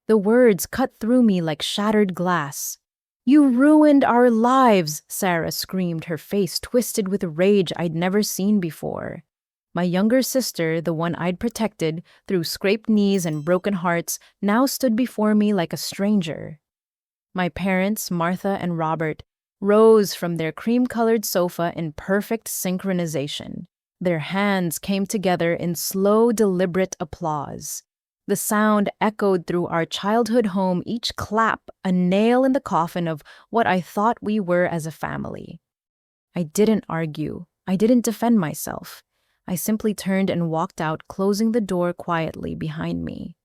The words cut through me like shattered glass. "You ruined our lives," Sarah screamed, her face twisted with rage I'd never seen before. My younger sister, the one I'd protected through scraped knees and broken hearts, now stood before me like a stranger. My parents, Martha and Robert, rose from their cream-colored sofa in perfect synchronization. Their hands came together in slow, deliberate applause. The sound echoed through our childhood home, each clap a nail in the coffin of what I thought we were as a family. I didn't argue. I didn't defend myself. I simply turned and walked out, closing the door quietly behind me.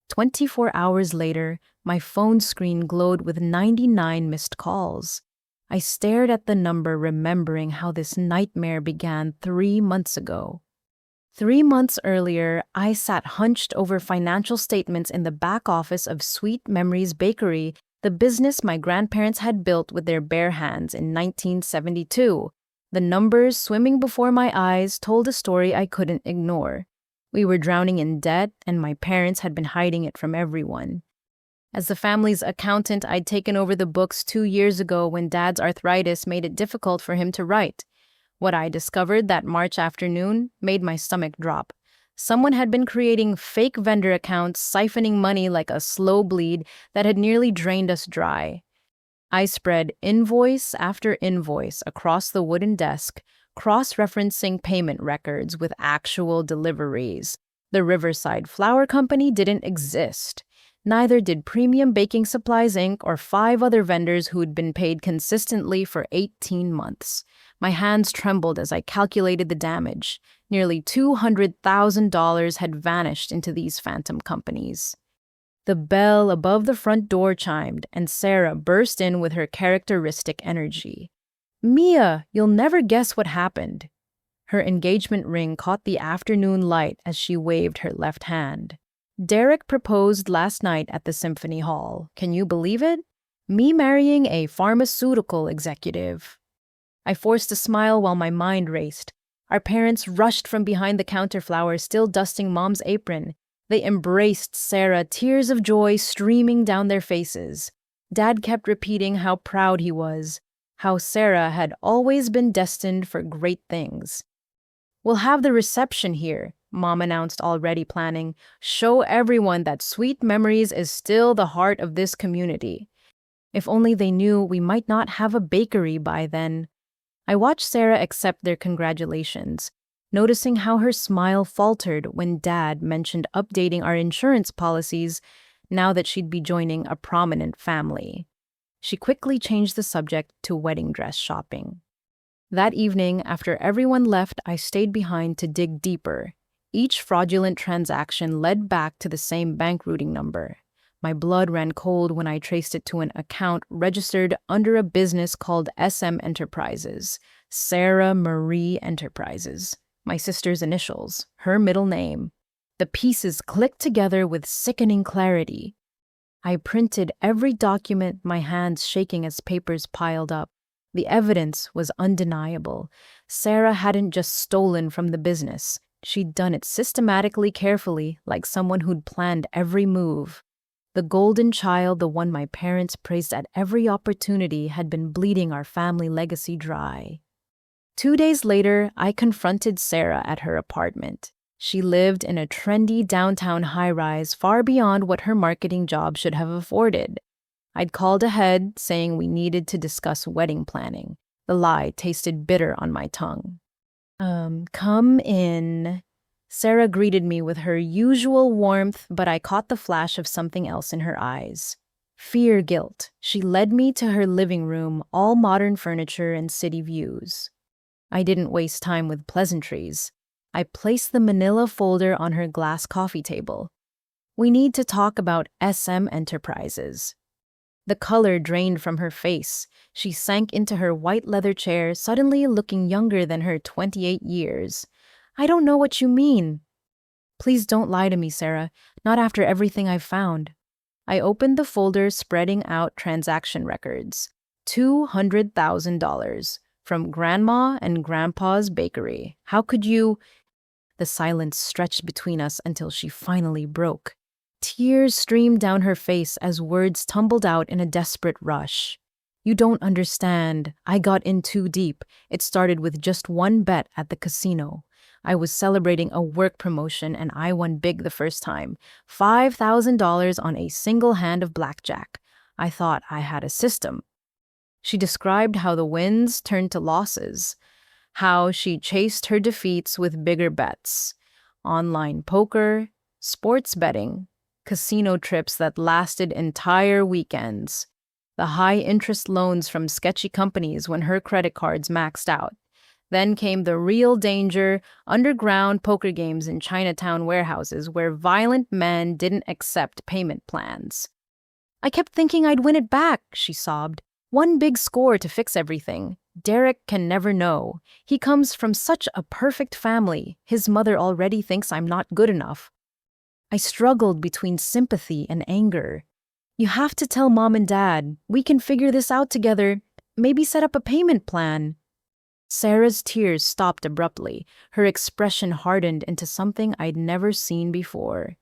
24 hours later, my phone screen glowed with 99 missed calls. I stared at the number, remembering how this nightmare began 3 months ago. 3 months earlier, I sat hunched over financial statements in the back office of Sweet Memories Bakery, the business my grandparents had built with their bare hands in 1972. The numbers swimming before my eyes told a story I couldn't ignore. We were drowning in debt, and my parents had been hiding it from everyone. As the family's accountant, I'd taken over the books 2 years ago when Dad's arthritis made it difficult for him to write. What I discovered that March afternoon made my stomach drop. Someone had been creating fake vendor accounts, siphoning money like a slow bleed that had nearly drained us dry. I spread invoice after invoice across the wooden desk, cross-referencing payment records with actual deliveries. The Riverside Flour Company didn't exist. Neither did Premium Baking Supplies, Inc. or 5 other vendors who'd been paid consistently for 18 months. My hands trembled as I calculated the damage. Nearly $200,000 had vanished into these phantom companies. The bell above the front door chimed, and Sarah burst in with her characteristic energy. "Mia, you'll never guess what happened." Her engagement ring caught the afternoon light as she waved her left hand. "Derek proposed last night at the Symphony Hall. Can you believe it? Me marrying a pharmaceutical executive." I forced a smile while my mind raced. Our parents rushed from behind the counter, flowers still dusting Mom's apron. They embraced Sarah, tears of joy streaming down their faces. Dad kept repeating how proud he was, how Sarah had always been destined for great things. "We'll have the reception here," Mom announced, already planning. "Show everyone that Sweet Memories is still the heart of this community." If only they knew we might not have a bakery by then. I watched Sarah accept their congratulations, noticing how her smile faltered when Dad mentioned updating our insurance policies now that she'd be joining a prominent family. She quickly changed the subject to wedding dress shopping. That evening, after everyone left, I stayed behind to dig deeper. Each fraudulent transaction led back to the same bank routing number. My blood ran cold when I traced it to an account registered under a business called SM Enterprises, Sarah Marie Enterprises, my sister's initials, her middle name. The pieces clicked together with sickening clarity. I printed every document, my hands shaking as papers piled up. The evidence was undeniable. Sarah hadn't just stolen from the business. She'd done it systematically, carefully, like someone who'd planned every move. The golden child, the one my parents praised at every opportunity, had been bleeding our family legacy dry. 2 days later, I confronted Sarah at her apartment. She lived in a trendy downtown high-rise far beyond what her marketing job should have afforded. I'd called ahead, saying we needed to discuss wedding planning. The lie tasted bitter on my tongue. Come in." Sarah greeted me with her usual warmth, but I caught the flash of something else in her eyes. Fear, guilt. She led me to her living room, all modern furniture and city views. I didn't waste time with pleasantries. I placed the manila folder on her glass coffee table. "We need to talk about SM Enterprises." The color drained from her face. She sank into her white leather chair, suddenly looking younger than her 28 years. "I don't know what you mean." "Please don't lie to me, Sarah. Not after everything I've found." I opened the folder, spreading out transaction records. $200,000 from Grandma and Grandpa's bakery. How could you? The silence stretched between us until she finally broke. Tears streamed down her face as words tumbled out in a desperate rush. You don't understand. I got in too deep. It started with just one bet at the casino. I was celebrating a work promotion and I won big the first time. $5,000 on a single hand of blackjack. I thought I had a system. She described how the wins turned to losses, how she chased her defeats with bigger bets. Online poker, sports betting, casino trips that lasted entire weekends, the high-interest loans from sketchy companies when her credit cards maxed out. Then came the real danger, underground poker games in Chinatown warehouses where violent men didn't accept payment plans. I kept thinking I'd win it back, she sobbed. One big score to fix everything. Derek can never know. He comes from such a perfect family. His mother already thinks I'm not good enough. I struggled between sympathy and anger. You have to tell Mom and Dad. We can figure this out together. Maybe set up a payment plan. Sarah's tears stopped abruptly. Her expression hardened into something I'd never seen before.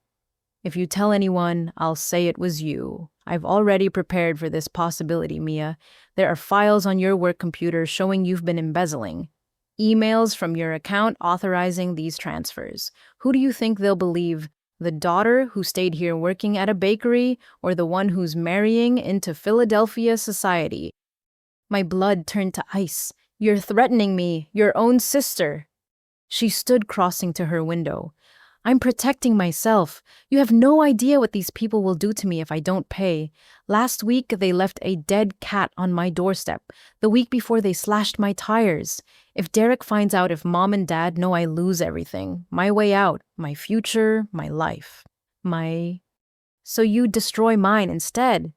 If you tell anyone, I'll say it was you. I've already prepared for this possibility, Mia. There are files on your work computer showing you've been embezzling. Emails from your account authorizing these transfers. Who do you think they'll believe? The daughter who stayed here working at a bakery or the one who's marrying into Philadelphia society? My blood turned to ice. You're threatening me, your own sister. She stood crossing to her window. I'm protecting myself. You have no idea what these people will do to me if I don't pay. Last week, they left a dead cat on my doorstep. The week before, they slashed my tires. If Derek finds out if Mom and Dad know, I lose everything. My way out, my future, my life. So you destroy mine instead.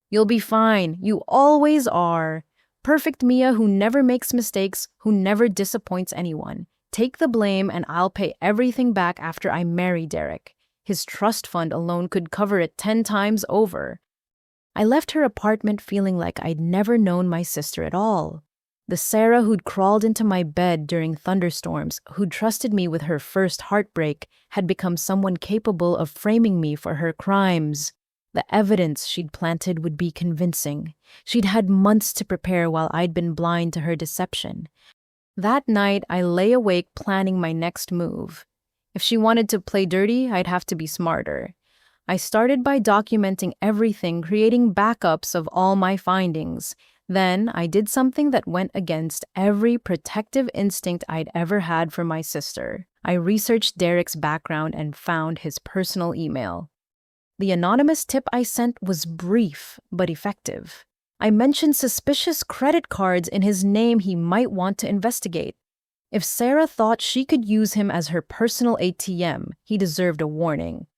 You'll be fine. You always are. Perfect Mia who never makes mistakes, who never disappoints anyone. Take the blame and I'll pay everything back after I marry Derek. His trust fund alone could cover it 10 times over. I left her apartment feeling like I'd never known my sister at all. The Sarah who'd crawled into my bed during thunderstorms, who'd trusted me with her first heartbreak, had become someone capable of framing me for her crimes. The evidence she'd planted would be convincing. She'd had months to prepare while I'd been blind to her deception. That night, I lay awake planning my next move. If she wanted to play dirty, I'd have to be smarter. I started by documenting everything, creating backups of all my findings. Then, I did something that went against every protective instinct I'd ever had for my sister. I researched Derek's background and found his personal email. The anonymous tip I sent was brief, but effective. I mentioned suspicious credit cards in his name he might want to investigate. If Sarah thought she could use him as her personal ATM, he deserved a warning.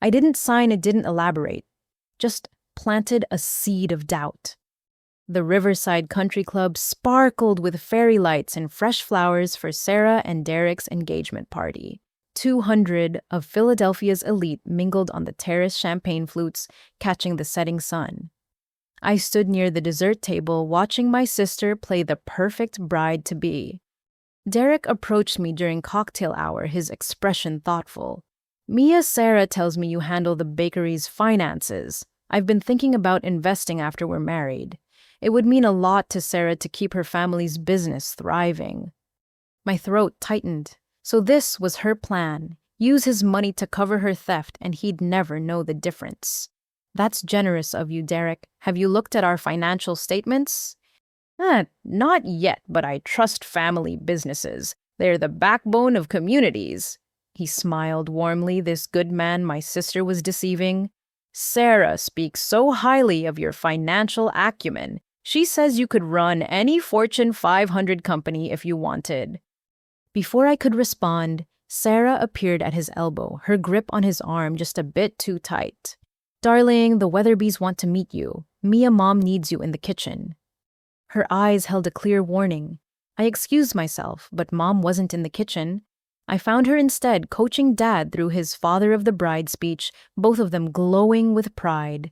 I didn't sign it, didn't elaborate. Just planted a seed of doubt. The Riverside Country Club sparkled with fairy lights and fresh flowers for Sarah and Derek's engagement party. 200 of Philadelphia's elite mingled on the terrace champagne flutes, catching the setting sun. I stood near the dessert table watching my sister play the perfect bride-to-be. Derek approached me during cocktail hour, his expression thoughtful. Mia, Sarah tells me you handle the bakery's finances. I've been thinking about investing after we're married. It would mean a lot to Sarah to keep her family's business thriving. My throat tightened. So this was her plan. Use his money to cover her theft and he'd never know the difference. That's generous of you, Derek. Have you looked at our financial statements? Not yet, but I trust family businesses. They're the backbone of communities. He smiled warmly, this good man my sister was deceiving. Sarah speaks so highly of your financial acumen. She says you could run any Fortune 500 company if you wanted. Before I could respond, Sarah appeared at his elbow, her grip on his arm just a bit too tight. Darling, the Weatherbys want to meet you. Mia, Mom needs you in the kitchen. Her eyes held a clear warning. I excused myself, but Mom wasn't in the kitchen. I found her instead coaching Dad through his father of the bride speech, both of them glowing with pride.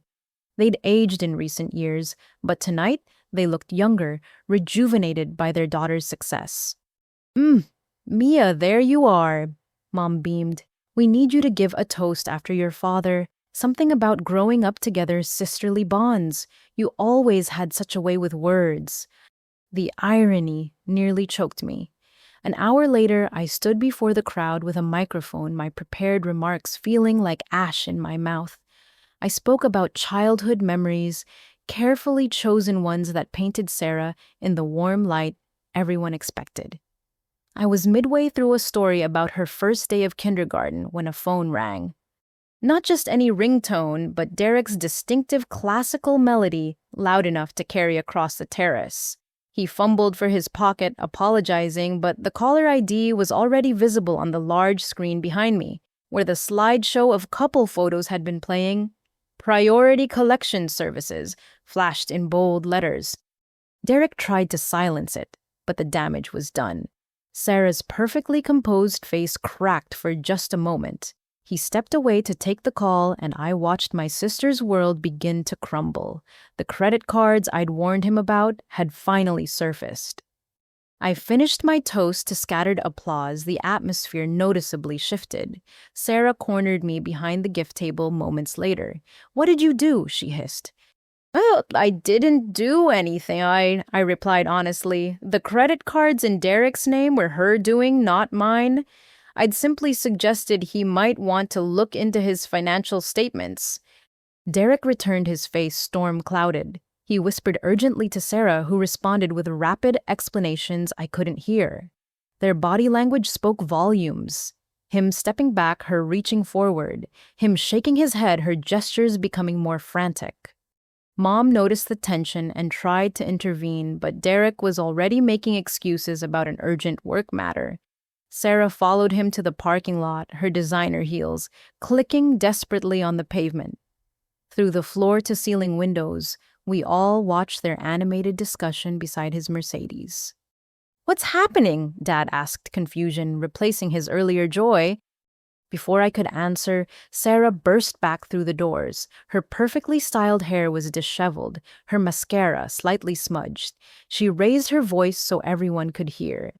They'd aged in recent years, but tonight they looked younger, rejuvenated by their daughter's success. Mia, there you are, Mom beamed. We need you to give a toast after your father. Something about growing up together, sisterly bonds. You always had such a way with words. The irony nearly choked me. An hour later, I stood before the crowd with a microphone, my prepared remarks feeling like ash in my mouth. I spoke about childhood memories, carefully chosen ones that painted Sarah in the warm light everyone expected. I was midway through a story about her first day of kindergarten when a phone rang. Not just any ringtone, but Derek's distinctive classical melody, loud enough to carry across the terrace. He fumbled for his pocket, apologizing, but the caller ID was already visible on the large screen behind me, where the slideshow of couple photos had been playing. Priority collection services flashed in bold letters. Derek tried to silence it, but the damage was done. Sarah's perfectly composed face cracked for just a moment. He stepped away to take the call, and I watched my sister's world begin to crumble. The credit cards I'd warned him about had finally surfaced. I finished my toast to scattered applause. The atmosphere noticeably shifted. Sarah cornered me behind the gift table moments later. "What did you do?" she hissed. "Well, I didn't do anything, I replied honestly. The credit cards in Derek's name were her doing, not mine. I'd simply suggested he might want to look into his financial statements." Derek returned, his face storm-clouded. He whispered urgently to Sarah, who responded with rapid explanations I couldn't hear. Their body language spoke volumes. Him stepping back, her reaching forward. Him shaking his head, her gestures becoming more frantic. Mom noticed the tension and tried to intervene, but Derek was already making excuses about an urgent work matter. Sarah followed him to the parking lot, her designer heels clicking desperately on the pavement. Through the floor-to-ceiling windows, we all watched their animated discussion beside his Mercedes. "What's happening?" Dad asked, confusion replacing his earlier joy. Before I could answer, Sarah burst back through the doors. Her perfectly styled hair was disheveled, her mascara slightly smudged. She raised her voice so everyone could hear.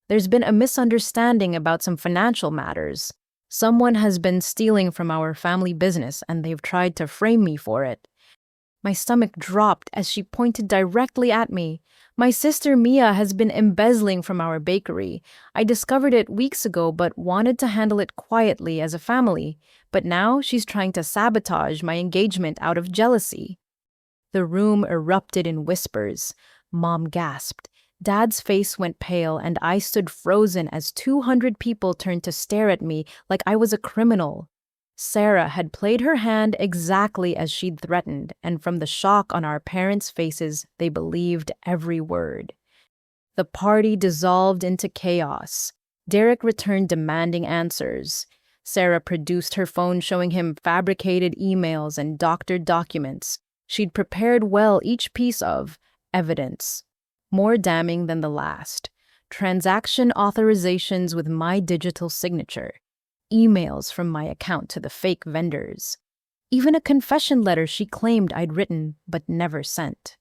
"There's been a misunderstanding about some financial matters. Someone has been stealing from our family business, and they've tried to frame me for it." My stomach dropped as she pointed directly at me. "My sister Mia has been embezzling from our bakery. I discovered it weeks ago but wanted to handle it quietly as a family. But now she's trying to sabotage my engagement out of jealousy." The room erupted in whispers. Mom gasped. Dad's face went pale, and I stood frozen as 200 people turned to stare at me like I was a criminal. Sarah had played her hand exactly as she'd threatened, and from the shock on our parents' faces, they believed every word. The party dissolved into chaos. Derek returned demanding answers. Sarah produced her phone, showing him fabricated emails and doctored documents. She'd prepared well each piece of evidence, more damning than the last. Transaction authorizations with my digital signature. Emails from my account to the fake vendors. Even a confession letter she claimed I'd written but never sent.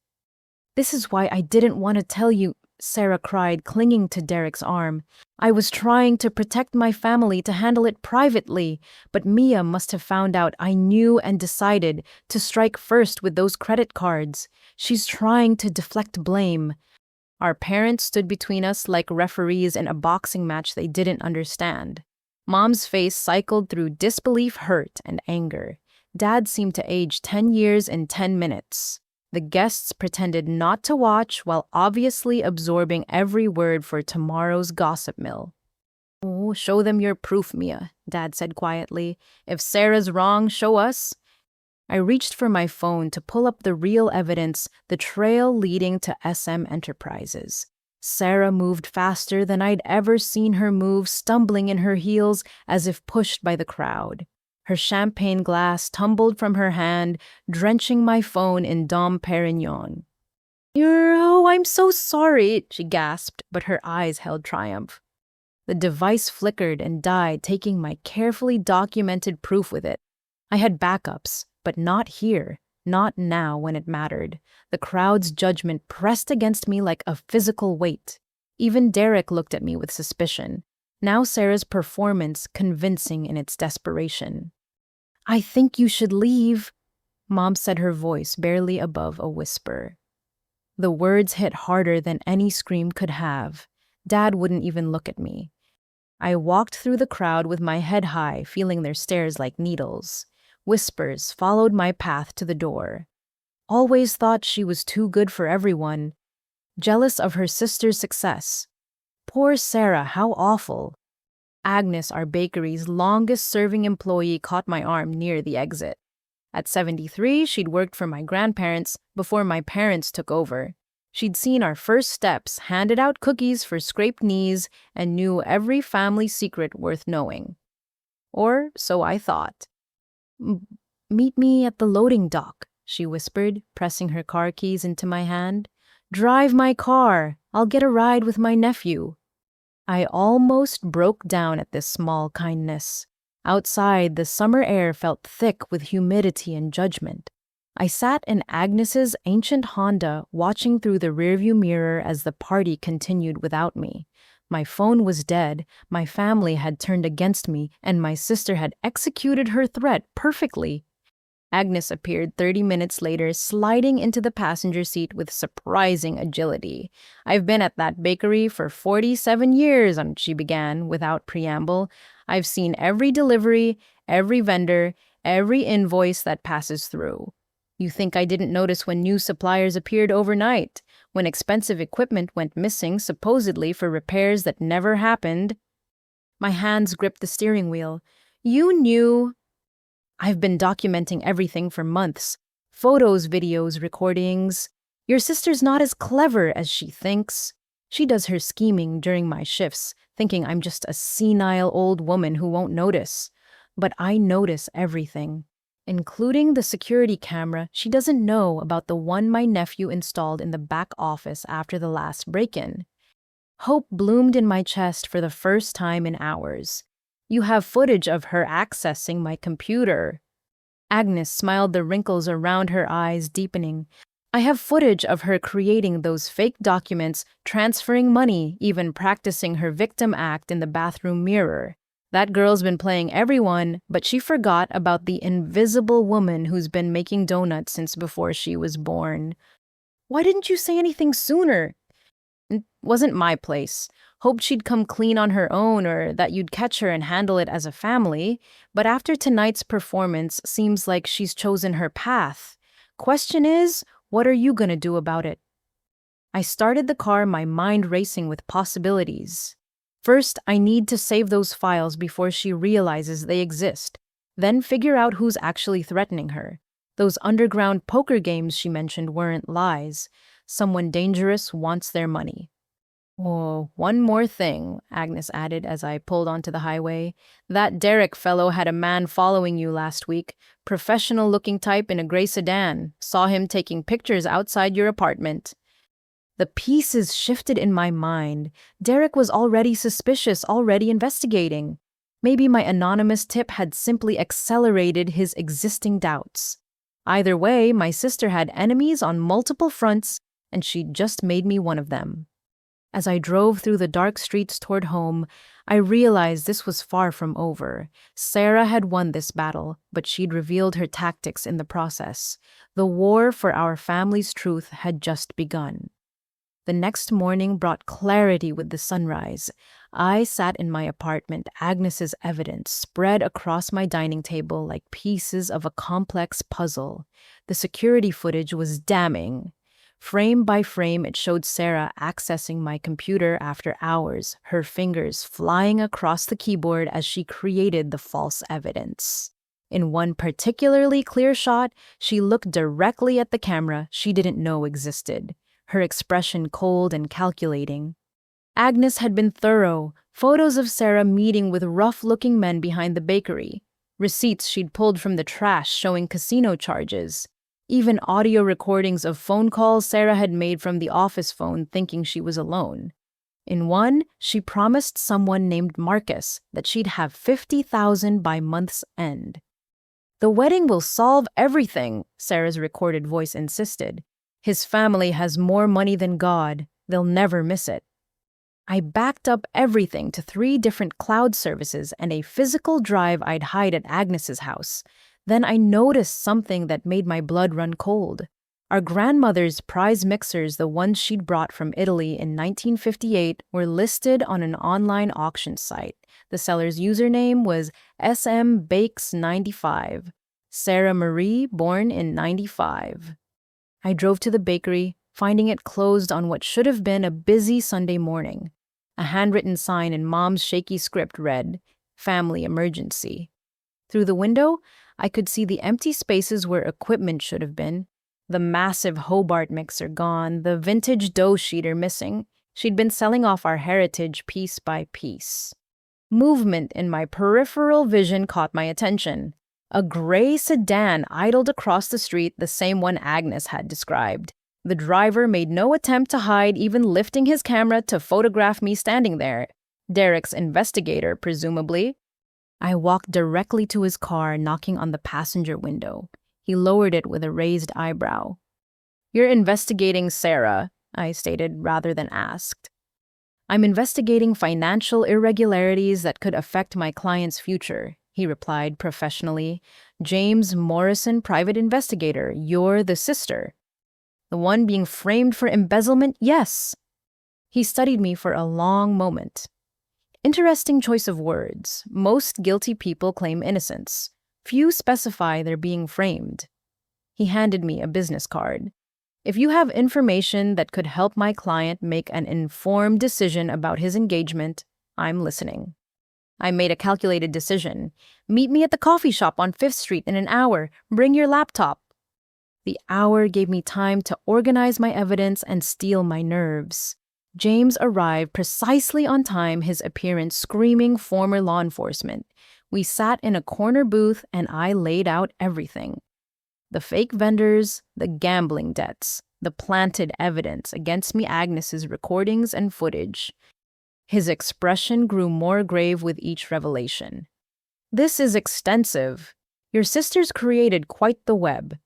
"This is why I didn't want to tell you," Sarah cried, clinging to Derek's arm. "I was trying to protect my family, to handle it privately, but Mia must have found out I knew and decided to strike first with those credit cards. She's trying to deflect blame." Our parents stood between us like referees in a boxing match they didn't understand. Mom's face cycled through disbelief, hurt, and anger. Dad seemed to age 10 years in 10 minutes. The guests pretended not to watch while obviously absorbing every word for tomorrow's gossip mill. "Oh, show them your proof, Mia," Dad said quietly. "If Sarah's wrong, show us." I reached for my phone to pull up the real evidence, the trail leading to SM Enterprises. Sarah moved faster than I'd ever seen her move, stumbling in her heels as if pushed by the crowd. Her champagne glass tumbled from her hand, drenching my phone in Dom Perignon. "Oh, I'm so sorry," she gasped, but her eyes held triumph. The device flickered and died, taking my carefully documented proof with it. I had backups, but not here. Not now when it mattered. The crowd's judgment pressed against me like a physical weight. Even Derek looked at me with suspicion. Now Sarah's performance convincing in its desperation. I think you should leave, Mom said, her voice barely above a whisper. The words hit harder than any scream could have. Dad wouldn't even look at me. I walked through the crowd with my head high, feeling their stares like needles. Whispers followed my path to the door. Always thought she was too good for everyone. Jealous of her sister's success. Poor Sarah, how awful. Agnes, our bakery's longest-serving employee, caught my arm near the exit. At 73, she'd worked for my grandparents before my parents took over. She'd seen our first steps, handed out cookies for scraped knees, and knew every family secret worth knowing. Or so I thought. Meet me at the loading dock, she whispered, pressing her car keys into my hand. Drive my car. I'll get a ride with my nephew. I almost broke down at this small kindness. Outside, the summer air felt thick with humidity and judgment. I sat in Agnes's ancient Honda, watching through the rearview mirror as the party continued without me. My phone was dead, my family had turned against me, and my sister had executed her threat perfectly. Agnes appeared 30 minutes later, sliding into the passenger seat with surprising agility. I've been at that bakery for 47 years, she began without preamble. I've seen every delivery, every vendor, every invoice that passes through. You think I didn't notice when new suppliers appeared overnight, when expensive equipment went missing supposedly for repairs that never happened? My hands gripped the steering wheel. You knew. I've been documenting everything for months. Photos, videos, recordings. Your sister's not as clever as she thinks. She does her scheming during my shifts, thinking I'm just a senile old woman who won't notice. But I notice everything, including the security camera she doesn't know about, the one my nephew installed in the back office after the last break-in. Hope bloomed in my chest for the first time in hours. You have footage of her accessing my computer. Agnes smiled, the wrinkles around her eyes deepening. I have footage of her creating those fake documents, transferring money, even practicing her victim act in the bathroom mirror. That girl's been playing everyone, but she forgot about the invisible woman who's been making donuts since before she was born. Why didn't you say anything sooner? It wasn't my place. Hoped she'd come clean on her own, or that you'd catch her and handle it as a family. But after tonight's performance, seems like she's chosen her path. Question is, what are you gonna do about it? I started the car, my mind racing with possibilities. First, I need to save those files before she realizes they exist. Then figure out who's actually threatening her. Those underground poker games she mentioned weren't lies. Someone dangerous wants their money. Oh, one more thing, Agnes added as I pulled onto the highway. That Derek fellow had a man following you last week. Professional-looking type in a gray sedan. Saw him taking pictures outside your apartment. The pieces shifted in my mind. Derek was already suspicious, already investigating. Maybe my anonymous tip had simply accelerated his existing doubts. Either way, my sister had enemies on multiple fronts, and she'd just made me one of them. As I drove through the dark streets toward home, I realized this was far from over. Sarah had won this battle, but she'd revealed her tactics in the process. The war for our family's truth had just begun. The next morning brought clarity with the sunrise. I sat in my apartment, Agnes's evidence spread across my dining table like pieces of a complex puzzle. The security footage was damning. Frame by frame, it showed Sarah accessing my computer after hours, her fingers flying across the keyboard as she created the false evidence. In one particularly clear shot, she looked directly at the camera she didn't know existed, her expression cold and calculating. Agnes had been thorough. Photos of Sarah meeting with rough-looking men behind the bakery. Receipts she'd pulled from the trash showing casino charges. Even audio recordings of phone calls Sarah had made from the office phone thinking she was alone. In one, she promised someone named Marcus that she'd have $50,000 by month's end. The wedding will solve everything, Sarah's recorded voice insisted. His family has more money than God. They'll never miss it. I backed up everything to 3 different cloud services and a physical drive I'd hide at Agnes's house. Then I noticed something that made my blood run cold. Our grandmother's prize mixers, the ones she'd brought from Italy in 1958, were listed on an online auction site. The seller's username was SMBakes95. Sarah Marie, born in 95. I drove to the bakery, finding it closed on what should have been a busy Sunday morning. A handwritten sign in Mom's shaky script read, "Family Emergency." Through the window, I could see the empty spaces where equipment should have been. The massive Hobart mixer gone, the vintage dough sheeter missing. She'd been selling off our heritage piece by piece. Movement in my peripheral vision caught my attention. A gray sedan idled across the street, the same one Agnes had described. The driver made no attempt to hide, even lifting his camera to photograph me standing there. Derek's investigator, presumably. I walked directly to his car, knocking on the passenger window. He lowered it with a raised eyebrow. "You're investigating Sarah," I stated rather than asked. "I'm investigating financial irregularities that could affect my client's future," he replied professionally. "James Morrison, private investigator. You're the sister." "The one being framed for embezzlement?" "Yes." He studied me for a long moment. Interesting choice of words. Most guilty people claim innocence. Few specify they're being framed. He handed me a business card. "If you have information that could help my client make an informed decision about his engagement, I'm listening." I made a calculated decision. "Meet me at the coffee shop on 5th Street in an hour. Bring your laptop." The hour gave me time to organize my evidence and steel my nerves. James arrived precisely on time, his appearance screaming former law enforcement. We sat in a corner booth and I laid out everything. The fake vendors, the gambling debts, the planted evidence against me, Agnes's recordings and footage. His expression grew more grave with each revelation. "This is extensive. Your sisters created quite the web."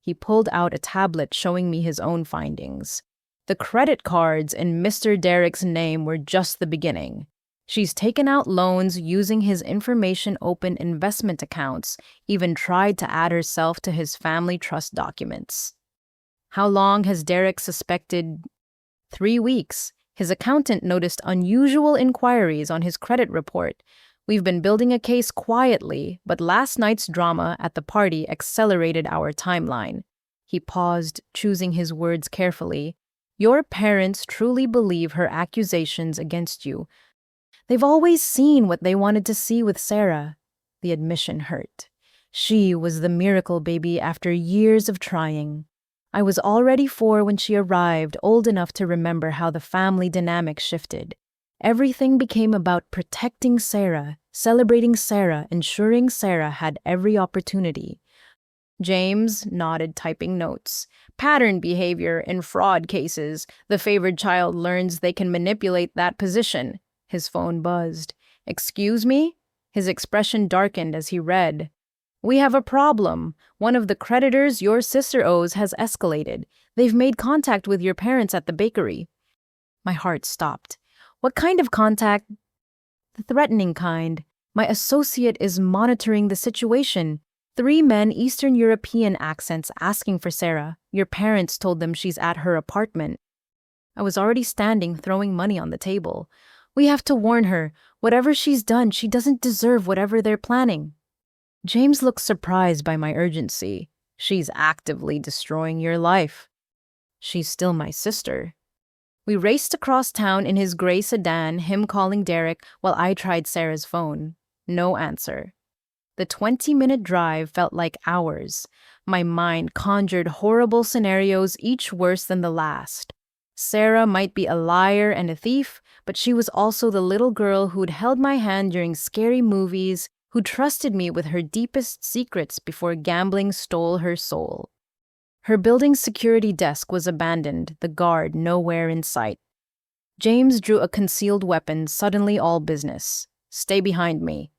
He pulled out a tablet showing me his own findings. The credit cards in Mr. Derek's name were just the beginning. She's taken out loans using his information, open investment accounts, even tried to add herself to his family trust documents. "How long has Derek suspected?" 3 weeks. His accountant noticed unusual inquiries on his credit report. "We've been building a case quietly, but last night's drama at the party accelerated our timeline." He paused, choosing his words carefully. "Your parents truly believe her accusations against you. They've always seen what they wanted to see with Sarah." The admission hurt. She was the miracle baby after years of trying. I was already 4 when she arrived, old enough to remember how the family dynamic shifted. Everything became about protecting Sarah, celebrating Sarah, ensuring Sarah had every opportunity. James nodded, typing notes. "Pattern behavior in fraud cases. The favored child learns they can manipulate that position." His phone buzzed. "Excuse me?" His expression darkened as he read. "We have a problem. One of the creditors your sister owes has escalated. They've made contact with your parents at the bakery." My heart stopped. "What kind of contact?" "The threatening kind. My associate is monitoring the situation. 3 men, Eastern European accents, asking for Sarah. Your parents told them she's at her apartment." I was already standing, throwing money on the table. "We have to warn her. Whatever she's done, she doesn't deserve whatever they're planning." James looked surprised by my urgency. "She's actively destroying your life." "She's still my sister." We raced across town in his gray sedan, him calling Derek while I tried Sarah's phone. No answer. The 20-minute drive felt like hours. My mind conjured horrible scenarios, each worse than the last. Sarah might be a liar and a thief, but she was also the little girl who'd held my hand during scary movies, who trusted me with her deepest secrets before gambling stole her soul. Her building's security desk was abandoned, the guard nowhere in sight. James drew a concealed weapon, suddenly all business. "Stay behind me."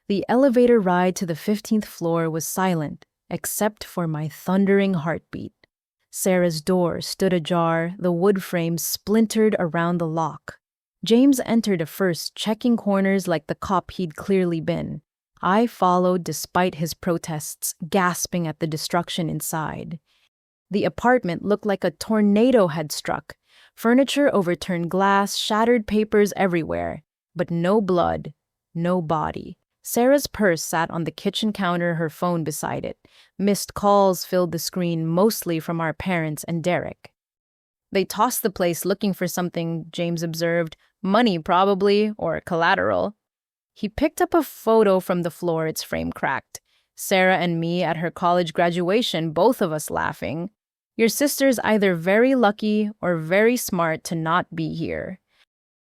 The elevator ride to the 15th floor was silent, except for my thundering heartbeat. Sarah's door stood ajar, the wood frame splintered around the lock. James entered first, checking corners like the cop he'd clearly been. I followed despite his protests, gasping at the destruction inside. The apartment looked like a tornado had struck. Furniture overturned glass, shattered papers everywhere. But no blood, no body. Sarah's purse sat on the kitchen counter, her phone beside it. Missed calls filled the screen, mostly from our parents and Derek. They tossed the place looking for something, James observed. Money, probably, or collateral. He picked up a photo from the floor, its frame cracked. Sarah and me at her college graduation, both of us laughing. Your sister's either very lucky or very smart to not be here.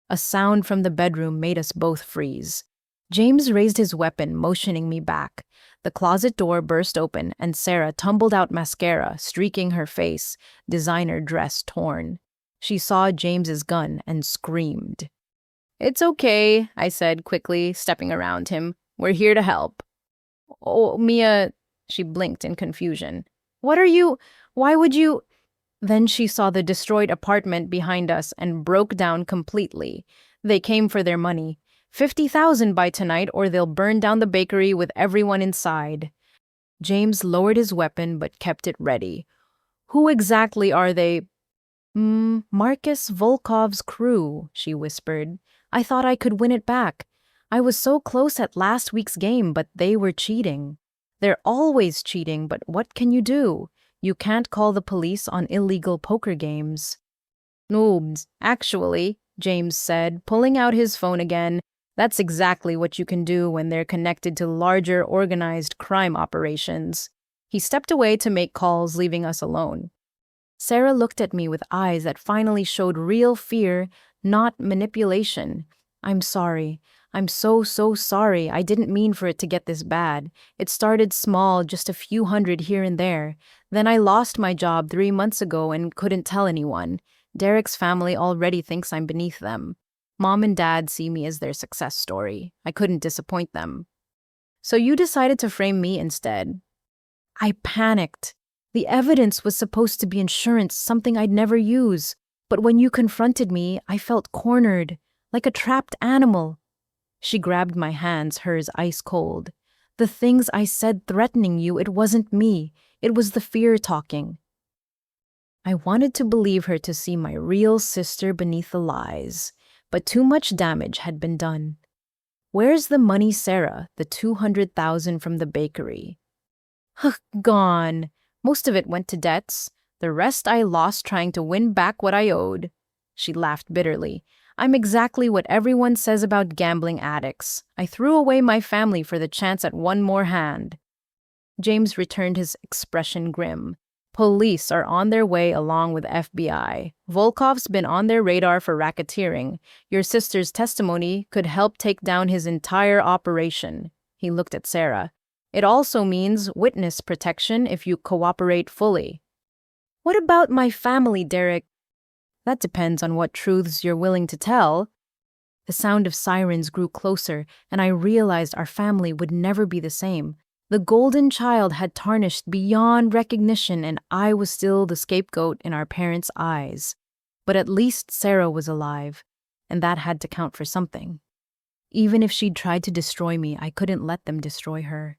A sound from the bedroom made us both freeze. James raised his weapon, motioning me back. The closet door burst open, and Sarah tumbled out, mascara streaking her face, designer dress torn. She saw James's gun and screamed. "It's okay," I said quickly, stepping around him. "We're here to help." "Oh, Mia," she blinked in confusion. Why would you?" Then she saw the destroyed apartment behind us and broke down completely. They came for their money. 50,000 by tonight, or they'll burn down the bakery with everyone inside. James lowered his weapon but kept it ready. "Who exactly are they?" Marcus Volkov's crew," she whispered. "I thought I could win it back. I was so close at last week's game, but they were cheating. They're always cheating, but what can you do? You can't call the police on illegal poker games." "Noobs, actually," James said, pulling out his phone again. "That's exactly what you can do when they're connected to larger organized crime operations." He stepped away to make calls, leaving us alone. Sarah looked at me with eyes that finally showed real fear, not manipulation. "I'm sorry. I'm so sorry. I didn't mean for it to get this bad. It started small, just a few hundred here and there. Then I lost my job 3 months ago and couldn't tell anyone. Derek's family already thinks I'm beneath them. Mom and Dad see me as their success story. I couldn't disappoint them." "So you decided to frame me instead." I panicked. The evidence was supposed to be insurance, something I'd never use. But when you confronted me, I felt cornered, like a trapped animal. She grabbed my hands, hers ice cold. "The things I said threatening you, it wasn't me. It was the fear talking." I wanted to believe her, to see my real sister beneath the lies. But too much damage had been done. "Where's the money, Sarah? The 200,000 from the bakery?" "Gone. Most of it went to debts. The rest I lost trying to win back what I owed." She laughed bitterly. "I'm exactly what everyone says about gambling addicts. I threw away my family for the chance at one more hand." James returned, his expression grim. "Police are on their way along with FBI. Volkov's been on their radar for racketeering. Your sister's testimony could help take down his entire operation." He looked at Sarah. "It also means witness protection if you cooperate fully." "What about my family, Derek?" "That depends on what truths you're willing to tell." The sound of sirens grew closer, and I realized our family would never be the same. The golden child had tarnished beyond recognition, and I was still the scapegoat in our parents' eyes. But at least Sarah was alive, and that had to count for something. Even if she'd tried to destroy me, I couldn't let them destroy her.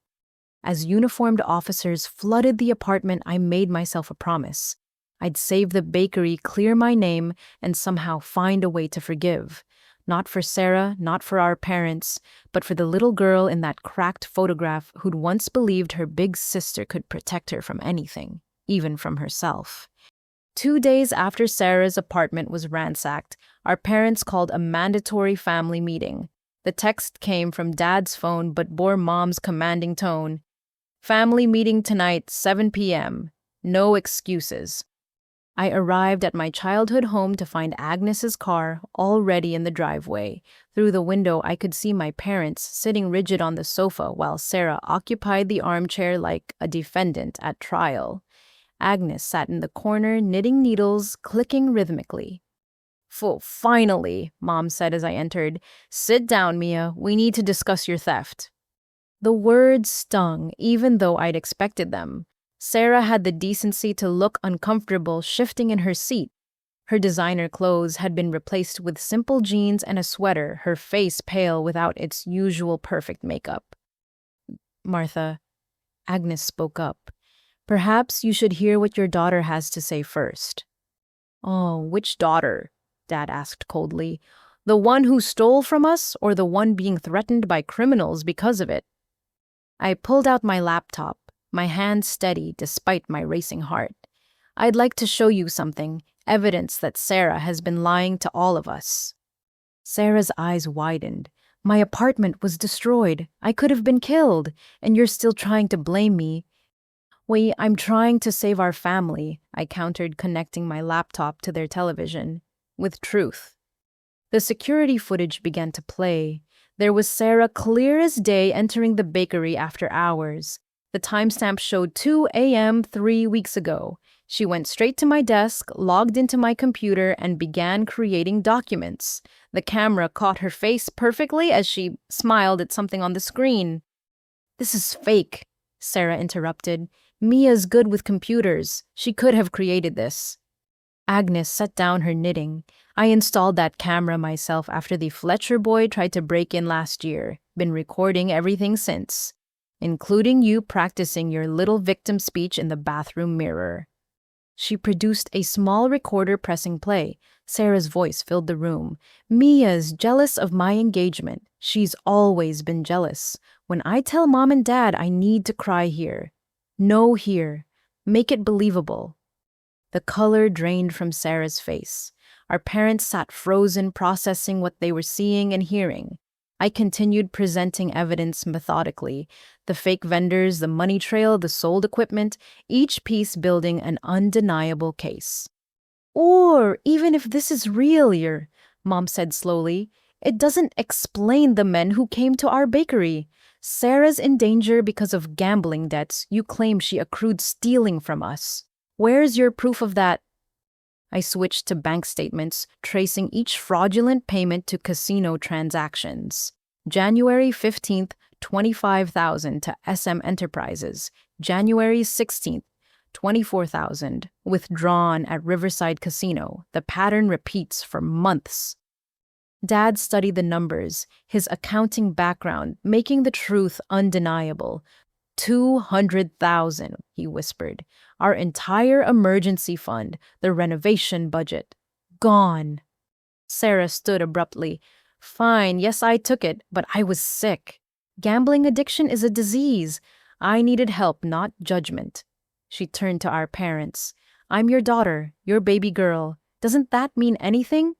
As uniformed officers flooded the apartment, I made myself a promise. I'd save the bakery, clear my name, and somehow find a way to forgive. Not for Sarah, not for our parents, but for the little girl in that cracked photograph who'd once believed her big sister could protect her from anything, even from herself. 2 days after Sarah's apartment was ransacked, our parents called a mandatory family meeting. The text came from Dad's phone but bore Mom's commanding tone. "Family meeting tonight, 7 p.m. No excuses." I arrived at my childhood home to find Agnes's car already in the driveway. Through the window, I could see my parents sitting rigid on the sofa while Sarah occupied the armchair like a defendant at trial. Agnes sat in the corner, knitting needles, clicking rhythmically. Finally," Mom said as I entered. "Sit down, Mia. We need to discuss your theft." The words stung, even though I'd expected them. Sarah had the decency to look uncomfortable, shifting in her seat. Her designer clothes had been replaced with simple jeans and a sweater, her face pale without its usual perfect makeup. Martha, Agnes spoke up. Perhaps you should hear what your daughter has to say first. Oh, which daughter? Dad asked coldly. The one who stole from us or the one being threatened by criminals because of it? I pulled out my laptop, my hand steady despite my racing heart. I'd like to show you something, evidence that Sarah has been lying to all of us. Sarah's eyes widened. My apartment was destroyed. I could have been killed, and you're still trying to blame me. Wait, I'm trying to save our family, I countered, connecting my laptop to their television. With truth. The security footage began to play. There was Sarah clear as day entering the bakery after hours. The timestamp showed 2 a.m. 3 weeks ago. She went straight to my desk, logged into my computer, and began creating documents. The camera caught her face perfectly as she smiled at something on the screen. This is fake, Sarah interrupted. Mia's good with computers. She could have created this. Agnes set down her knitting. I installed that camera myself after the Fletcher boy tried to break in last year. Been recording everything since, including you practicing your little victim speech in the bathroom mirror. She produced a small recorder, pressing play. Sarah's voice filled the room. Mia's jealous of my engagement. She's always been jealous. When I tell Mom and Dad I need to cry here. No here. Make it believable. The color drained from Sarah's face. Our parents sat frozen, processing what they were seeing and hearing. I continued presenting evidence methodically. The fake vendors, the money trail, the sold equipment, each piece building an undeniable case. Or, even if this is real, Mom said slowly, it doesn't explain the men who came to our bakery. Sarah's in danger because of gambling debts you claim she accrued stealing from us. Where's your proof of that? I switched to bank statements, tracing each fraudulent payment to casino transactions. January 15th, $25,000 to SM Enterprises. January 16th, $24,000, withdrawn at Riverside Casino. The pattern repeats for months. Dad studied the numbers, his accounting background, making the truth undeniable. 200,000, he whispered. Our entire emergency fund, the renovation budget. Gone. Sarah stood abruptly. Fine, yes, I took it, but I was sick. Gambling addiction is a disease. I needed help, not judgment. She turned to our parents. I'm your daughter, your baby girl. Doesn't that mean anything?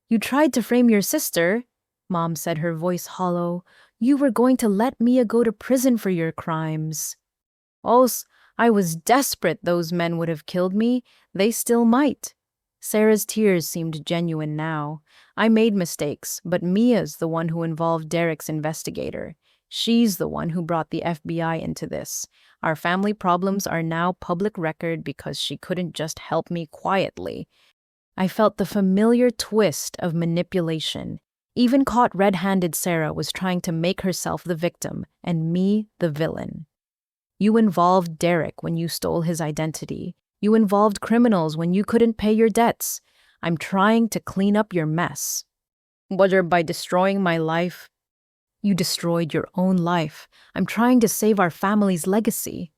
You tried to frame your sister, Mom said, her voice hollow. You were going to let Mia go to prison for your crimes. Oh, I was desperate those men would have killed me. They still might. Sarah's tears seemed genuine now. I made mistakes, but Mia's the one who involved Derek's investigator. She's the one who brought the FBI into this. Our family problems are now public record because she couldn't just help me quietly. I felt the familiar twist of manipulation. Even caught red-handed, Sarah was trying to make herself the victim and me the villain. You involved Derek when you stole his identity. You involved criminals when you couldn't pay your debts. I'm trying to clean up your mess. Whether by destroying my life. You destroyed your own life. I'm trying to save our family's legacy.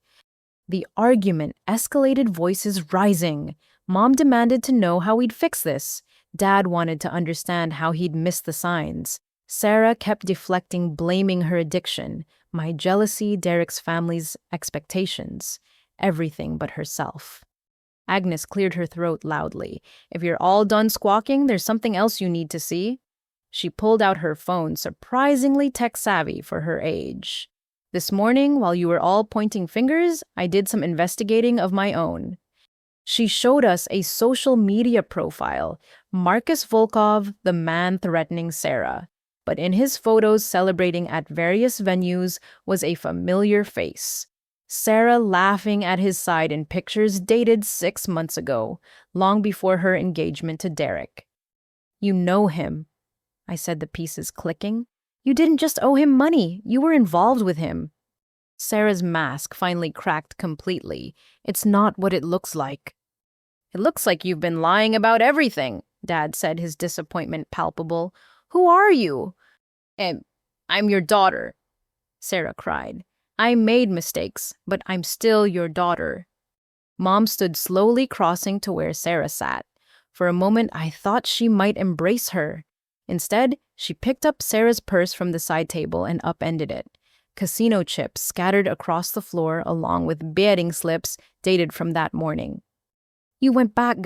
The argument escalated, voices rising. Mom demanded to know how we'd fix this. Dad wanted to understand how he'd missed the signs. Sarah kept deflecting, blaming her addiction, my jealousy, Derek's family's expectations, everything but herself. Agnes cleared her throat loudly. If you're all done squawking, there's something else you need to see. She pulled out her phone, surprisingly tech-savvy for her age. This morning, while you were all pointing fingers, I did some investigating of my own. She showed us a social media profile, Marcus Volkov, the man threatening Sarah. But in his photos celebrating at various venues was a familiar face. Sarah laughing at his side in pictures dated 6 months ago, long before her engagement to Derek. You know him, I said, the pieces clicking. You didn't just owe him money, you were involved with him. Sarah's mask finally cracked completely. It's not what it looks like. It looks like you've been lying about everything, Dad said, his disappointment palpable. Who are you? I'm your daughter, Sarah cried. I made mistakes, but I'm still your daughter. Mom stood slowly crossing to where Sarah sat. For a moment, I thought she might embrace her. Instead, she picked up Sarah's purse from the side table and upended it. Casino chips scattered across the floor along with betting slips dated from that morning. You went back,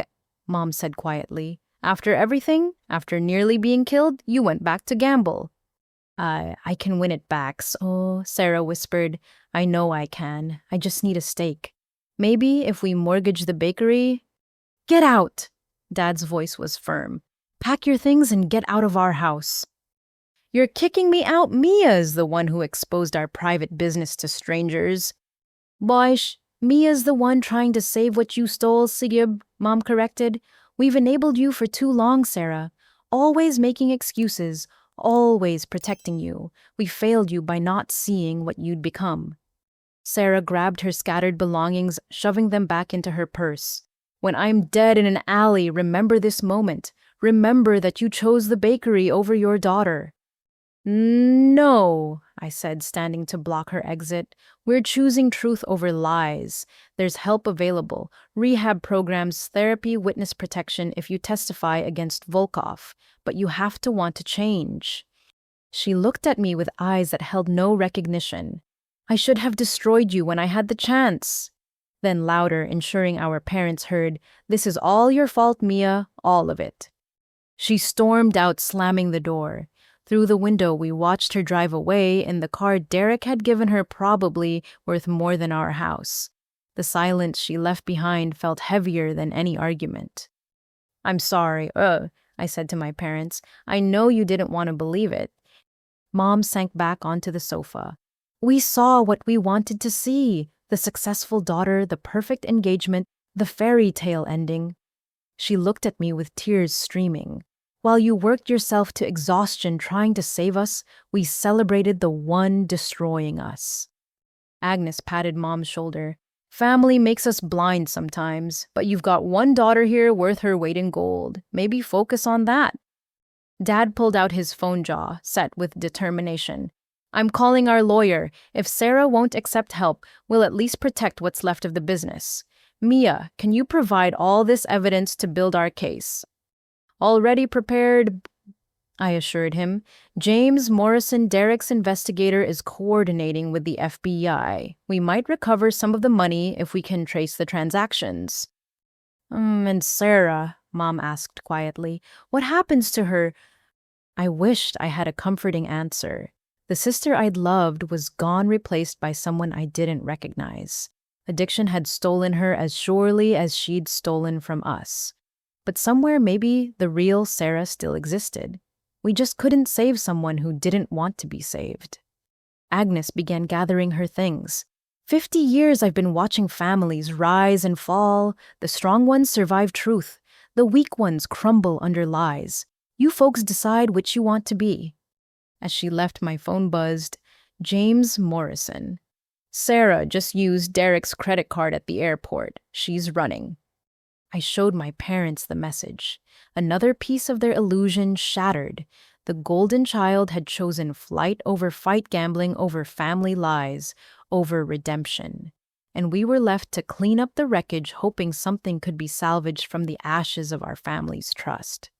Mom said quietly. After everything, after nearly being killed, you went back to gamble. I can win it back, so, Sarah whispered. I know I can. I just need a stake. Maybe if we mortgage the bakery. Get out! Dad's voice was firm. Pack your things and get out of our house. You're kicking me out. Mia's the one who exposed our private business to strangers. Boish, Mia's the one trying to save what you stole, Sigib, Mom corrected. We've enabled you for too long, Sarah. Always making excuses, always protecting you. We failed you by not seeing what you'd become. Sarah grabbed her scattered belongings, shoving them back into her purse. When I'm dead in an alley, remember this moment. Remember that you chose the bakery over your daughter. No, I said, standing to block her exit. We're choosing truth over lies. There's help available. Rehab programs, therapy, witness protection if you testify against Volkov. But you have to want to change. She looked at me with eyes that held no recognition. I should have destroyed you when I had the chance. Then louder, ensuring our parents heard, This is all your fault, Mia, all of it. She stormed out, slamming the door. Through the window, we watched her drive away in the car Derek had given her, probably worth more than our house. The silence she left behind felt heavier than any argument. I'm sorry, I said to my parents. I know you didn't want to believe it. Mom sank back onto the sofa. We saw what we wanted to see. The successful daughter, the perfect engagement, the fairy tale ending. She looked at me with tears streaming. While you worked yourself to exhaustion trying to save us, we celebrated the one destroying us. Agnes patted Mom's shoulder. Family makes us blind sometimes, but you've got one daughter here worth her weight in gold. Maybe focus on that. Dad pulled out his phone jaw, set with determination. I'm calling our lawyer. If Sarah won't accept help, we'll at least protect what's left of the business. Mia, can you provide all this evidence to build our case? Already prepared, I assured him. James Morrison, Derek's investigator, is coordinating with the FBI. We might recover some of the money if we can trace the transactions. And Sarah, Mom asked quietly, what happens to her? I wished I had a comforting answer. The sister I'd loved was gone, replaced by someone I didn't recognize. Addiction had stolen her as surely as she'd stolen from us. But somewhere maybe the real Sarah still existed. We just couldn't save someone who didn't want to be saved. Agnes began gathering her things. 50 years I've been watching families rise and fall. The strong ones survive truth. The weak ones crumble under lies. You folks decide which you want to be. As she left, my phone buzzed. James Morrison. Sarah just used Derek's credit card at the airport. She's running. I showed my parents the message. Another piece of their illusion shattered. The golden child had chosen flight over fight, gambling over family lies, over redemption. And we were left to clean up the wreckage, hoping something could be salvaged from the ashes of our family's trust.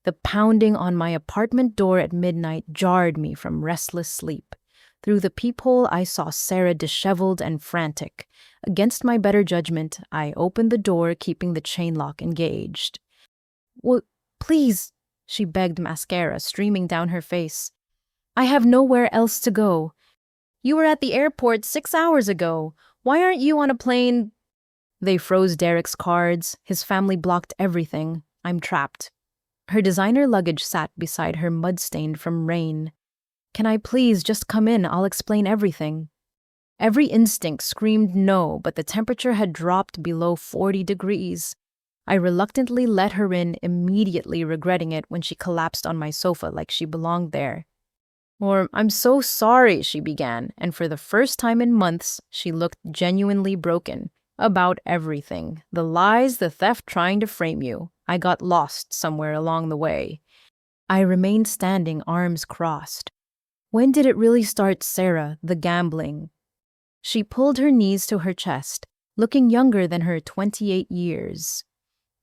The pounding on my apartment door at midnight jarred me from restless sleep. Through the peephole, I saw Sarah disheveled and frantic. Against my better judgment, I opened the door, keeping the chain lock engaged. Well, please, she begged, mascara streaming down her face. I have nowhere else to go. You were at the airport 6 hours ago. Why aren't you on a plane? They froze Derek's cards. His family blocked everything. I'm trapped. Her designer luggage sat beside her, mud-stained from rain. Can I please just come in? I'll explain everything. Every instinct screamed no, but the temperature had dropped below 40 degrees. I reluctantly let her in, immediately regretting it when she collapsed on my sofa like she belonged there. I'm so sorry, she began, and for the first time in months, she looked genuinely broken. About everything. The lies, the theft trying to frame you. I got lost somewhere along the way. I remained standing, arms crossed. When did it really start, Sarah? The gambling. She pulled her knees to her chest, looking younger than her 28 years.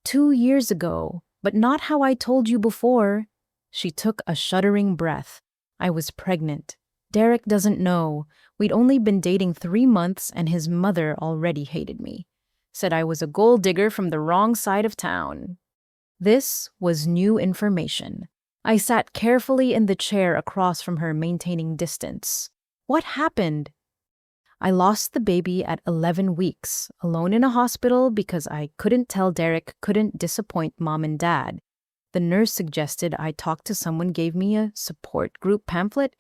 2 years ago, but not how I told you before. She took a shuddering breath. I was pregnant. Derek doesn't know. We'd only been dating 3 months and his mother already hated me. Said I was a gold digger from the wrong side of town. This was new information. I sat carefully in the chair across from her, maintaining distance. What happened? I lost the baby at 11 weeks, alone in a hospital because I couldn't tell Derek couldn't disappoint mom and dad. The nurse suggested I talk to someone, gave me a support group pamphlet,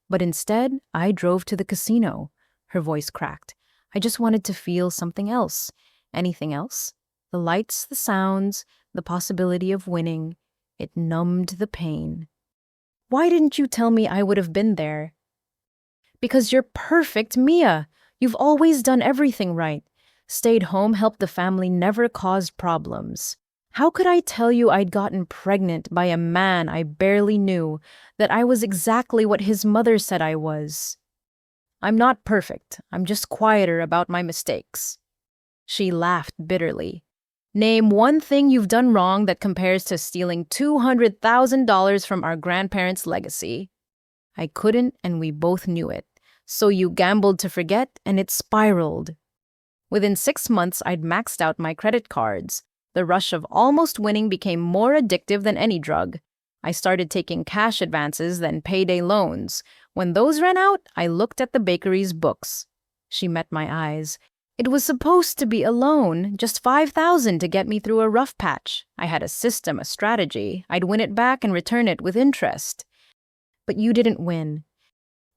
but instead I drove to the casino. Her voice cracked. I just wanted to feel something else. Anything else? The lights, the sounds, the possibility of winning. It numbed the pain. Why didn't you tell me I would have been there? Because you're perfect, Mia. You've always done everything right. Stayed home, helped the family, never caused problems. How could I tell you I'd gotten pregnant by a man I barely knew, that I was exactly what his mother said I was? I'm not perfect. I'm just quieter about my mistakes. She laughed bitterly. Name one thing you've done wrong that compares to stealing $200,000 from our grandparents' legacy. I couldn't, and we both knew it. So you gambled to forget, and it spiraled. Within 6 months, I'd maxed out my credit cards. The rush of almost winning became more addictive than any drug. I started taking cash advances, then payday loans. When those ran out, I looked at the bakery's books. She met my eyes. It was supposed to be a loan, just $5,000 to get me through a rough patch. I had a system, a strategy. I'd win it back and return it with interest. But you didn't win.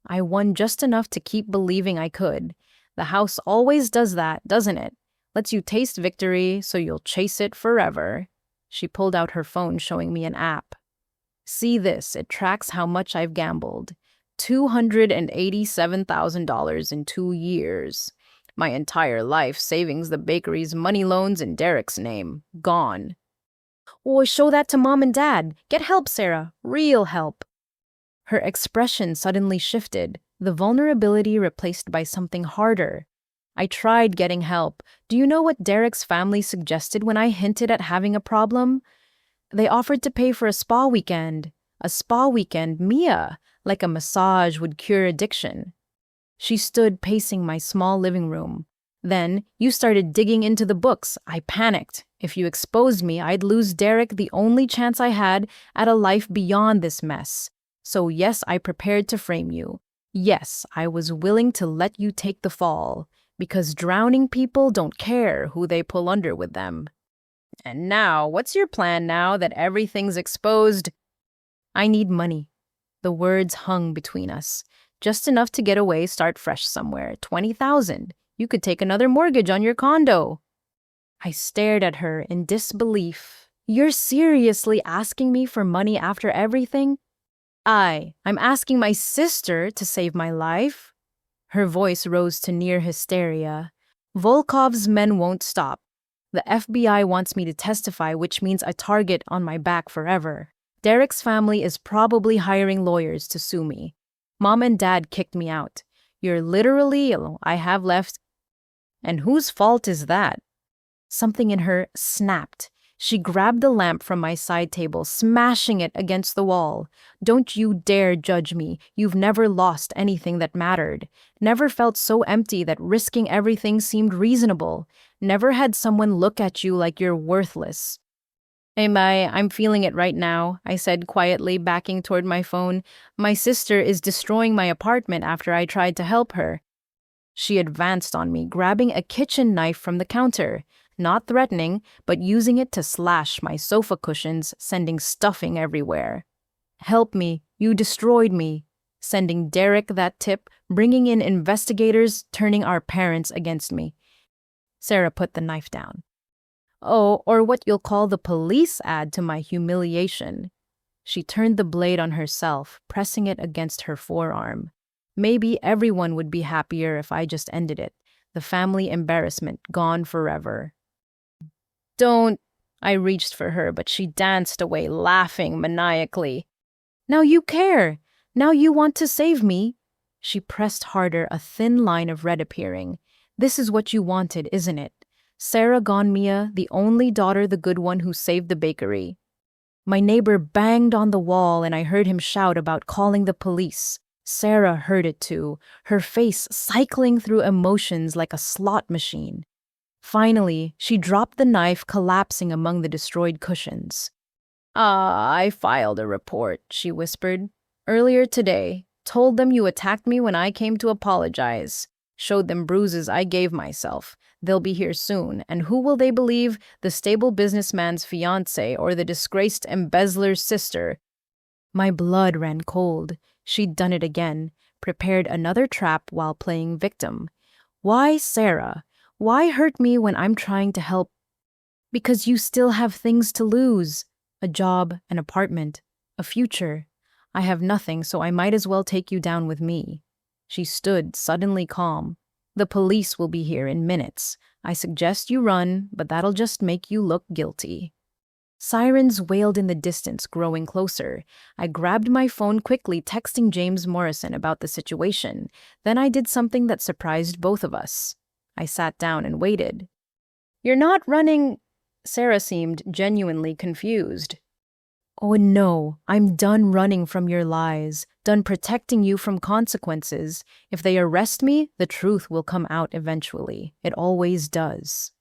I won just enough to keep believing I could. The house always does that, doesn't it? Lets you taste victory, so you'll chase it forever. She pulled out her phone, showing me an app. See this, it tracks how much I've gambled. $287,000 in 2 years. My entire life savings, the bakery's money loans, in Derek's name. Gone. Oh, show that to mom and dad. Get help, Sarah. Real help. Her expression suddenly shifted, the vulnerability replaced by something harder. I tried getting help. Do you know what Derek's family suggested when I hinted at having a problem? They offered to pay for a spa weekend. A spa weekend, Mia, like a massage would cure addiction. She stood pacing my small living room. Then, you started digging into the books. I panicked. If you exposed me, I'd lose Derek, the only chance I had at a life beyond this mess. So yes, I prepared to frame you. Yes, I was willing to let you take the fall, because drowning people don't care who they pull under with them. And now, what's your plan now that everything's exposed? I need money. The words hung between us. Just enough to get away, start fresh somewhere. 20,000. You could take another mortgage on your condo. I stared at her in disbelief. You're seriously asking me for money after everything? I'm asking my sister to save my life. Her voice rose to near hysteria. Volkov's men won't stop. The FBI wants me to testify, which means a target on my back forever. Derek's family is probably hiring lawyers to sue me. Mom and dad kicked me out. You're literally all I have left. And whose fault is that? Something in her snapped. She grabbed the lamp from my side table, smashing it against the wall. Don't you dare judge me. You've never lost anything that mattered. Never felt so empty that risking everything seemed reasonable. Never had someone look at you like you're worthless. I'm feeling it right now, I said quietly, backing toward my phone. My sister is destroying my apartment after I tried to help her. She advanced on me, grabbing a kitchen knife from the counter. Not threatening, but using it to slash my sofa cushions, sending stuffing everywhere. Help me, you destroyed me. Sending Derek that tip, bringing in investigators, turning our parents against me. Sarah put the knife down. Oh, or what you'll call the police add to my humiliation. She turned the blade on herself, pressing it against her forearm. Maybe everyone would be happier if I just ended it. The family embarrassment gone forever. Don't. I reached for her, but she danced away, laughing maniacally. Now you care. Now you want to save me. She pressed harder, a thin line of red appearing. This is what you wanted, isn't it? Sarah gone Mia, the only daughter, the good one who saved the bakery. My neighbor banged on the wall and I heard him shout about calling the police. Sarah heard it too, her face cycling through emotions like a slot machine. Finally, she dropped the knife, collapsing among the destroyed cushions. I filed a report, she whispered. Earlier today, told them you attacked me when I came to apologize. Showed them bruises I gave myself. They'll be here soon, and who will they believe? The stable businessman's fiancé or the disgraced embezzler's sister? My blood ran cold. She'd done it again, prepared another trap while playing victim. Why, Sarah? Why hurt me when I'm trying to help? Because you still have things to lose. A job, an apartment, a future. I have nothing, so I might as well take you down with me. She stood, suddenly calm. The police will be here in minutes. I suggest you run, but that'll just make you look guilty. Sirens wailed in the distance, growing closer. I grabbed my phone quickly, texting James Morrison about the situation. Then I did something that surprised both of us. I sat down and waited. You're not running... Sarah seemed genuinely confused. Oh no, I'm done running from your lies, done protecting you from consequences. If they arrest me, the truth will come out eventually. It always does.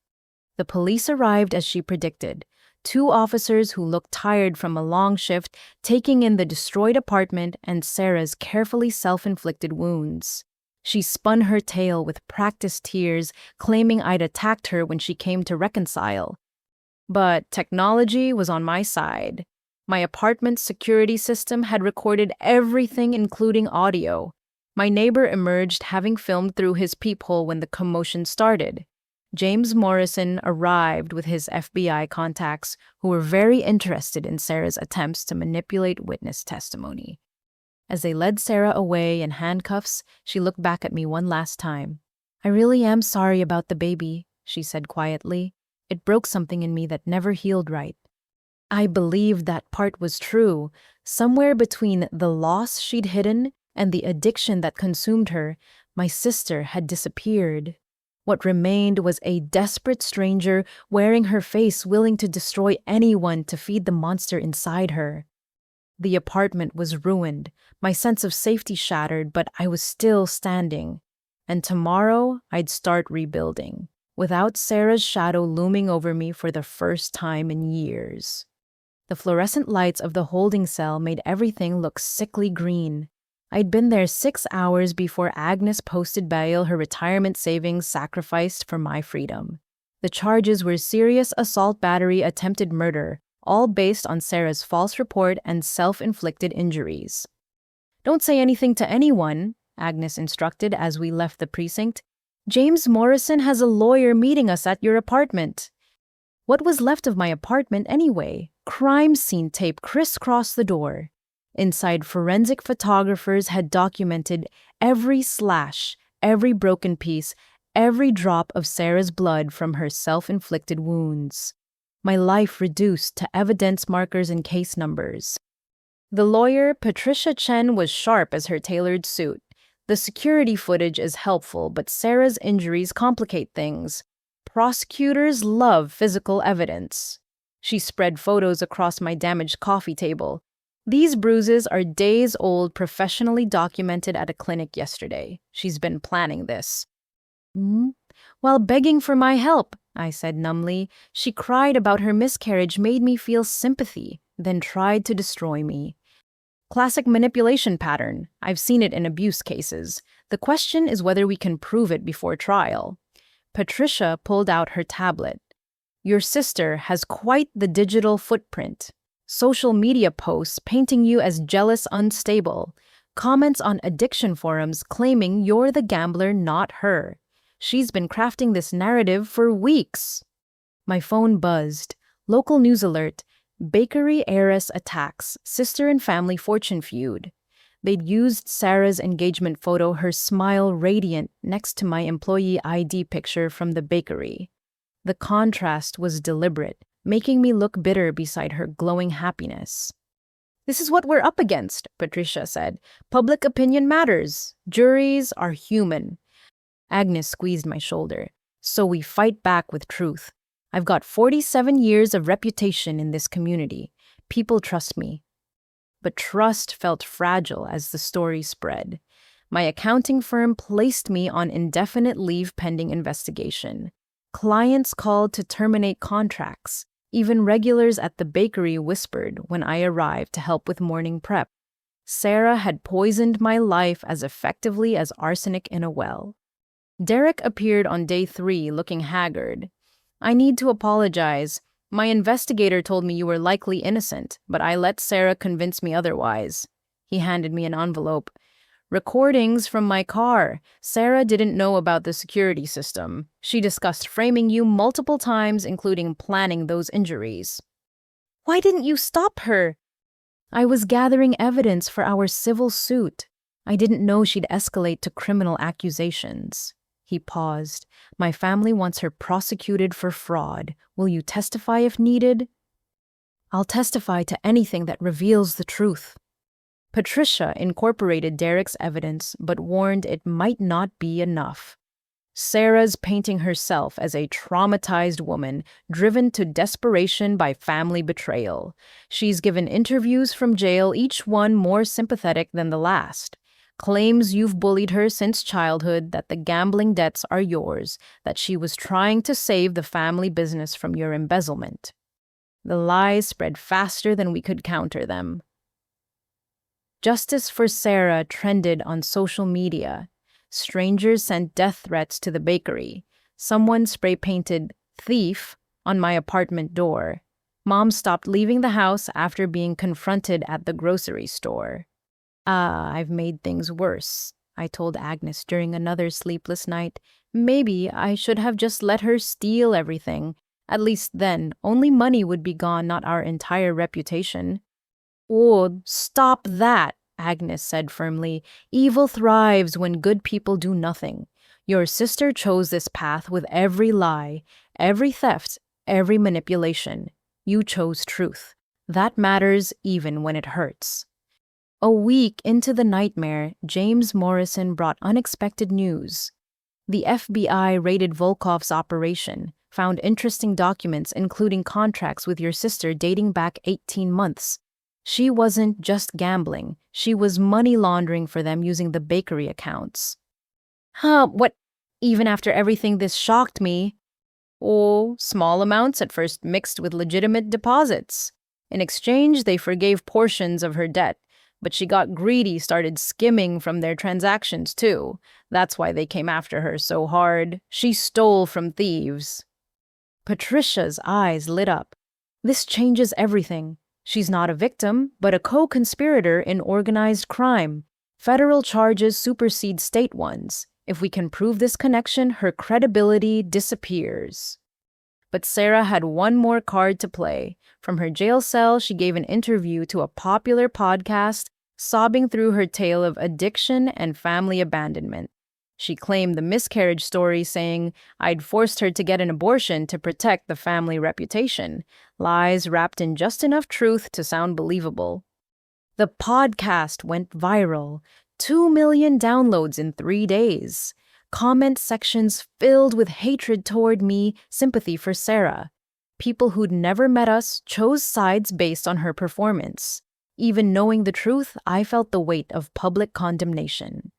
The police arrived as she predicted. 2 officers who looked tired from a long shift, taking in the destroyed apartment and Sarah's carefully self-inflicted wounds. She spun her tale with practiced tears, claiming I'd attacked her when she came to reconcile. But technology was on my side. My apartment's security system had recorded everything, including audio. My neighbor emerged, having filmed through his peephole when the commotion started. James Morrison arrived with his FBI contacts, who were very interested in Sarah's attempts to manipulate witness testimony. As they led Sarah away in handcuffs, she looked back at me one last time. I really am sorry about the baby, she said quietly. It broke something in me that never healed right. I believed that part was true. Somewhere between the loss she'd hidden and the addiction that consumed her, my sister had disappeared. What remained was a desperate stranger wearing her face, willing to destroy anyone to feed the monster inside her. The apartment was ruined, my sense of safety shattered, but I was still standing. And tomorrow, I'd start rebuilding, without Sarah's shadow looming over me for the first time in years. The fluorescent lights of the holding cell made everything look sickly green. I'd been there 6 hours before Agnes posted bail, her retirement savings sacrificed for my freedom. The charges were serious assault, battery, attempted murder, all based on Sarah's false report and self-inflicted injuries. Don't say anything to anyone, Agnes instructed as we left the precinct. James Morrison has a lawyer meeting us at your apartment. What was left of my apartment anyway? Crime scene tape crisscrossed the door. Inside, forensic photographers had documented every slash, every broken piece, every drop of Sarah's blood from her self-inflicted wounds. My life reduced to evidence markers and case numbers. The lawyer, Patricia Chen, was sharp as her tailored suit. The security footage is helpful, but Sarah's injuries complicate things. Prosecutors love physical evidence. She spread photos across my damaged coffee table. These bruises are days old, professionally documented at a clinic yesterday. She's been planning this. While begging for my help, I said numbly. She cried about her miscarriage, made me feel sympathy, then tried to destroy me. Classic manipulation pattern. I've seen it in abuse cases. The question is whether we can prove it before trial. Patricia pulled out her tablet. Your sister has quite the digital footprint. Social media posts painting you as jealous, unstable. Comments on addiction forums claiming you're the gambler, not her. She's been crafting this narrative for weeks. My phone buzzed. Local news alert. Bakery heiress attacks. Sister and family fortune feud. They'd used Sarah's engagement photo, her smile radiant, next to my employee ID picture from the bakery. The contrast was deliberate, making me look bitter beside her glowing happiness. This is what we're up against, Patricia said. Public opinion matters. Juries are human. Agnes squeezed my shoulder. So we fight back with truth. I've got 47 years of reputation in this community. People trust me. But trust felt fragile as the story spread. My accounting firm placed me on indefinite leave pending investigation. Clients called to terminate contracts. Even regulars at the bakery whispered when I arrived to help with morning prep. Sarah had poisoned my life as effectively as arsenic in a well. Derek appeared on day 3 looking haggard. I need to apologize. My investigator told me you were likely innocent, but I let Sarah convince me otherwise. He handed me an envelope. Recordings from my car. Sarah didn't know about the security system. She discussed framing you multiple times, including planning those injuries. Why didn't you stop her? I was gathering evidence for our civil suit. I didn't know she'd escalate to criminal accusations. He paused. My family wants her prosecuted for fraud. Will you testify if needed? I'll testify to anything that reveals the truth. Patricia incorporated Derek's evidence, but warned it might not be enough. Sarah's painting herself as a traumatized woman, driven to desperation by family betrayal. She's given interviews from jail, each one more sympathetic than the last. Claims you've bullied her since childhood, that the gambling debts are yours, that she was trying to save the family business from your embezzlement. The lies spread faster than we could counter them. Justice for Sarah trended on social media. Strangers sent death threats to the bakery. Someone spray-painted "thief" on my apartment door. Mom stopped leaving the house after being confronted at the grocery store. I've made things worse, I told Agnes during another sleepless night. Maybe I should have just let her steal everything. At least then, only money would be gone, not our entire reputation. Oh, stop that, Agnes said firmly. Evil thrives when good people do nothing. Your sister chose this path with every lie, every theft, every manipulation. You chose truth. That matters even when it hurts. A week into the nightmare, James Morrison brought unexpected news. The FBI raided Volkov's operation, found interesting documents including contracts with your sister dating back 18 months. She wasn't just gambling, she was money laundering for them using the bakery accounts. What? Even after everything, this shocked me. Oh, small amounts at first mixed with legitimate deposits. In exchange, they forgave portions of her debt, but she got greedy, started skimming from their transactions too. That's why they came after her so hard. She stole from thieves. Patricia's eyes lit up. This changes everything. She's not a victim, but a co-conspirator in organized crime. Federal charges supersede state ones. If we can prove this connection, her credibility disappears. But Sarah had one more card to play. From her jail cell, she gave an interview to a popular podcast, sobbing through her tale of addiction and family abandonment. She claimed the miscarriage story, saying, "I'd forced her to get an abortion to protect the family reputation." Lies wrapped in just enough truth to sound believable. The podcast went viral. 2 million downloads in 3 days. Comment sections filled with hatred toward me, sympathy for Sarah. People who'd never met us chose sides based on her performance. Even knowing the truth, I felt the weight of public condemnation.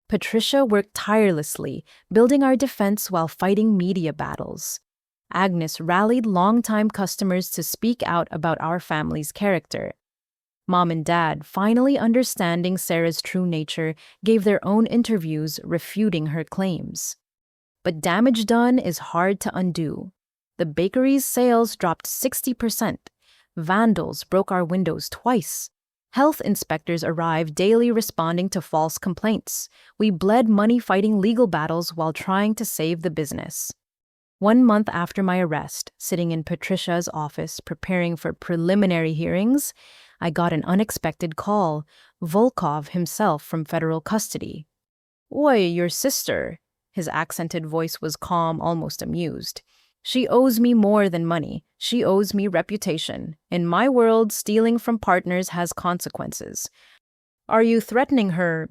Patricia worked tirelessly, building our defense while fighting media battles. Agnes rallied longtime customers to speak out about our family's character. Mom and Dad, finally understanding Sarah's true nature, gave their own interviews refuting her claims. But damage done is hard to undo. The bakery's sales dropped 60%. Vandals broke our windows twice. Health inspectors arrived daily responding to false complaints. We bled money fighting legal battles while trying to save the business. 1 month after my arrest, sitting in Patricia's office preparing for preliminary hearings, I got an unexpected call. Volkov himself from federal custody. "Oi, your sister." His accented voice was calm, almost amused. She owes me more than money. She owes me reputation. In my world, stealing from partners has consequences. Are you threatening her?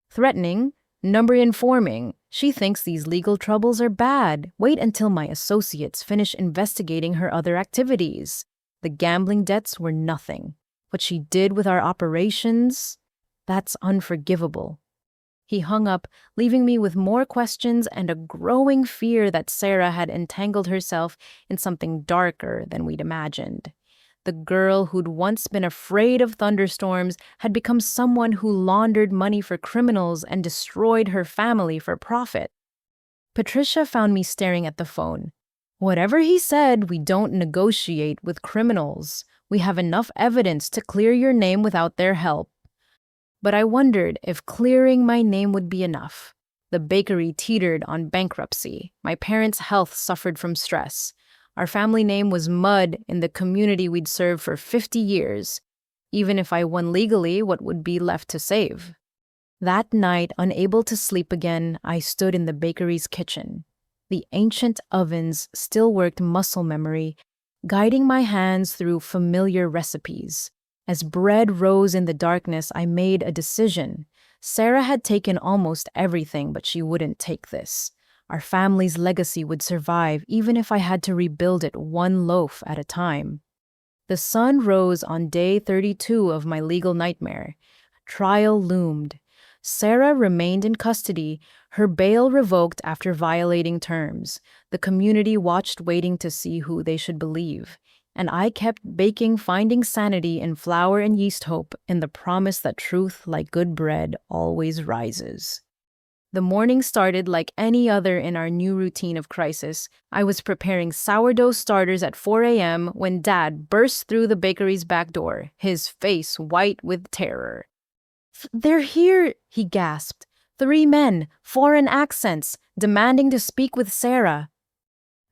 Threatening? Number informing. She thinks these legal troubles are bad. Wait until my associates finish investigating her other activities. The gambling debts were nothing. What she did with our operations? That's unforgivable. He hung up, leaving me with more questions and a growing fear that Sarah had entangled herself in something darker than we'd imagined. The girl who'd once been afraid of thunderstorms had become someone who laundered money for criminals and destroyed her family for profit. Patricia found me staring at the phone. Whatever he said, we don't negotiate with criminals. We have enough evidence to clear your name without their help. But I wondered if clearing my name would be enough. The bakery teetered on bankruptcy. My parents' health suffered from stress. Our family name was mud in the community we'd served for 50 years. Even if I won legally, what would be left to save? That night, unable to sleep again, I stood in the bakery's kitchen. The ancient ovens still worked muscle memory, guiding my hands through familiar recipes. As bread rose in the darkness, I made a decision. Sarah had taken almost everything, but she wouldn't take this. Our family's legacy would survive even if I had to rebuild it one loaf at a time. The sun rose on day 32 of my legal nightmare. Trial loomed. Sarah remained in custody, her bail revoked after violating terms. The community watched, waiting to see who they should believe. And I kept baking, finding sanity in flour and yeast hope, in the promise that truth, like good bread, always rises. The morning started like any other in our new routine of crisis. I was preparing sourdough starters at 4 a.m. when Dad burst through the bakery's back door, his face white with terror. "They're here," he gasped. 3 men, foreign accents, demanding to speak with Sarah.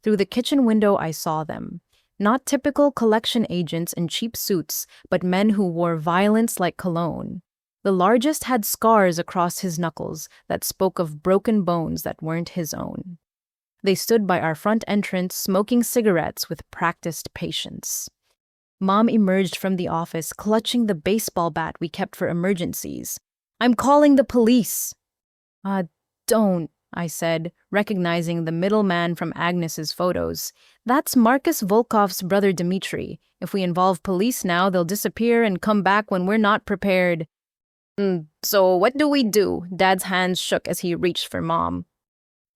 Through the kitchen window, I saw them. Not typical collection agents in cheap suits, but men who wore violence like cologne. The largest had scars across his knuckles that spoke of broken bones that weren't his own. They stood by our front entrance, smoking cigarettes with practiced patience. Mom emerged from the office, clutching the baseball bat we kept for emergencies. "I'm calling the police." Don't," I said, recognizing the middleman from Agnes's photos. "That's Marcus Volkov's brother Dmitri. If we involve police now, they'll disappear and come back when we're not prepared." So what do we do?" Dad's hands shook as he reached for Mom.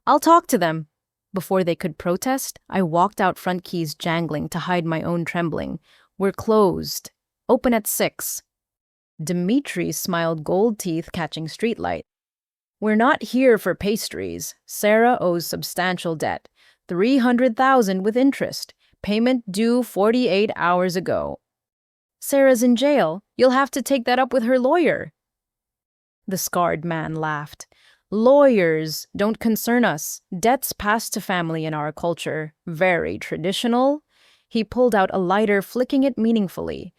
"I'll talk to them." Before they could protest, I walked out, front keys jangling to hide my own trembling. "We're closed. Open at 6. Dmitri smiled, gold teeth catching streetlight. "We're not here for pastries. Sarah owes substantial debt. 300,000 with interest. Payment due 48 hours ago." "Sarah's in jail. You'll have to take that up with her lawyer." The scarred man laughed. "Lawyers don't concern us. Debts passed to family in our culture. Very traditional." He pulled out a lighter, flicking it meaningfully.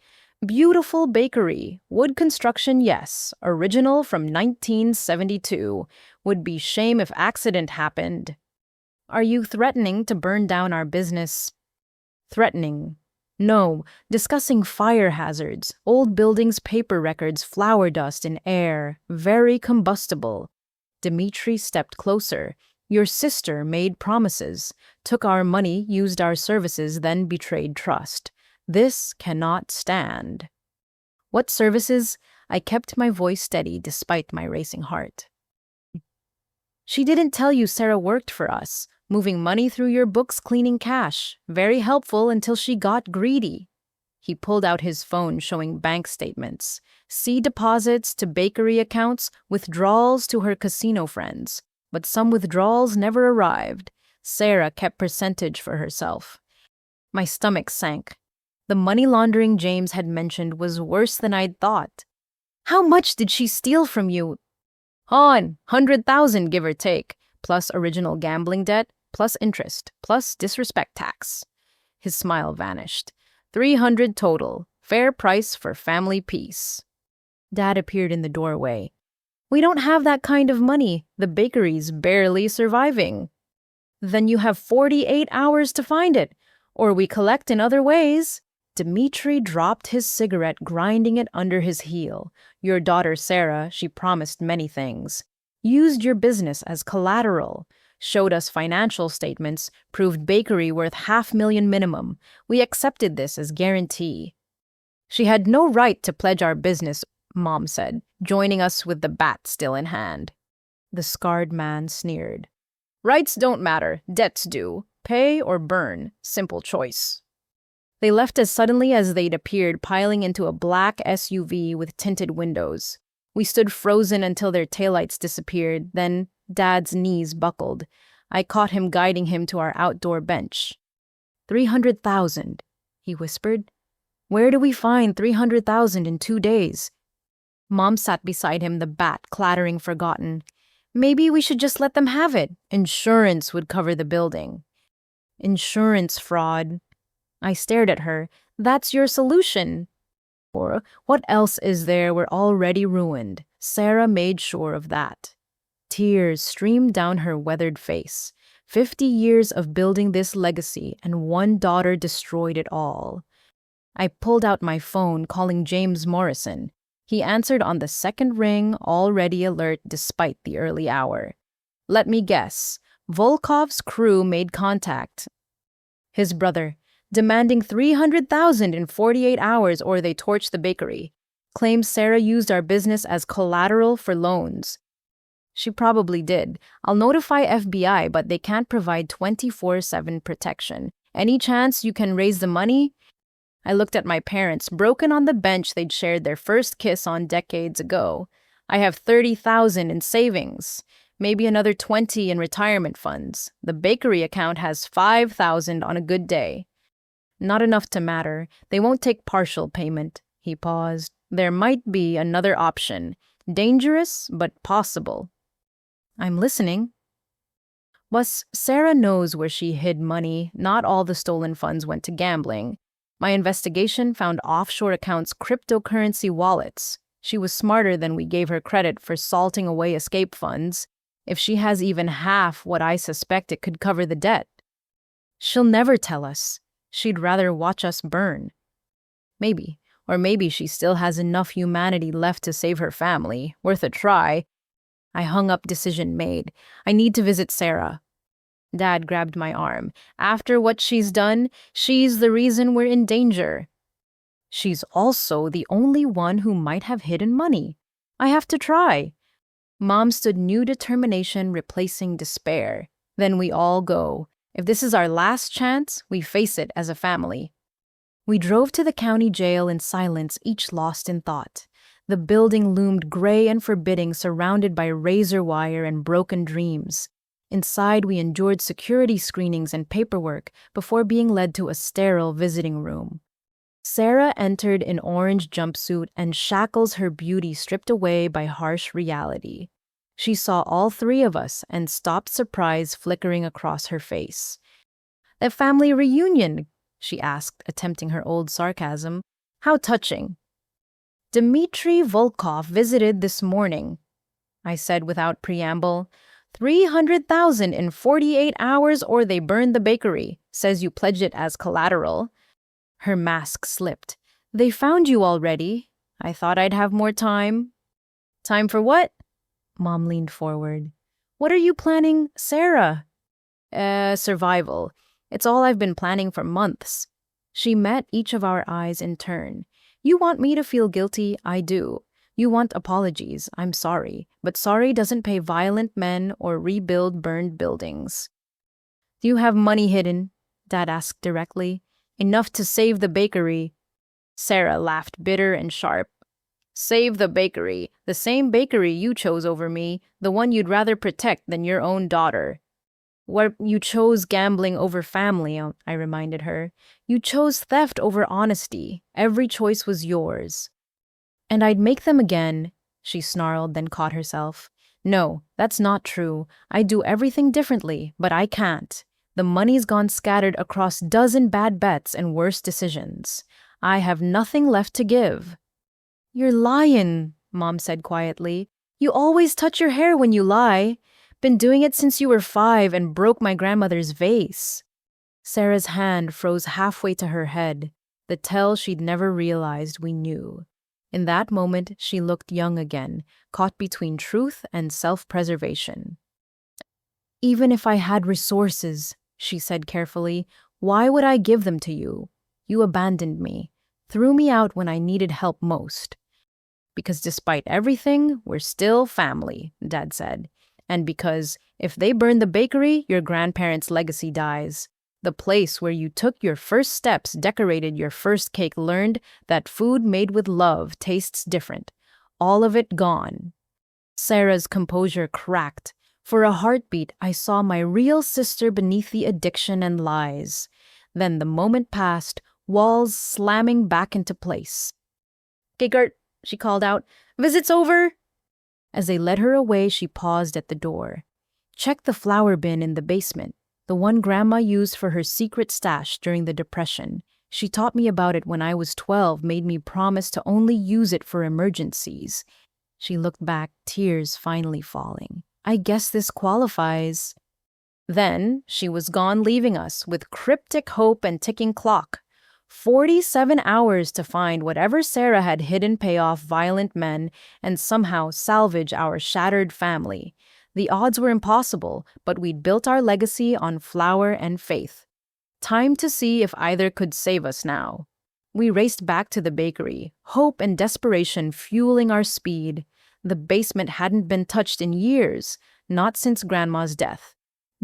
"Beautiful bakery. Wood construction, yes. Original from 1972. Would be shame if accident happened." "Are you threatening to burn down our business?" "Threatening? No, discussing fire hazards, old buildings, paper records, flour dust in air, very combustible." Dmitri stepped closer. "Your sister made promises, took our money, used our services, then betrayed trust. This cannot stand." "What services?" I kept my voice steady despite my racing heart. "She didn't tell you Sarah worked for us. Moving money through your books, cleaning cash. Very helpful until she got greedy." He pulled out his phone, showing bank statements. See deposits to bakery accounts, withdrawals to her casino friends. But some withdrawals never arrived. Sarah kept percentage for herself. My stomach sank. The money laundering James had mentioned was worse than I'd thought. "How much did she steal from you?" 100,000 give or take, plus original gambling debt, plus interest, plus disrespect tax." His smile vanished. 300 total. Fair price for family peace. Dad appeared in the doorway. "We don't have that kind of money. The bakery's barely surviving." Then you have 48 hours to find it, or we collect in other ways. Dmitri dropped his cigarette, grinding it under his heel. Your daughter Sarah, she promised many things. Used your business as collateral. Showed us financial statements, proved bakery worth 500,000 minimum. We accepted this as guarantee. She had no right to pledge our business, Mom said, joining us with the bat still in hand. The scarred man sneered. Rights don't matter, debts do. Pay or burn, simple choice. They left as suddenly as they'd appeared, piling into a black SUV with tinted windows. We stood frozen until their taillights disappeared, then Dad's knees buckled. I caught him guiding him to our outdoor bench. 300,000, he whispered. Where do we find 300,000 in 2 days? Mom sat beside him, the bat clattering forgotten. Maybe we should just let them have it. Insurance would cover the building. Insurance fraud. I stared at her. That's your solution. Or what else is there? We're already ruined. Sarah made sure of that. Tears streamed down her weathered face. 50 years of building this legacy, and one daughter destroyed it all. I pulled out my phone, calling James Morrison. He answered on the second ring, already alert despite the early hour. Let me guess. Volkov's crew made contact. His brother, demanding 300,000 in 48 hours or they torch the bakery. Claims Sarah used our business as collateral for loans. She probably did. I'll notify FBI, but they can't provide 24/7 protection. Any chance you can raise the money? I looked at my parents, broken on the bench they'd shared their first kiss on decades ago. I have 30,000 in savings, maybe another 20 in retirement funds. The bakery account has 5,000 on a good day. Not enough to matter. They won't take partial payment. He paused. There might be another option. Dangerous, but possible. I'm listening. Sarah knows where she hid money. Not all the stolen funds went to gambling. My investigation found offshore accounts, cryptocurrency wallets. She was smarter than we gave her credit for salting away escape funds. If she has even half what I suspect, it could cover the debt. She'll never tell us. She'd rather watch us burn. Maybe. Or maybe she still has enough humanity left to save her family. Worth a try. I hung up, decision made. I need to visit Sarah. Dad grabbed my arm. After what she's done, she's the reason we're in danger. She's also the only one who might have hidden money. I have to try. Mom stood, new determination replacing despair. Then we all go. If this is our last chance, we face it as a family. We drove to the county jail in silence, each lost in thought. The building loomed gray and forbidding, surrounded by razor wire and broken dreams. Inside, we endured security screenings and paperwork before being led to a sterile visiting room. Sarah entered in orange jumpsuit and shackles, her beauty stripped away by harsh reality. She saw all three of us and stopped, surprise flickering across her face. "That family reunion?" she asked, attempting her old sarcasm. "How touching." "Dmitri Volkov visited this morning," I said without preamble. 300,000 in 48 hours or they burned the bakery. Says you pledged it as collateral. Her mask slipped. "They found you already. I thought I'd have more time." "Time for what?" Mom leaned forward. "What are you planning, Sarah?" Survival. It's all I've been planning for months." She met each of our eyes in turn. "You want me to feel guilty? I do. You want apologies? I'm sorry. But sorry doesn't pay violent men or rebuild burned buildings." "Do you have money hidden?" Dad asked directly. "Enough to save the bakery." Sarah laughed, bitter and sharp. "Save the bakery. The same bakery you chose over me, the one you'd rather protect than your own daughter." "What, you chose gambling over family," I reminded her. "You chose theft over honesty. Every choice was yours." "And I'd make them again," she snarled, then caught herself. "No, that's not true. I do everything differently, but I can't. The money's gone scattered across dozen bad bets and worse decisions. I have nothing left to give." "You're lying," Mom said quietly. "You always touch your hair when you lie. Been doing it since you were 5 and broke my grandmother's vase. Sarah's hand froze halfway to her head, the tell she'd never realized we knew. In that moment, she looked young again, caught between truth and self-preservation. Even if I had resources, she said carefully, why would I give them to you? You abandoned me, threw me out when I needed help most. Because despite everything, we're still family, Dad said. And because if they burn the bakery, your grandparents' legacy dies. The place where you took your first steps, decorated your first cake, learned that food made with love tastes different. All of it gone. Sarah's composure cracked. For a heartbeat, I saw my real sister beneath the addiction and lies. Then the moment passed, walls slamming back into place. "Gigert," she called out, "visit's over." As they led her away, she paused at the door. "Check the flour bin in the basement, the one Grandma used for her secret stash during the Depression. She taught me about it when I was 12, made me promise to only use it for emergencies." She looked back, tears finally falling. "I guess this qualifies." Then she was gone, leaving us with cryptic hope and ticking clock. 47 hours to find whatever Sarah had hidden, pay off violent men, and somehow salvage our shattered family. The odds were impossible, but we'd built our legacy on flour and faith. Time to see if either could save us now. We raced back to the bakery, hope and desperation fueling our speed. The basement hadn't been touched in years, not since Grandma's death.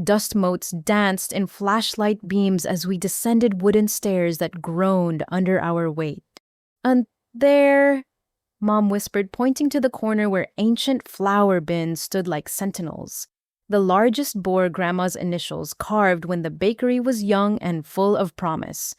Dust motes danced in flashlight beams as we descended wooden stairs that groaned under our weight. "And there," Mom whispered, pointing to the corner where ancient flour bins stood like sentinels. The largest bore Grandma's initials, carved when the bakery was young and full of promise.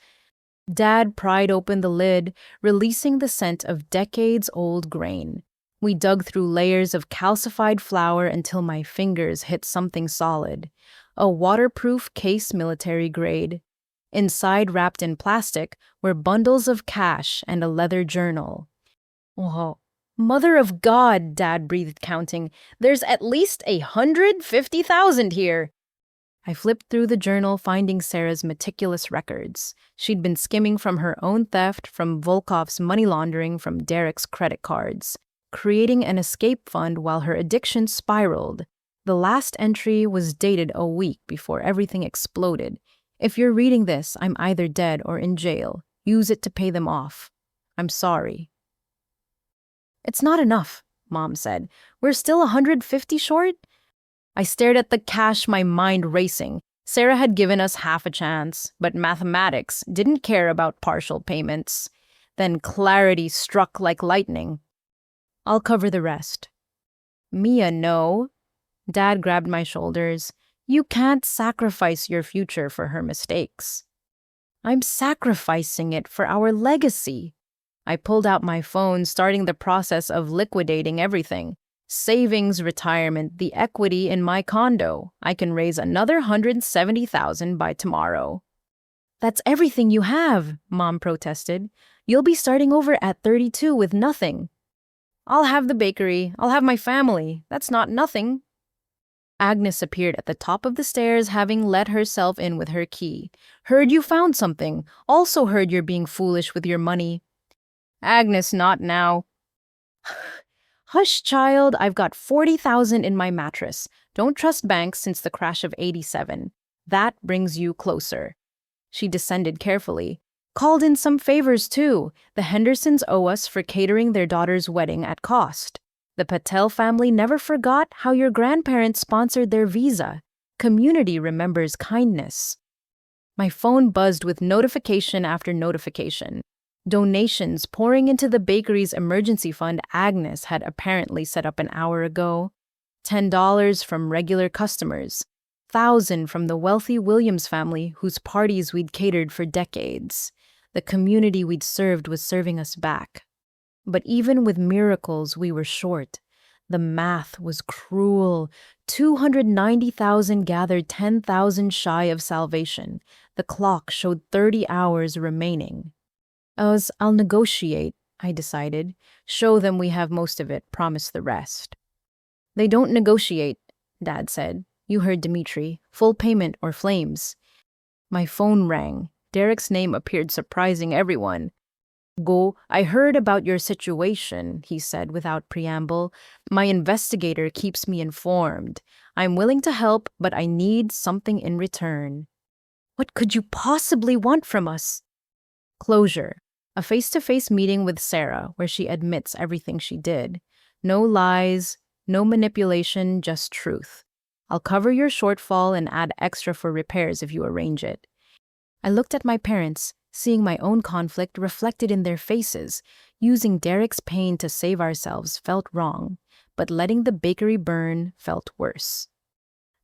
Dad pried open the lid, releasing the scent of decades-old grain. We dug through layers of calcified flour until my fingers hit something solid. A waterproof case, military grade. Inside, wrapped in plastic, were bundles of cash and a leather journal. "Oh, Mother of God," Dad breathed, counting. "There's at least 150,000 here." I flipped through the journal, finding Sarah's meticulous records. She'd been skimming from her own theft, from Volkov's money laundering, from Derek's credit cards, creating an escape fund while her addiction spiraled. The last entry was dated a week before everything exploded. "If you're reading this, I'm either dead or in jail. Use it to pay them off. I'm sorry." "It's not enough," Mom said. "We're still 150 short?" I stared at the cash, my mind racing. Sarah had given us half a chance, but mathematics didn't care about partial payments. Then clarity struck like lightning. "I'll cover the rest." "Mia, no." Dad grabbed my shoulders. "You can't sacrifice your future for her mistakes." "I'm sacrificing it for our legacy." I pulled out my phone, starting the process of liquidating everything. Savings, retirement, the equity in my condo. I can raise another 170,000 by tomorrow. "That's everything you have," Mom protested. "You'll be starting over at 32 with nothing." "I'll have the bakery. I'll have my family. That's not nothing." Agnes appeared at the top of the stairs, having let herself in with her key. "Heard you found something. Also heard you're being foolish with your money." "Agnes, not now." "Hush, child. I've got 40,000 in my mattress. Don't trust banks since the crash of 87. That brings you closer." She descended carefully. "Called in some favors, too. The Hendersons owe us for catering their daughter's wedding at cost. The Patel family never forgot how your grandparents sponsored their visa. Community remembers kindness." My phone buzzed with notification after notification. Donations pouring into the bakery's emergency fund Agnes had apparently set up an hour ago. $10 from regular customers. 1,000 from the wealthy Williams family whose parties we'd catered for decades. The community we'd served was serving us back. But even with miracles, we were short. The math was cruel. 290,000 gathered 10,000 shy of salvation. The clock showed 30 hours remaining. I'll negotiate, I decided. Show them we have most of it, promise the rest. "They don't negotiate," Dad said. You heard Dimitri. Full payment or flames. My phone rang. Derek's name appeared, surprising everyone. Go, I heard about your situation, he said without preamble. My investigator keeps me informed. I'm willing to help, but I need something in return. What could you possibly want from us? Closure. A face-to-face meeting with Sarah where she admits everything she did. No lies, no manipulation, just truth. I'll cover your shortfall and add extra for repairs if you arrange it. I looked at my parents, seeing my own conflict reflected in their faces. Using Derek's pain to save ourselves felt wrong, but letting the bakery burn felt worse.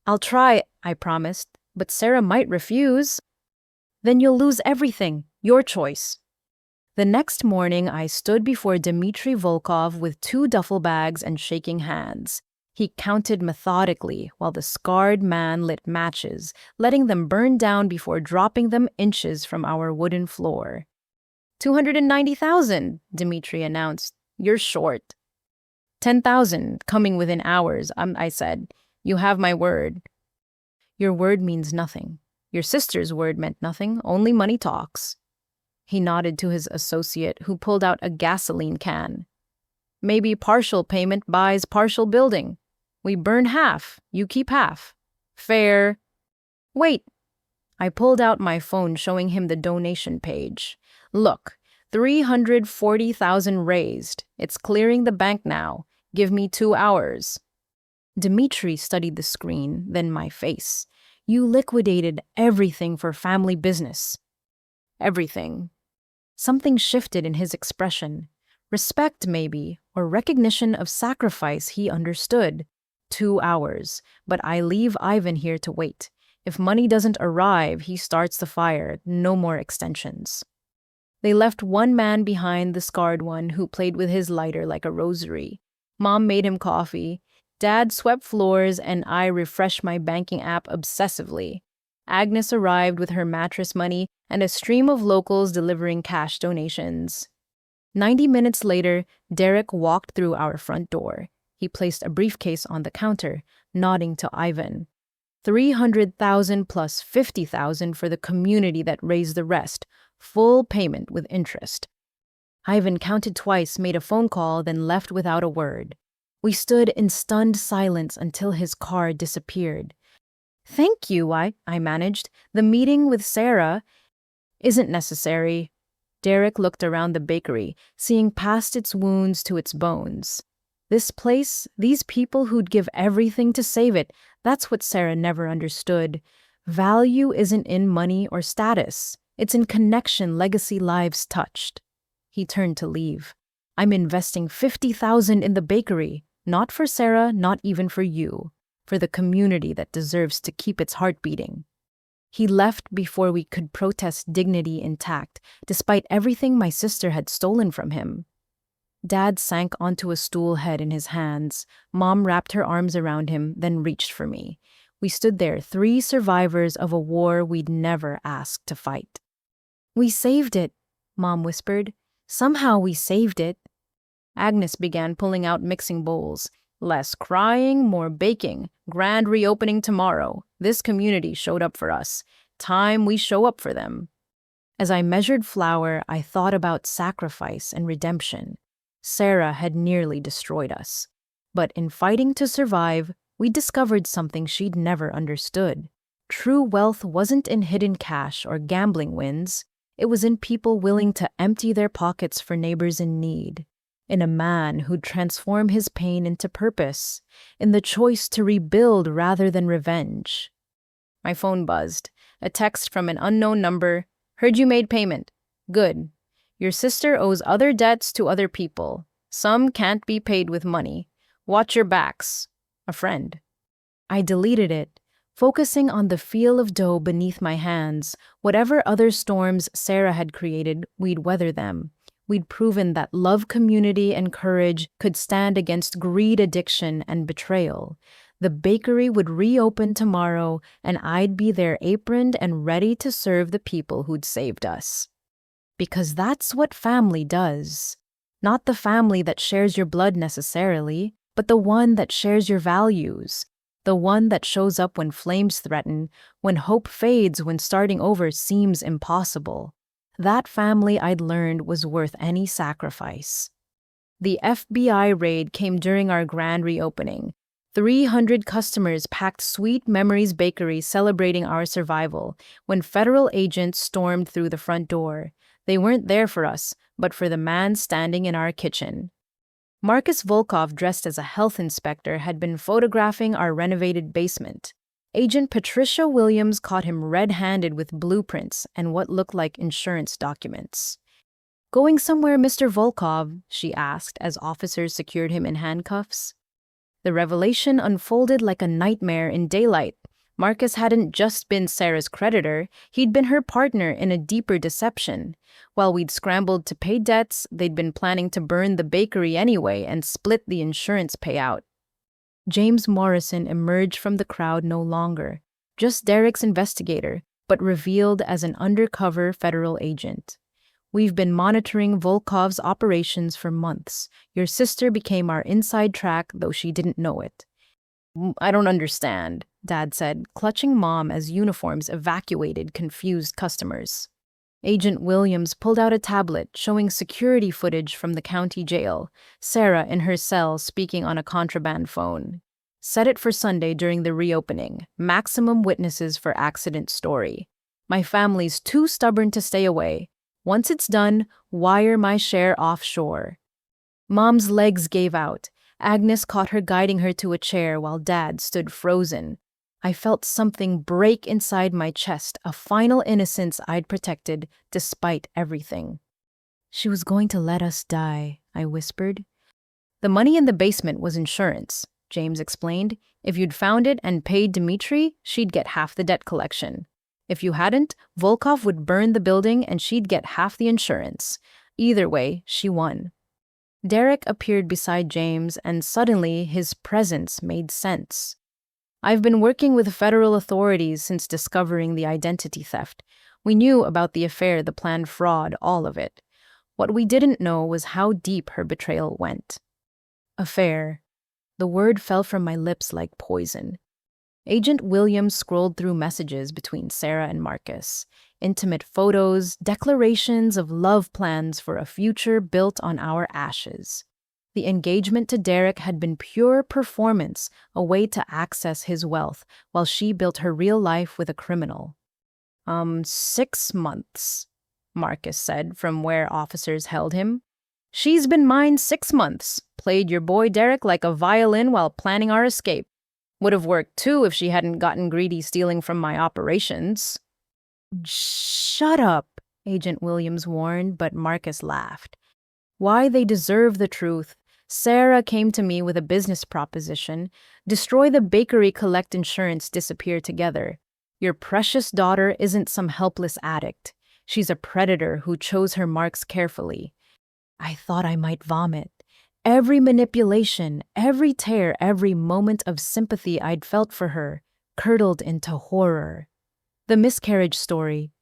I'll try, I promised, but Sarah might refuse. Then you'll lose everything. Your choice. The next morning, I stood before Dmitry Volkov with 2 duffel bags and shaking hands. He counted methodically while the scarred man lit matches, letting them burn down before dropping them inches from our wooden floor. 290,000, Dmitry announced. You're short. 10,000, coming within hours, I said. You have my word. Your word means nothing. Your sister's word meant nothing, only money talks. He nodded to his associate, who pulled out a gasoline can. Maybe partial payment buys partial building. We burn half, you keep half. Fair. Wait. I pulled out my phone, showing him the donation page. Look, 340,000 raised. It's clearing the bank now. Give me 2 hours. Dmitry studied the screen, then my face. You liquidated everything for family business. Everything. Something shifted in his expression. Respect, maybe, or recognition of sacrifice he understood. 2 hours, but I leave Ivan here to wait. If money doesn't arrive, he starts the fire. No more extensions. They left one man behind, the scarred one, who played with his lighter like a rosary. Mom made him coffee. Dad swept floors, and I refreshed my banking app obsessively. Agnes arrived with her mattress money and a stream of locals delivering cash donations. 90 minutes later, Derek walked through our front door. He placed a briefcase on the counter, nodding to Ivan. 300,000 plus 50,000 for the community that raised the rest. Full payment with interest. Ivan counted twice, made a phone call, then left without a word. We stood in stunned silence until his car disappeared. Thank you, I managed. The meeting with Sarah isn't necessary. Derek looked around the bakery, seeing past its wounds to its bones. This place, these people who'd give everything to save it, that's what Sarah never understood. Value isn't in money or status. It's in connection, legacy, lives touched. He turned to leave. I'm investing 50,000 in the bakery, not for Sarah, not even for you, for the community that deserves to keep its heart beating. He left before we could protest, dignity intact, despite everything my sister had stolen from him. Dad sank onto a stool, head in his hands. Mom wrapped her arms around him, then reached for me. We stood there, 3 survivors of a war we'd never asked to fight. We saved it, Mom whispered. Somehow we saved it. Agnes began pulling out mixing bowls. Less crying, more baking. Grand reopening tomorrow. This community showed up for us. Time we show up for them. As I measured flour, I thought about sacrifice and redemption. Sarah had nearly destroyed us. But in fighting to survive, we discovered something she'd never understood. True wealth wasn't in hidden cash or gambling wins. It was in people willing to empty their pockets for neighbors in need. In a man who'd transform his pain into purpose. In the choice to rebuild rather than revenge. My phone buzzed. A text from an unknown number. Heard you made payment. Good. Your sister owes other debts to other people. Some can't be paid with money. Watch your backs. A friend. I deleted it, focusing on the feel of dough beneath my hands. Whatever other storms Sarah had created, we'd weather them. We'd proven that love, community, and courage could stand against greed, addiction, and betrayal. The bakery would reopen tomorrow, and I'd be there aproned and ready to serve the people who'd saved us. Because that's what family does. Not the family that shares your blood necessarily, but the one that shares your values. The one that shows up when flames threaten, when hope fades, when starting over seems impossible. That family, I'd learned, was worth any sacrifice. The FBI raid came during our grand reopening. 300 customers packed Sweet Memories Bakery celebrating our survival when federal agents stormed through the front door. They weren't there for us, but for the man standing in our kitchen. Marcus Volkov, dressed as a health inspector, had been photographing our renovated basement. Agent Patricia Williams caught him red-handed with blueprints and what looked like insurance documents. "Going somewhere, Mr. Volkov?" she asked as officers secured him in handcuffs. The revelation unfolded like a nightmare in daylight. Marcus hadn't just been Sarah's creditor, he'd been her partner in a deeper deception. While we'd scrambled to pay debts, they'd been planning to burn the bakery anyway and split the insurance payout. James Morrison emerged from the crowd no longer, just Derek's investigator, but revealed as an undercover federal agent. "We've been monitoring Volkov's operations for months. Your sister became our inside track, though she didn't know it." "I don't understand," Dad said, clutching Mom as uniforms evacuated confused customers. Agent Williams pulled out a tablet showing security footage from the county jail, Sarah in her cell speaking on a contraband phone. "Set it for Sunday during the reopening. Maximum witnesses for accident story. My family's too stubborn to stay away. Once it's done, wire my share offshore." Mom's legs gave out. Agnes caught her, guiding her to a chair while Dad stood frozen. I felt something break inside my chest, a final innocence I'd protected despite everything. "She was going to let us die," I whispered. "The money in the basement was insurance," James explained. "If you'd found it and paid Dmitri, she'd get half the debt collection. If you hadn't, Volkov would burn the building and she'd get half the insurance. Either way, she won." Derek appeared beside James, and suddenly his presence made sense. "I've been working with federal authorities since discovering the identity theft. We knew about the affair, the planned fraud, all of it. What we didn't know was how deep her betrayal went." Affair. The word fell from my lips like poison. Agent Williams scrolled through messages between Sarah and Marcus. Intimate photos, declarations of love plans for a future built on our ashes. The engagement to Derek had been pure performance, a way to access his wealth, while she built her real life with a criminal. 6 months, Marcus said from where officers held him. "She's been mine 6 months, played your boy Derek like a violin while planning our escape. Would have worked too if she hadn't gotten greedy stealing from my operations." "Shut up," Agent Williams warned, but Marcus laughed. "Why, they deserve the truth. Sarah came to me with a business proposition. Destroy the bakery, collect insurance, disappear together. Your precious daughter isn't some helpless addict. She's a predator who chose her marks carefully." I thought I might vomit. Every manipulation, every tear, every moment of sympathy I'd felt for her curdled into horror. "The miscarriage story.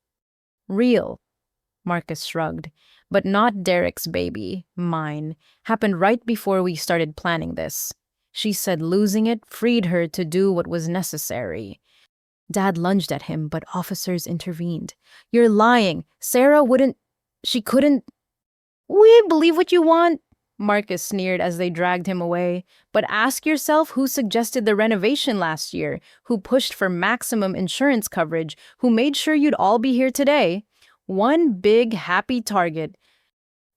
Real," Marcus shrugged, "but not Derek's baby, mine. Happened right before we started planning this. She said losing it freed her to do what was necessary." Dad lunged at him, but officers intervened. "You're lying. Sarah she couldn't." "We believe what you want," Marcus sneered as they dragged him away. "But ask yourself who suggested the renovation last year, who pushed for maximum insurance coverage, who made sure you'd all be here today. One big, happy target."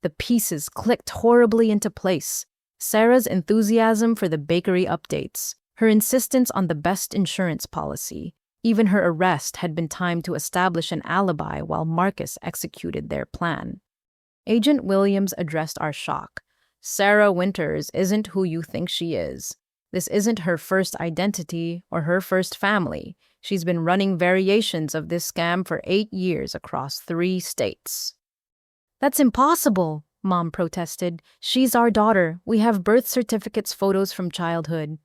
The pieces clicked horribly into place. Sarah's enthusiasm for the bakery updates, her insistence on the best insurance policy. Even her arrest had been timed to establish an alibi while Marcus executed their plan. Agent Williams addressed our shock. "Sarah Winters isn't who you think she is. This isn't her first identity or her first family. She's been running variations of this scam for 8 years across 3 states. "That's impossible," Mom protested. "She's our daughter. We have birth certificates, photos from childhood."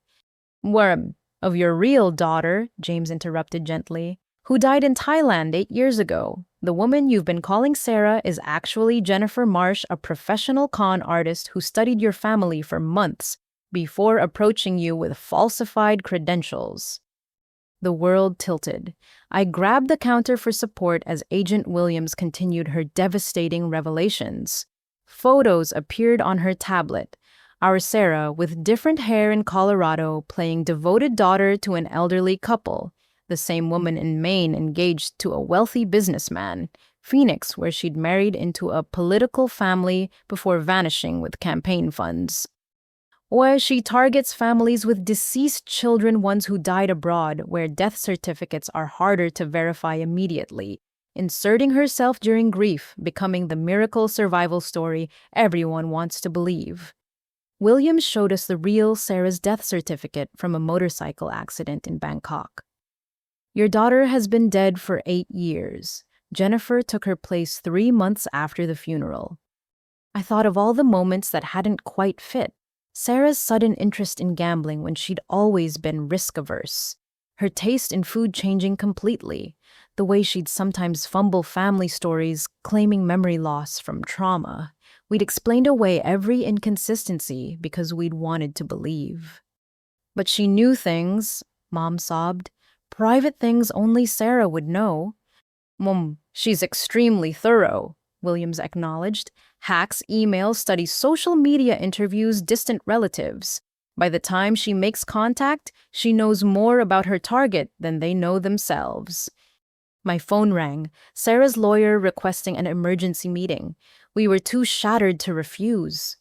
"Where, of your real daughter," James interrupted gently, "who died in Thailand 8 years ago. The woman you've been calling Sarah is actually Jennifer Marsh, a professional con artist who studied your family for months before approaching you with falsified credentials." The world tilted. I grabbed the counter for support as Agent Williams continued her devastating revelations. Photos appeared on her tablet. Our Sarah, with different hair in Colorado, playing devoted daughter to an elderly couple. The same woman in Maine engaged to a wealthy businessman. Phoenix, where she'd married into a political family before vanishing with campaign funds. Or she targets families with deceased children, ones who died abroad, where death certificates are harder to verify immediately, inserting herself during grief, becoming the miracle survival story everyone wants to believe. Williams showed us the real Sarah's death certificate from a motorcycle accident in Bangkok. "Your daughter has been dead for 8 years. Jennifer took her place 3 months after the funeral." I thought of all the moments that hadn't quite fit. Sarah's sudden interest in gambling when she'd always been risk-averse. Her taste in food changing completely. The way she'd sometimes fumble family stories, claiming memory loss from trauma. We'd explained away every inconsistency because we'd wanted to believe. "But she knew things," Mom sobbed. "Private things only Sarah would know." "Mom, she's extremely thorough," Williams acknowledged. "Hacks, emails, studies social media interviews, distant relatives. By the time she makes contact, she knows more about her target than they know themselves." My phone rang, Sarah's lawyer requesting an emergency meeting. We were too shattered to refuse.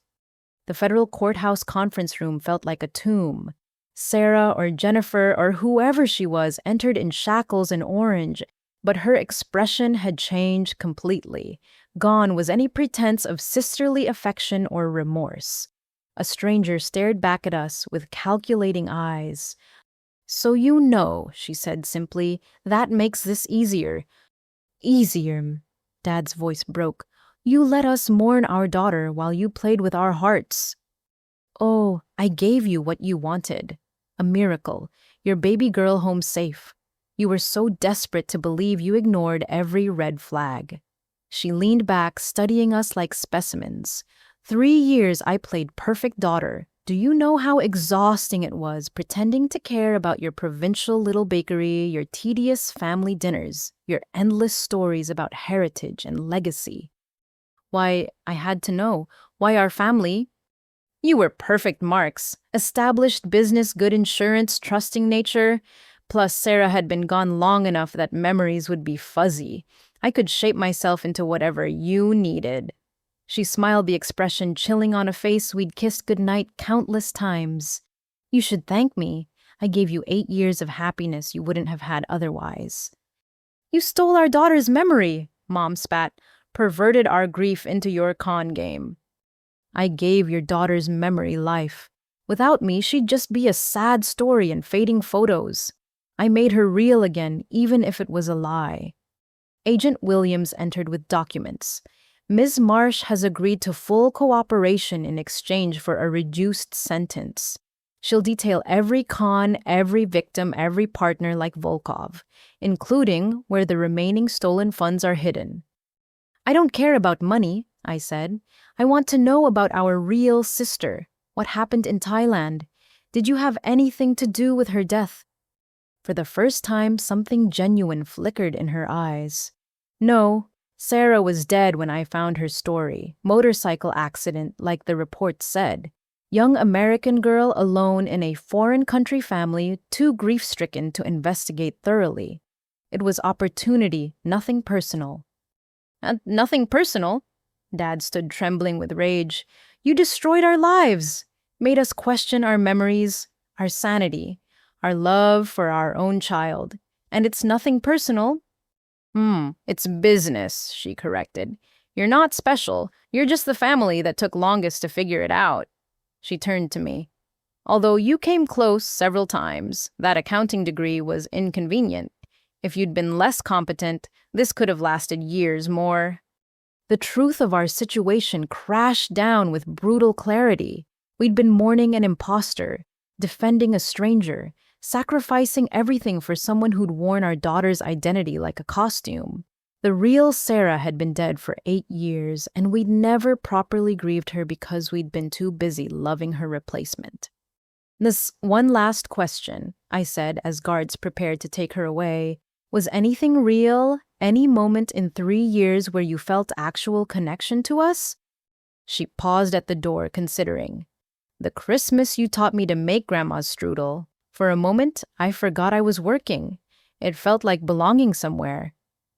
The federal courthouse conference room felt like a tomb. Sarah or Jennifer or whoever she was entered in shackles and orange, but her expression had changed completely. Gone was any pretense of sisterly affection or remorse. A stranger stared back at us with calculating eyes. "So you know," she said simply, "that makes this easier." "Easier," Dad's voice broke. "You let us mourn our daughter while you played with our hearts." "Oh, I gave you what you wanted. A miracle. Your baby girl home safe. You were so desperate to believe you ignored every red flag." She leaned back, studying us like specimens. 3 years I played perfect daughter. Do you know how exhausting it was pretending to care about your provincial little bakery, your tedious family dinners, your endless stories about heritage and legacy? Why, I had to know. Why our family? You were perfect marks. Established business, good insurance, trusting nature. Plus, Sarah had been gone long enough that memories would be fuzzy. I could shape myself into whatever you needed. She smiled, the expression chilling on a face we'd kissed goodnight countless times. "You should thank me. I gave you 8 years of happiness you wouldn't have had otherwise." "You stole our daughter's memory," Mom spat. "Perverted our grief into your con game." "I gave your daughter's memory life. Without me, she'd just be a sad story and fading photos. I made her real again, even if it was a lie." Agent Williams entered with documents. "Ms. Marsh has agreed to full cooperation in exchange for a reduced sentence. She'll detail every con, every victim, every partner like Volkov, including where the remaining stolen funds are hidden." "I don't care about money," I said. "I want to know about our real sister. What happened in Thailand? Did you have anything to do with her death?" For the first time, something genuine flickered in her eyes. "No, Sarah was dead when I found her story. Motorcycle accident, like the report said. Young American girl alone in a foreign country family, too grief-stricken to investigate thoroughly. It was opportunity, nothing personal." "Nothing personal?" Dad stood trembling with rage. "You destroyed our lives, made us question our memories, our sanity, our love for our own child. And it's nothing personal?" It's business," she corrected. "You're not special. You're just the family that took longest to figure it out." She turned to me. "Although you came close several times, that accounting degree was inconvenient. If you'd been less competent, this could have lasted years more." The truth of our situation crashed down with brutal clarity. We'd been mourning an imposter, defending a stranger, sacrificing everything for someone who'd worn our daughter's identity like a costume. The real Sarah had been dead for 8 years, and we'd never properly grieved her because we'd been too busy loving her replacement. This one last question, I said as guards prepared to take her away. Was anything real? Any moment in 3 years where you felt actual connection to us? She paused at the door, considering. The Christmas you taught me to make Grandma's strudel. For a moment, I forgot I was working. It felt like belonging somewhere.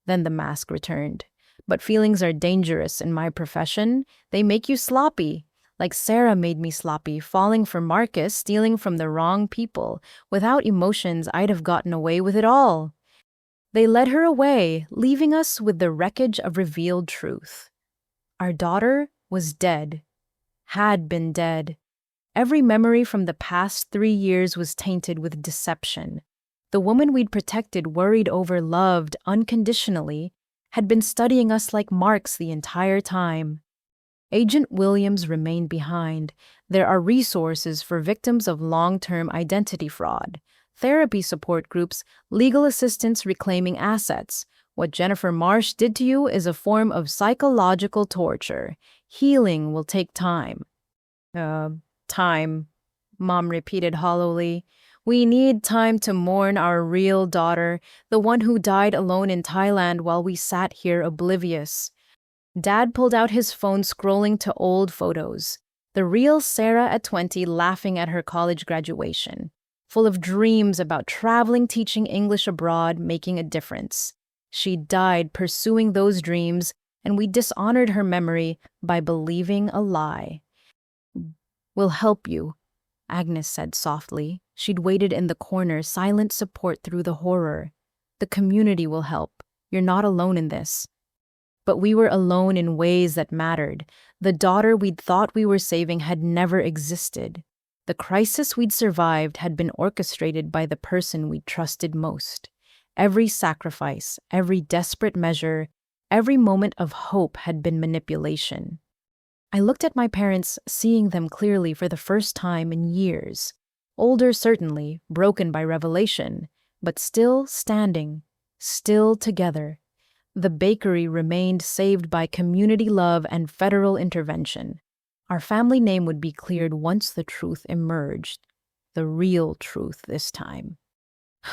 Then the mask returned. But feelings are dangerous in my profession. They make you sloppy. Like Sarah made me sloppy, falling for Marcus, stealing from the wrong people. Without emotions, I'd have gotten away with it all. They led her away, leaving us with the wreckage of revealed truth. Our daughter was dead. Had been dead. Every memory from the past 3 years was tainted with deception. The woman we'd protected, worried over, loved unconditionally, had been studying us like marks the entire time. Agent Williams remained behind. There are resources for victims of long-term identity fraud, therapy support groups, legal assistance reclaiming assets. What Jennifer Marsh did to you is a form of psychological torture. Healing will take time. Time, Mom repeated hollowly. We need time to mourn our real daughter, the one who died alone in Thailand while we sat here oblivious. Dad pulled out his phone, scrolling to old photos. The real Sarah at 20, laughing at her college graduation, full of dreams about traveling, teaching English abroad, making a difference. She died pursuing those dreams, and we dishonored her memory by believing a lie. We'll help you, Agnes said softly. She'd waited in the corner, silent support through the horror. The community will help. You're not alone in this. But we were alone in ways that mattered. The daughter we'd thought we were saving had never existed. The crisis we'd survived had been orchestrated by the person we'd trusted most. Every sacrifice, every desperate measure, every moment of hope had been manipulation. I looked at my parents, seeing them clearly for the first time in years. Older, certainly, broken by revelation, but still standing, still together. The bakery remained, saved by community love and federal intervention. Our family name would be cleared once the truth emerged. The real truth this time.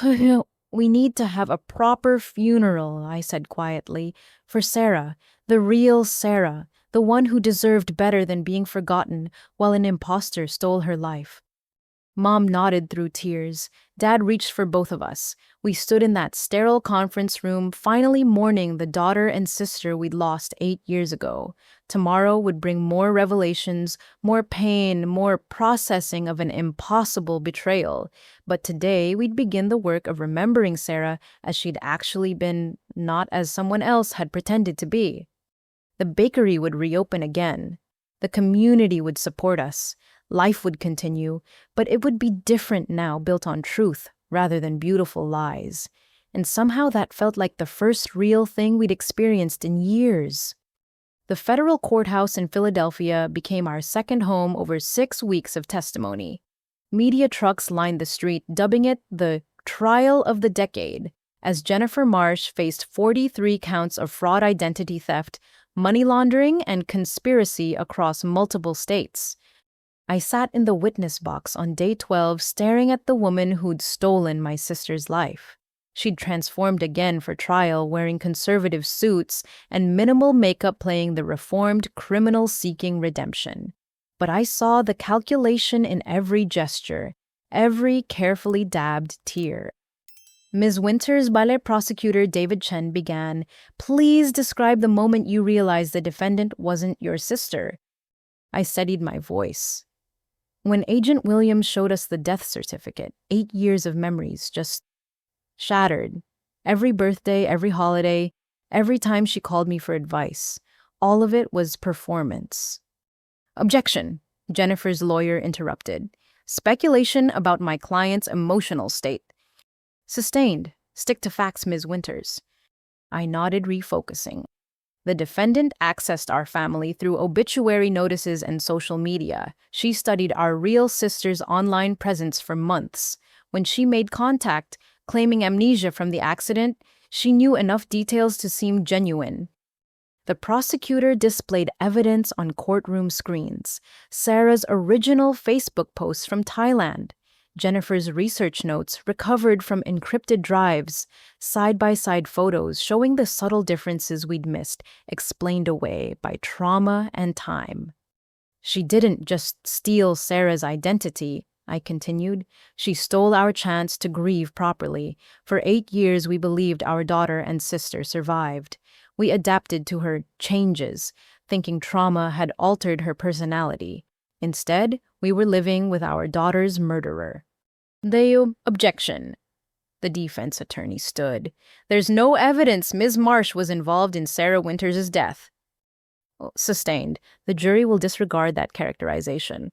We need to have a proper funeral, I said quietly, for Sarah, the real Sarah, the one who deserved better than being forgotten while an imposter stole her life. Mom nodded through tears. Dad reached for both of us. We stood in that sterile conference room, finally mourning the daughter and sister we'd lost 8 years ago. Tomorrow would bring more revelations, more pain, more processing of an impossible betrayal. But today we'd begin the work of remembering Sarah as she'd actually been, not as someone else had pretended to be. The bakery would reopen again. The community would support us. Life would continue, but it would be different now, built on truth rather than beautiful lies. And somehow that felt like the first real thing we'd experienced in years. The federal courthouse in Philadelphia became our second home over 6 weeks of testimony. Media trucks lined the street, dubbing it the trial of the decade, as Jennifer Marsh faced 43 counts of fraud, identity theft, money laundering, and conspiracy across multiple states. I sat in the witness box on day 12, staring at the woman who'd stolen my sister's life. She'd transformed again for trial, wearing conservative suits and minimal makeup, playing the reformed criminal seeking redemption. But I saw the calculation in every gesture, every carefully dabbed tear. Ms. Winters, Ballet Prosecutor David Chen began, "Please describe the moment you realized the defendant wasn't your sister." I steadied my voice. When Agent Williams showed us the death certificate, 8 years of memories just shattered. Every birthday, every holiday, every time she called me for advice. All of it was performance. "Objection," Jennifer's lawyer interrupted. "Speculation about my client's emotional state." "Sustained. Stick to facts, Ms. Winters." I nodded, refocusing. The defendant accessed our family through obituary notices and social media. She studied our real sister's online presence for months. When she made contact, claiming amnesia from the accident, she knew enough details to seem genuine. The prosecutor displayed evidence on courtroom screens, Sarah's original Facebook posts from Thailand, Jennifer's research notes recovered from encrypted drives, side-by-side photos showing the subtle differences we'd missed, explained away by trauma and time. She didn't just steal Sarah's identity, I continued. She stole our chance to grieve properly. For 8 years, we believed our daughter and sister survived. We adapted to her changes, thinking trauma had altered her personality. Instead, we were living with our daughter's murderer. Objection. The defense attorney stood. There's no evidence Ms. Marsh was involved in Sarah Winters' death. Sustained. The jury will disregard that characterization.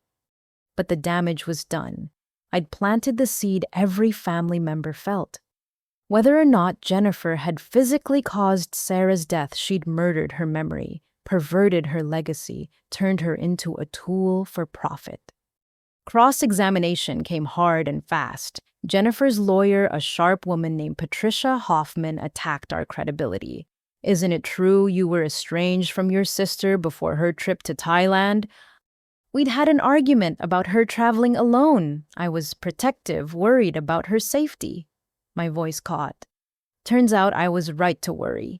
But the damage was done. I'd planted the seed every family member felt. Whether or not Jennifer had physically caused Sarah's death, she'd murdered her memory, perverted her legacy, turned her into a tool for profit. Cross-examination came hard and fast. Jennifer's lawyer, a sharp woman named Patricia Hoffman, attacked our credibility. Isn't it true you were estranged from your sister before her trip to Thailand? We'd had an argument about her traveling alone. I was protective, worried about her safety. My voice caught. Turns out I was right to worry.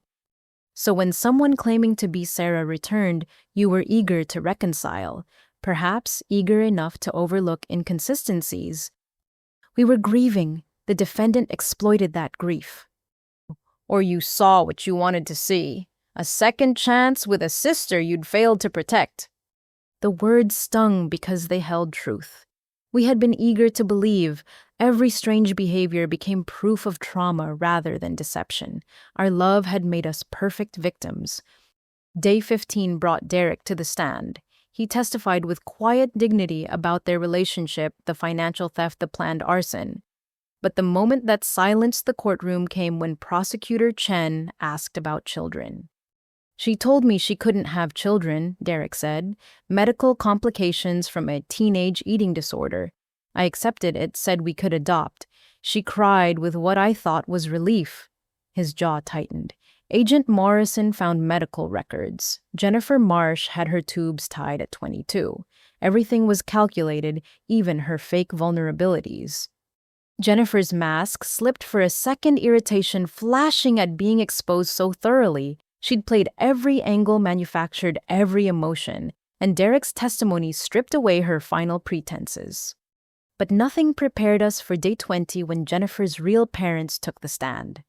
So when someone claiming to be Sarah returned, you were eager to reconcile, perhaps eager enough to overlook inconsistencies. We were grieving. The defendant exploited that grief. Or you saw what you wanted to see. A second chance with a sister you'd failed to protect. The words stung because they held truth. We had been eager to believe. Every strange behavior became proof of trauma rather than deception. Our love had made us perfect victims. Day 15 brought Derek to the stand. He testified with quiet dignity about their relationship, the financial theft, the planned arson. But the moment that silenced the courtroom came when Prosecutor Chen asked about children. She told me she couldn't have children, Derek said. Medical complications from a teenage eating disorder. I accepted it, said we could adopt. She cried with what I thought was relief. His jaw tightened. Agent Morrison found medical records. Jennifer Marsh had her tubes tied at 22. Everything was calculated, even her fake vulnerabilities. Jennifer's mask slipped for a second, irritation flashing at being exposed so thoroughly. She'd played every angle, manufactured every emotion, and Derek's testimony stripped away her final pretenses. But nothing prepared us for day 20 when Jennifer's real parents took the stand.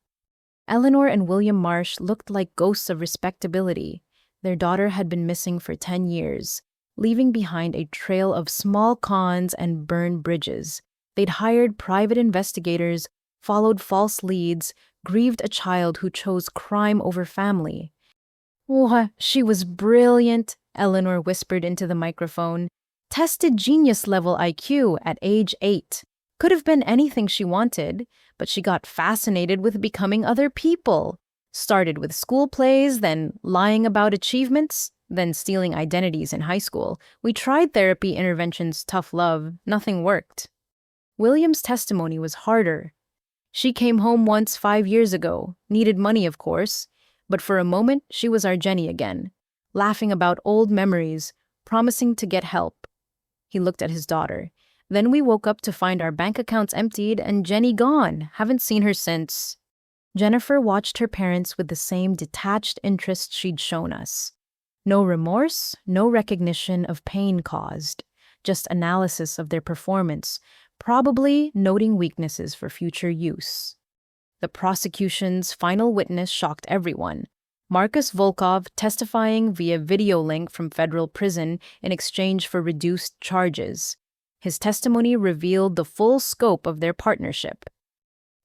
Eleanor and William Marsh looked like ghosts of respectability. Their daughter had been missing for 10 years, leaving behind a trail of small cons and burned bridges. They'd hired private investigators, followed false leads, grieved a child who chose crime over family. "Oh, she was brilliant," Eleanor whispered into the microphone. "Tested genius-level IQ at age 8. Could have been anything she wanted, but she got fascinated with becoming other people. Started with school plays, then lying about achievements, then stealing identities in high school. We tried therapy interventions, tough love. Nothing worked." William's testimony was harder. "She came home once 5 years ago, needed money, of course, but for a moment she was our Jenny again, laughing about old memories, promising to get help." He looked at his daughter. "Then we woke up to find our bank accounts emptied and Jenny gone. Haven't seen her since." Jennifer watched her parents with the same detached interest she'd shown us. No remorse, no recognition of pain caused, just analysis of their performance, probably noting weaknesses for future use. The prosecution's final witness shocked everyone. Marcus Volkov testifying via video link from federal prison in exchange for reduced charges. His testimony revealed the full scope of their partnership.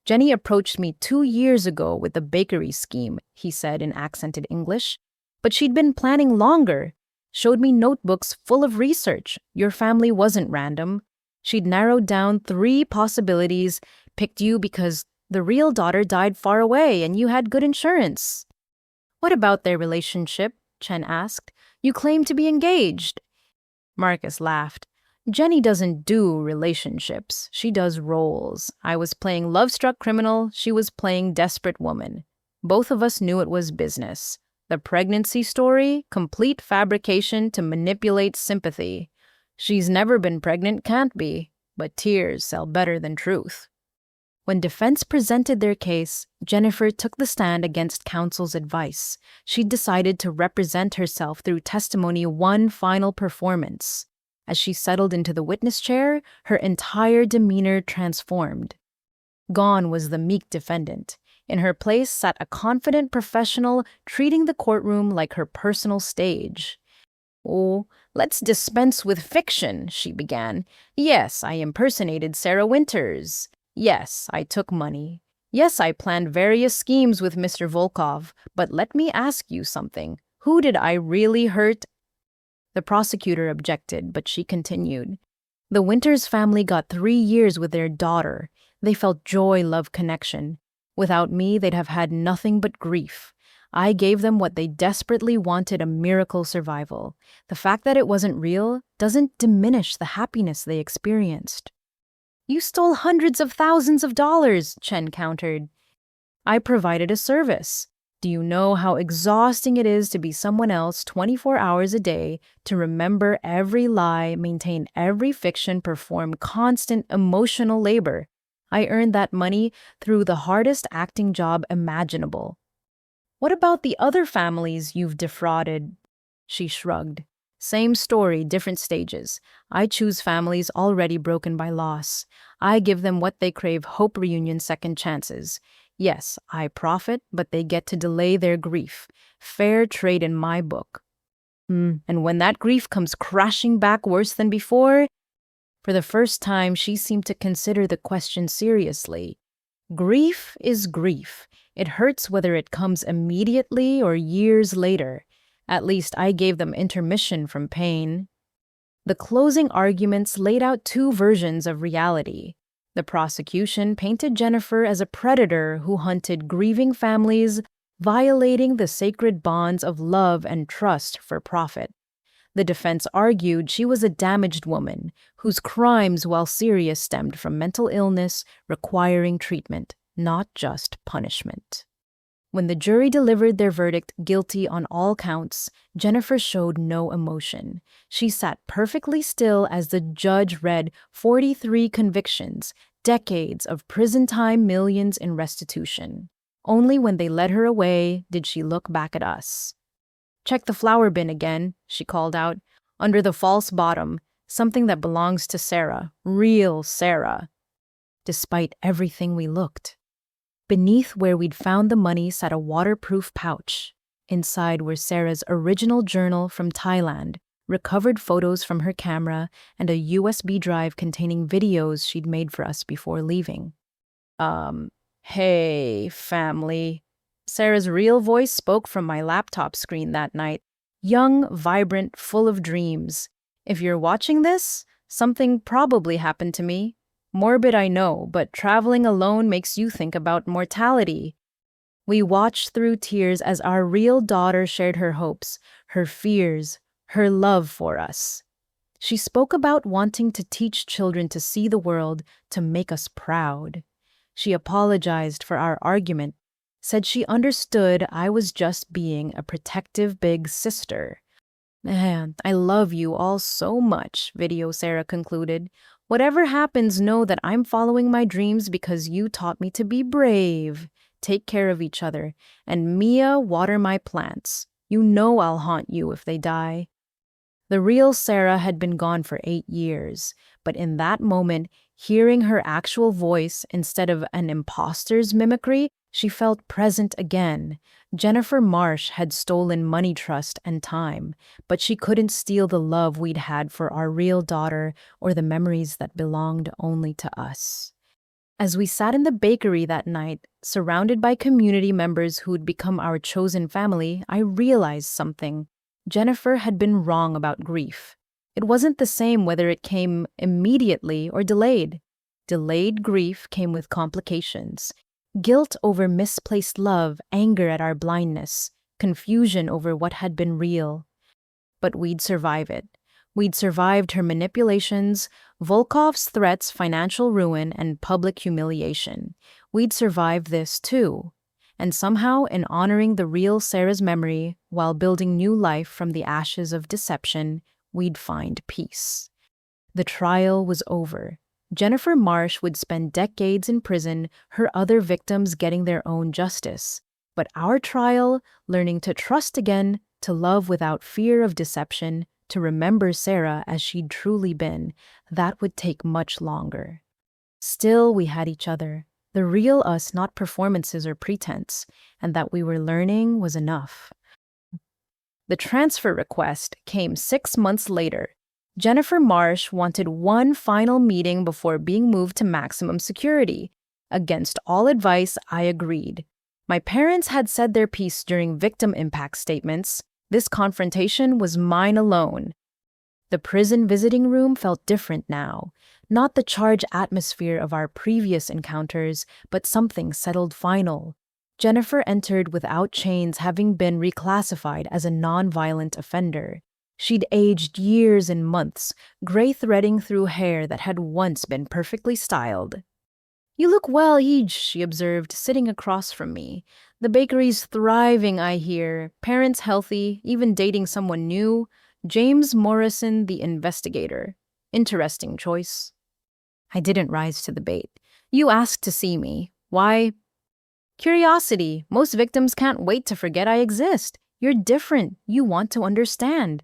"Jenny approached me 2 years ago with the bakery scheme," he said in accented English. "But she'd been planning longer. Showed me notebooks full of research. Your family wasn't random. She'd narrowed down 3 possibilities, picked you because the real daughter died far away and you had good insurance." "What about their relationship?" Chen asked. "You claim to be engaged." Marcus laughed. "Jenny doesn't do relationships. She does roles. I was playing love-struck criminal. She was playing desperate woman. Both of us knew it was business. The pregnancy story, complete fabrication to manipulate sympathy. She's never been pregnant, can't be, but tears sell better than truth. When defense presented their case, Jennifer took the stand against counsel's advice. She decided to represent herself through testimony, one final performance. As she settled into the witness chair, her entire demeanor transformed. Gone was the meek defendant. In her place sat a confident professional treating the courtroom like her personal stage. "Oh, let's dispense with fiction," she began. "Yes, I impersonated Sarah Winters. Yes, I took money. Yes, I planned various schemes with Mr. Volkov. But let me ask you something. Who did I really hurt?" The prosecutor objected, but she continued. "The Winters family got 3 years with their daughter. They felt joy, love, connection. Without me, they'd have had nothing but grief. I gave them what they desperately wanted, a miracle survival. The fact that it wasn't real doesn't diminish the happiness they experienced." "You stole hundreds of thousands of dollars," Chen countered. "I provided a service. Do you know how exhausting it is to be someone else 24 hours a day, to remember every lie, maintain every fiction, perform constant emotional labor? I earned that money through the hardest acting job imaginable." "What about the other families you've defrauded?" She shrugged. "Same story, different stages. I choose families already broken by loss. I give them what they crave, hope, reunion, second chances. Yes, I profit, but they get to delay their grief. Fair trade in my book. And when that grief comes crashing back worse than before..." For the first time, she seemed to consider the question seriously. Grief is grief. It hurts whether it comes immediately or years later. At least I gave them intermission from pain. The closing arguments laid out two versions of reality. The prosecution painted Jennifer as a predator who hunted grieving families, violating the sacred bonds of love and trust for profit. The defense argued she was a damaged woman whose crimes, while serious, stemmed from mental illness requiring treatment, not just punishment. When the jury delivered their verdict, guilty on all counts, Jennifer showed no emotion. She sat perfectly still as the judge read 43 convictions, decades of prison time, millions in restitution. Only when they led her away did she look back at us. "Check the flower bin again," she called out. "Under the false bottom, something that belongs to Sarah, real Sarah." Despite everything, we looked. Beneath where we'd found the money sat a waterproof pouch. Inside were Sarah's original journal from Thailand, recovered photos from her camera, and a USB drive containing videos she'd made for us before leaving. Hey, family." Sarah's real voice spoke from my laptop screen that night. Young, vibrant, full of dreams. "If you're watching this, something probably happened to me. Morbid, I know, but traveling alone makes you think about mortality." We watched through tears as our real daughter shared her hopes, her fears, her love for us. She spoke about wanting to teach children to see the world, to make us proud. She apologized for our argument, said she understood I was just being a protective big sister. "Man, I love you all so much," video Sarah concluded. "Whatever happens, know that I'm following my dreams because you taught me to be brave. Take care of each other. And Mia, water my plants. You know I'll haunt you if they die." The real Sarah had been gone for 8 years, but in that moment, hearing her actual voice instead of an imposter's mimicry, she felt present again. Jennifer Marsh had stolen money, trust, and time, but she couldn't steal the love we'd had for our real daughter or the memories that belonged only to us. As we sat in the bakery that night, surrounded by community members who'd become our chosen family, I realized something. Jennifer had been wrong about grief. It wasn't the same whether it came immediately or delayed. Delayed grief came with complications. Guilt over misplaced love, anger at our blindness, confusion over what had been real. But we'd survive it. We'd survived her manipulations, Volkov's threats, financial ruin, and public humiliation. We'd survived this too. And somehow, in honoring the real Sarah's memory while building new life from the ashes of deception, we'd find peace. The trial was over. Jennifer Marsh would spend decades in prison, her other victims getting their own justice. But our trial, learning to trust again, to love without fear of deception, to remember Sarah as she'd truly been, that would take much longer. Still, we had each other, the real us, not performances or pretense, and that we were learning was enough. The transfer request came 6 months later. Jennifer Marsh wanted one final meeting before being moved to maximum security. Against all advice, I agreed. My parents had said their piece during victim impact statements. This confrontation was mine alone. The prison visiting room felt different now. Not the charged atmosphere of our previous encounters, but something settled final. Jennifer entered without chains, having been reclassified as a non-violent offender. She'd aged years and months, gray threading through hair that had once been perfectly styled. "You look well, Ij," she observed, sitting across from me. "The bakery's thriving, I hear. Parents healthy, even dating someone new. James Morrison, the investigator. Interesting choice." I didn't rise to the bait. "You asked to see me. Why?" "Curiosity. Most victims can't wait to forget I exist. You're different. You want to understand."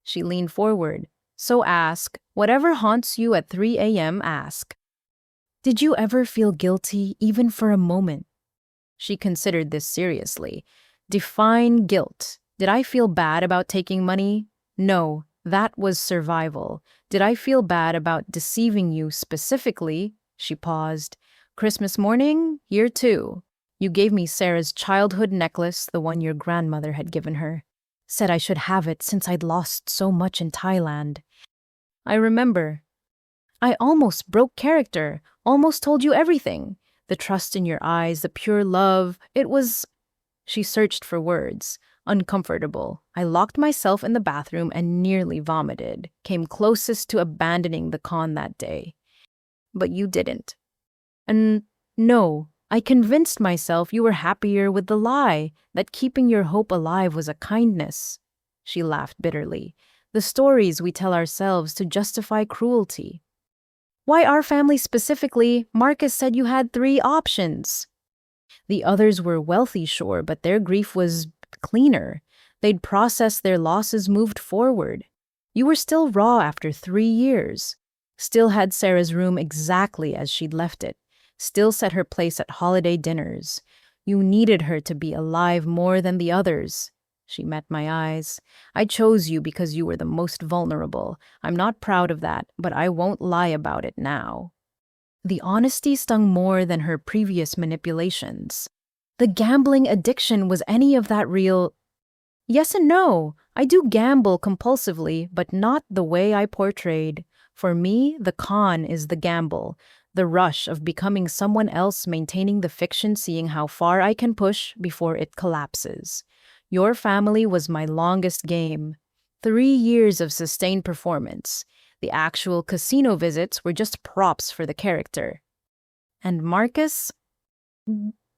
She leaned forward. "So ask. Whatever haunts you at 3 a.m., ask." "Did you ever feel guilty, even for a moment?" She considered this seriously. "Define guilt. Did I feel bad about taking money? No, that was survival. Did I feel bad about deceiving you specifically?" She paused. "Christmas morning, year 2. You gave me Sarah's childhood necklace, the one your grandmother had given her. Said I should have it since I'd lost so much in Thailand." "I remember. I almost broke character, almost told you everything. The trust in your eyes, the pure love, it was—" She searched for words. Uncomfortable. I locked myself in the bathroom and nearly vomited, came closest to abandoning the con that day. "But you didn't." "And no, I convinced myself you were happier with the lie, that keeping your hope alive was a kindness." She laughed bitterly. "The stories we tell ourselves to justify cruelty." "Why our family specifically? Marcus said you had 3 options." "The others were wealthy, sure, but their grief was cleaner. They'd processed their losses, moved forward. You were still raw after 3 years. Still had Sarah's room exactly as she'd left it. Still set her place at holiday dinners. You needed her to be alive more than the others." She met my eyes. "I chose you because you were the most vulnerable. I'm not proud of that, but I won't lie about it now." The honesty stung more than her previous manipulations. "The gambling addiction, was any of that real?" "Yes and no. I do gamble compulsively, but not the way I portrayed. For me, the con is the gamble. The rush of becoming someone else, maintaining the fiction, seeing how far I can push before it collapses. Your family was my longest game. 3 years of sustained performance. The actual casino visits were just props for the character. And Marcus?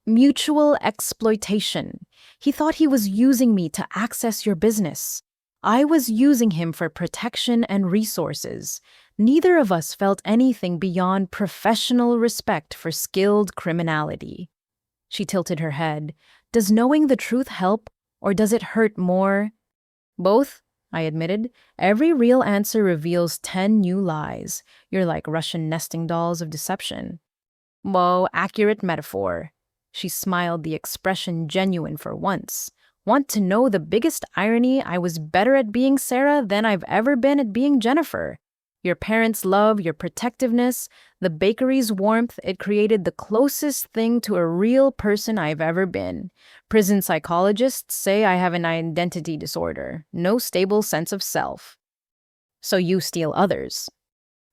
Mutual exploitation. He thought he was using me to access your business. I was using him for protection and resources. Neither of us felt anything beyond professional respect for skilled criminality." She tilted her head. "Does knowing the truth help, or does it hurt more?" "Both," I admitted. "Every real answer reveals 10 new lies. You're like Russian nesting dolls of deception." "Whoa, accurate metaphor." She smiled, the expression genuine for once. "Want to know the biggest irony? I was better at being Sarah than I've ever been at being Jennifer. Your parents' love, your protectiveness, the bakery's warmth, it created the closest thing to a real person I've ever been. Prison psychologists say I have an identity disorder, no stable sense of self." "So you steal others."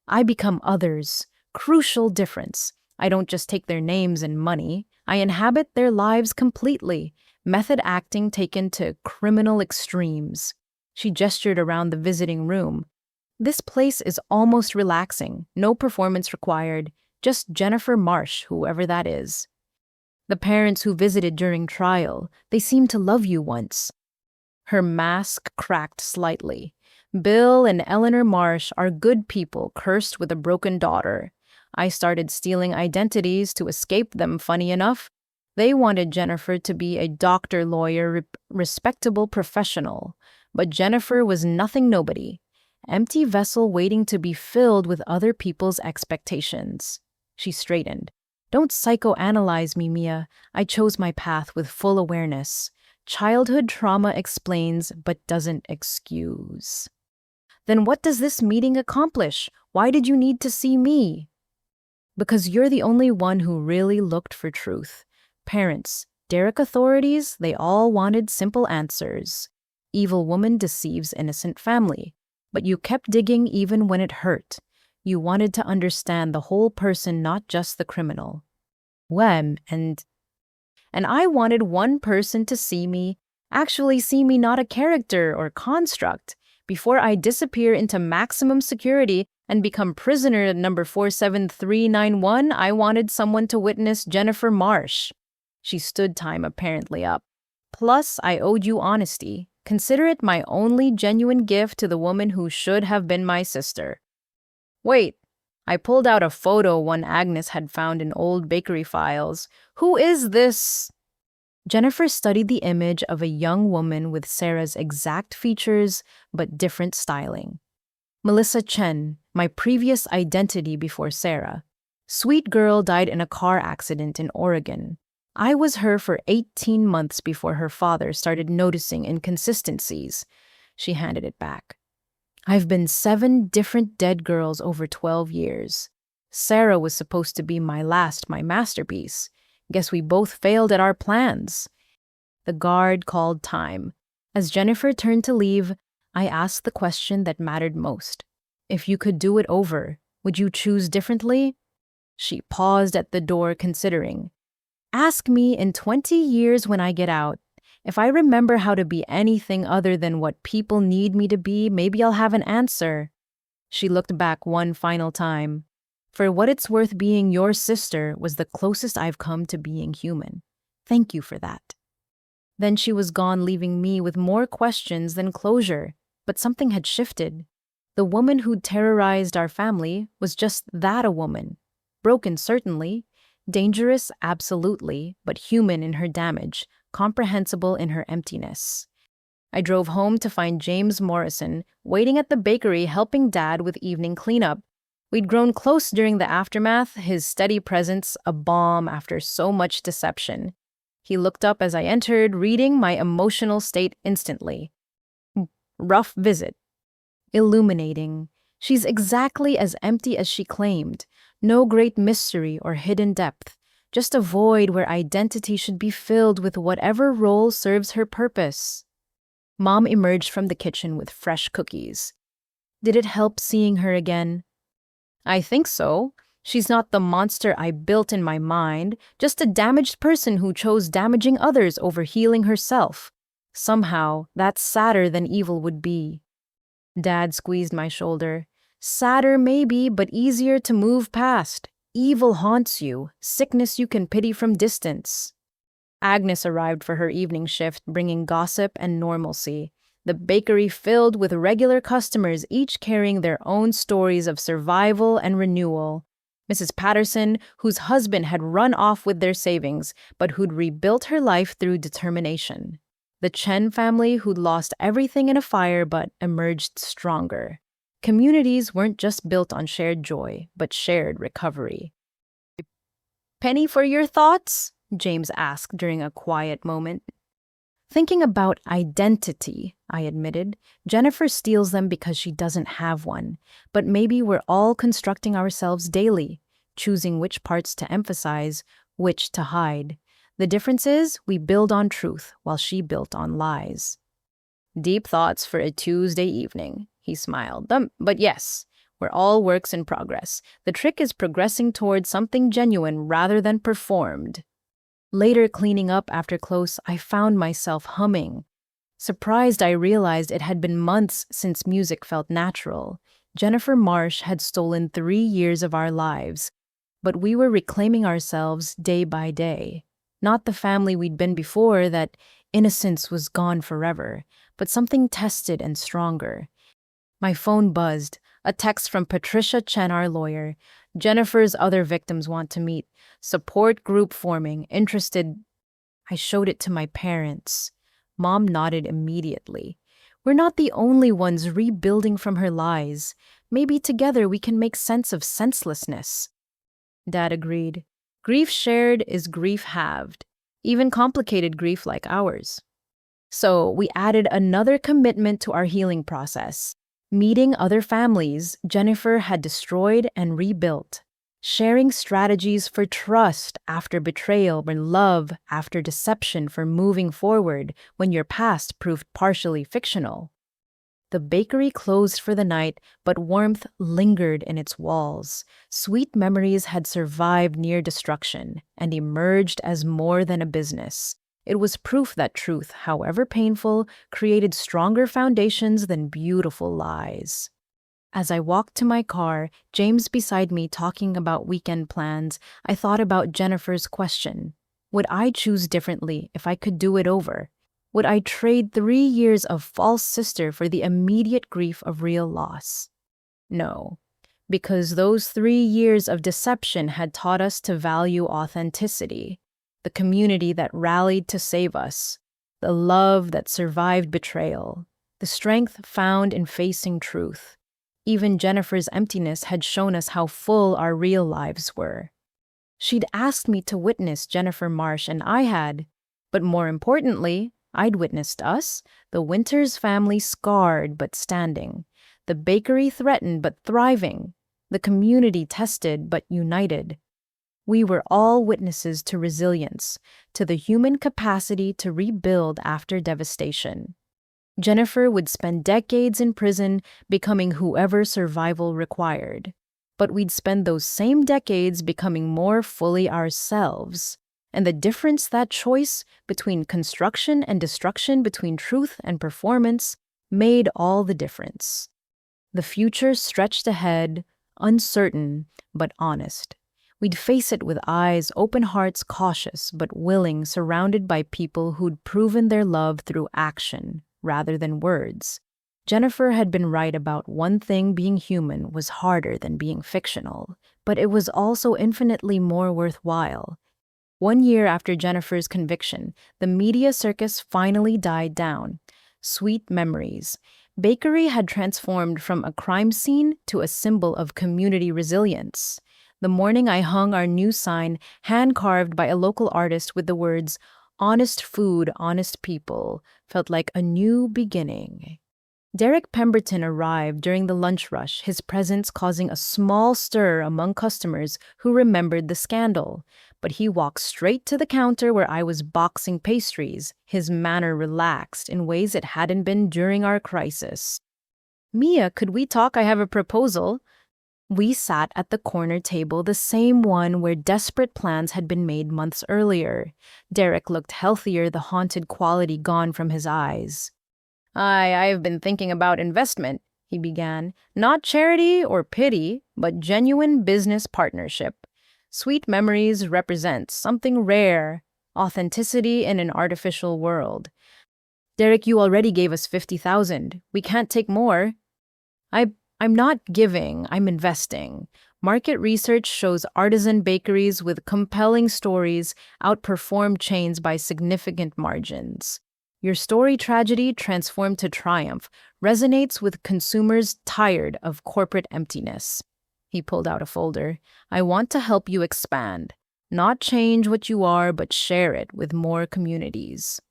"I become others. Crucial difference. I don't just take their names and money. I inhabit their lives completely. Method acting taken to criminal extremes." She gestured around the visiting room. "This place is almost relaxing. No performance required. Just Jennifer Marsh, whoever that is." The parents who visited during trial, they seemed to love you once. Her mask cracked slightly. Bill and Eleanor Marsh are good people cursed with a broken daughter. I started stealing identities to escape them, funny enough. They wanted Jennifer to be a doctor, lawyer, respectable professional. But Jennifer was nothing nobody. Empty vessel waiting to be filled with other people's expectations. She straightened. Don't psychoanalyze me, Mia. I chose my path with full awareness. Childhood trauma explains but doesn't excuse. Then what does this meeting accomplish? Why did you need to see me? Because you're the only one who really looked for truth. Parents, Derek authorities, they all wanted simple answers. Evil woman deceives innocent family. But you kept digging even when it hurt. You wanted to understand the whole person, not just the criminal. And I wanted one person to see me, actually see me, not a character or construct. Before I disappear into maximum security and become prisoner at number 47391, I wanted someone to witness Jennifer Marsh. She stood time apparently up. Plus, I owed you honesty. Consider it my only genuine gift to the woman who should have been my sister. Wait, I pulled out a photo one Agnes had found in old bakery files. Who is this? Jennifer studied the image of a young woman with Sarah's exact features but different styling. Melissa Chen, my previous identity before Sarah. Sweet girl died in a car accident in Oregon. I was her for 18 months before her father started noticing inconsistencies. She handed it back. I've been 7 different dead girls over 12 years. Sarah was supposed to be my masterpiece. Guess we both failed at our plans. The guard called time. As Jennifer turned to leave, I asked the question that mattered most. If you could do it over, would you choose differently? She paused at the door, considering. Ask me in 20 years when I get out. If I remember how to be anything other than what people need me to be, maybe I'll have an answer. She looked back one final time. For what it's worth, being your sister was the closest I've come to being human. Thank you for that. Then she was gone, leaving me with more questions than closure. But something had shifted. The woman who'd terrorized our family was just that, a woman. Broken, certainly. Dangerous, absolutely, but human in her damage, comprehensible in her emptiness. I drove home to find James Morrison waiting at the bakery helping Dad with evening cleanup. We'd grown close during the aftermath, his steady presence a balm after so much deception. He looked up as I entered, reading my emotional state instantly. Rough visit. Illuminating. She's exactly as empty as she claimed. No great mystery or hidden depth. Just a void where identity should be filled with whatever role serves her purpose. Mom emerged from the kitchen with fresh cookies. Did it help seeing her again? I think so. She's not the monster I built in my mind, just a damaged person who chose damaging others over healing herself. Somehow, that's sadder than evil would be. Dad squeezed my shoulder. Sadder maybe, but easier to move past. Evil haunts you, sickness you can pity from distance. Agnes arrived for her evening shift, bringing gossip and normalcy. The bakery filled with regular customers, each carrying their own stories of survival and renewal. Mrs. Patterson, whose husband had run off with their savings, but who'd rebuilt her life through determination. The Chen family, who'd lost everything in a fire but emerged stronger. Communities weren't just built on shared joy, but shared recovery. Penny for your thoughts? James asked during a quiet moment. Thinking about identity, I admitted. Jennifer steals them because she doesn't have one. But maybe we're all constructing ourselves daily, choosing which parts to emphasize, which to hide. The difference is we build on truth while she built on lies. Deep thoughts for a Tuesday evening, he smiled. But yes, we're all works in progress. The trick is progressing towards something genuine rather than performed. Later, cleaning up after close, I found myself humming. Surprised, I realized it had been months since music felt natural. Jennifer Marsh had stolen 3 years of our lives, but we were reclaiming ourselves day by day. Not the family we'd been before, that innocence was gone forever, but something tested and stronger. My phone buzzed. A text from Patricia Chen, our lawyer. Jennifer's other victims want to meet. Support group forming. Interested. I showed it to my parents. Mom nodded immediately. We're not the only ones rebuilding from her lies. Maybe together we can make sense of senselessness. Dad agreed. Grief shared is grief halved, even complicated grief like ours. So we added another commitment to our healing process. Meeting other families Jennifer had destroyed and rebuilt. Sharing strategies for trust after betrayal and love after deception for moving forward when your past proved partially fictional. The bakery closed for the night, but warmth lingered in its walls. Sweet memories had survived near destruction and emerged as more than a business. It was proof that truth, however painful, created stronger foundations than beautiful lies. As I walked to my car, James beside me talking about weekend plans, I thought about Jennifer's question. Would I choose differently if I could do it over? Would I trade 3 years of false sister for the immediate grief of real loss? No, because those 3 years of deception had taught us to value authenticity, the community that rallied to save us, the love that survived betrayal, the strength found in facing truth. Even Jennifer's emptiness had shown us how full our real lives were. She'd asked me to witness Jennifer Marsh, and I had. But more importantly, I'd witnessed us, the Winters family scarred but standing, the bakery threatened but thriving, the community tested but united. We were all witnesses to resilience, to the human capacity to rebuild after devastation. Jennifer would spend decades in prison, becoming whoever survival required. But we'd spend those same decades becoming more fully ourselves. And the difference, that choice between construction and destruction, between truth and performance, made all the difference. The future stretched ahead, uncertain but honest. We'd face it with eyes, open hearts, cautious but willing, surrounded by people who'd proven their love through action rather than words. Jennifer had been right about one thing: being human was harder than being fictional, but it was also infinitely more worthwhile. 1 year after Jennifer's conviction, the media circus finally died down. Sweet memories. Bakery had transformed from a crime scene to a symbol of community resilience. The morning I hung our new sign, hand-carved by a local artist with the words, "Honest food, honest people," felt like a new beginning. Derek Pemberton arrived during the lunch rush, his presence causing a small stir among customers who remembered the scandal. But he walked straight to the counter where I was boxing pastries, his manner relaxed in ways it hadn't been during our crisis. "Mia, could we talk? I have a proposal." We sat at the corner table, the same one where desperate plans had been made months earlier. Derek looked healthier, the haunted quality gone from his eyes. I've been thinking about investment," he began. "Not charity or pity, but genuine business partnership. Sweet memories represent something rare, authenticity in an artificial world." "Derek, you already gave us 50,000. We can't take more." I'm not giving, I'm investing. Market research shows artisan bakeries with compelling stories outperform chains by significant margins. Your story, tragedy transformed to triumph, resonates with consumers tired of corporate emptiness. He pulled out a folder. "I want to help you expand. Not change what you are, but share it with more communities."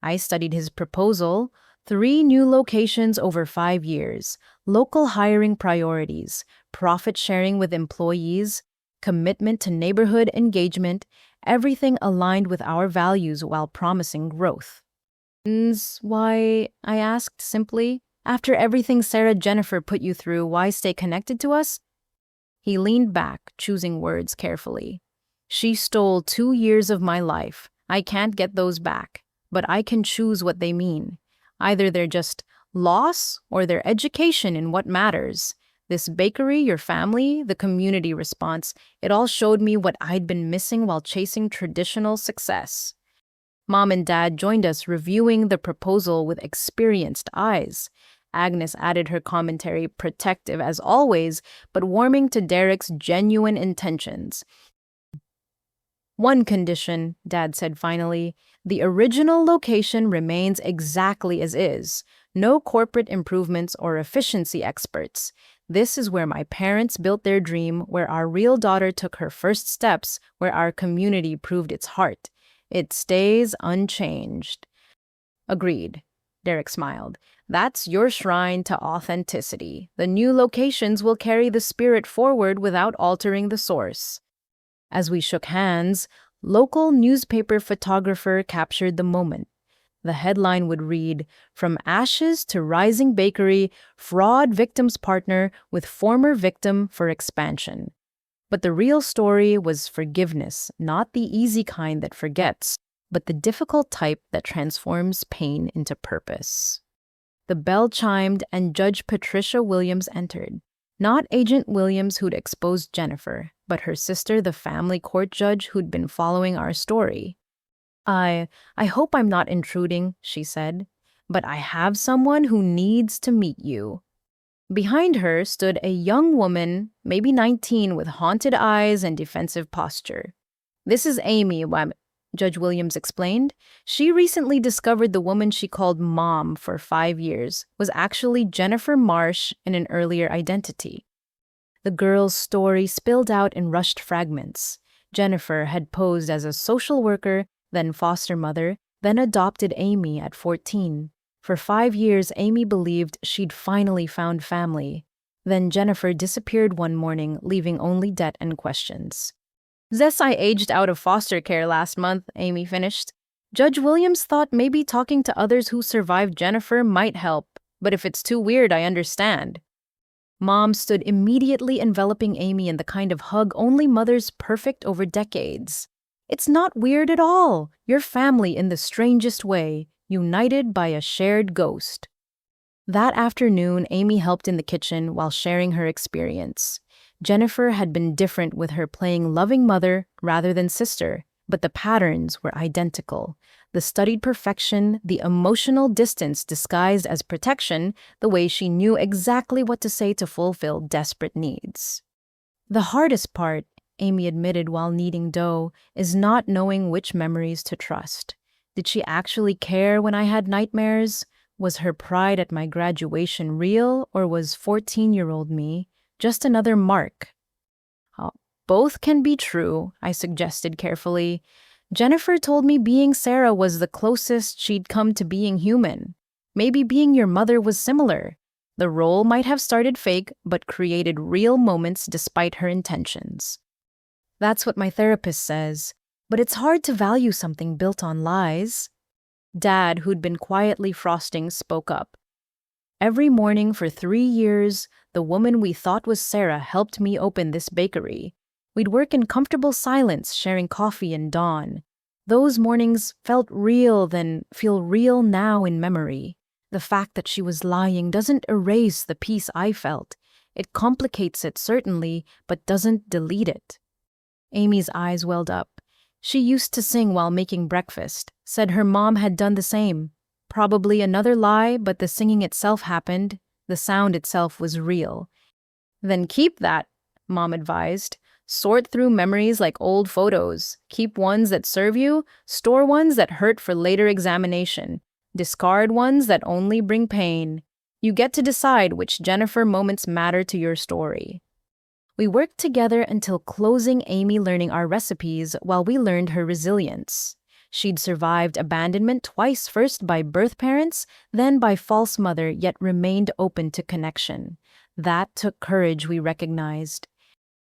I studied his proposal. 3 new locations over 5 years, local hiring priorities, profit sharing with employees, commitment to neighborhood engagement, everything aligned with our values while promising growth. "Why," I asked simply, "after everything Sarah Jennifer put you through, why stay connected to us?" He leaned back, choosing words carefully. "She stole 2 years of my life. I can't get those back, but I can choose what they mean. Either they're just loss or they're education in what matters. This bakery, your family, the community response, it all showed me what I'd been missing while chasing traditional success. Mom and Dad joined us, reviewing the proposal with experienced eyes. Agnes added her commentary, protective as always, but warming to Derek's genuine intentions. One condition, Dad said finally, the original location remains exactly as is. No corporate improvements or efficiency experts. This is where my parents built their dream, where our real daughter took her first steps, where our community proved its heart. It stays unchanged. Agreed. Derek smiled. That's your shrine to authenticity. The new locations will carry the spirit forward without altering the source. As we shook hands, local newspaper photographer captured the moment. The headline would read, "From Ashes to Rising Bakery, Fraud Victim's Partner with Former Victim for Expansion." But the real story was forgiveness, not the easy kind that forgets, but the difficult type that transforms pain into purpose. The bell chimed and Judge Patricia Williams entered. Not Agent Williams who'd exposed Jennifer, but her sister, the family court judge who'd been following our story. I hope I'm not intruding," she said, "but I have someone who needs to meet you." Behind her stood a young woman, maybe 19, with haunted eyes and defensive posture. "This is Amy," Judge Williams explained. "She recently discovered the woman she called Mom for 5 years was actually Jennifer Marsh in an earlier identity." The girl's story spilled out in rushed fragments. Jennifer had posed as a social worker, then foster mother, then adopted Amy at 14. For 5 years, Amy believed she'd finally found family. Then Jennifer disappeared one morning, leaving only debt and questions. "I aged out of foster care last month," Amy finished. Judge Williams thought maybe talking to others who survived Jennifer might help, but if it's too weird, I understand. Mom stood immediately enveloping Amy in the kind of hug only mothers perfect over decades. "It's not weird at all. You're family in the strangest way, united by a shared ghost." That afternoon, Amy helped in the kitchen while sharing her experience. Jennifer had been different with her playing loving mother rather than sister, but the patterns were identical. The studied perfection, the emotional distance disguised as protection, the way she knew exactly what to say to fulfill desperate needs. "The hardest part," Amy admitted while kneading dough, "is not knowing which memories to trust. Did she actually care when I had nightmares? Was her pride at my graduation real, or was 14-year-old me just another mark?" "Both can be true," I suggested carefully. "Jennifer told me being Sarah was the closest she'd come to being human. Maybe being your mother was similar. The role might have started fake, but created real moments despite her intentions." "That's what my therapist says, but it's hard to value something built on lies." Dad, who'd been quietly frosting, spoke up. "Every morning for 3 years, the woman we thought was Sarah helped me open this bakery. We'd work in comfortable silence, sharing coffee and dawn. Those mornings felt real, then feel real now in memory. The fact that she was lying doesn't erase the peace I felt. It complicates it, certainly, but doesn't delete it." Amy's eyes welled up. She used to sing while making breakfast, said her mom had done the same. Probably another lie, but the singing itself happened. The sound itself was real. "Then keep that," Mom advised. "Sort through memories like old photos. Keep ones that serve you, store ones that hurt for later examination. Discard ones that only bring pain. You get to decide which Jennifer moments matter to your story." We worked together until closing, Amy learning our recipes while we learned her resilience. She'd survived abandonment twice, first by birth parents, then by false mother, yet remained open to connection. That took courage, we recognized.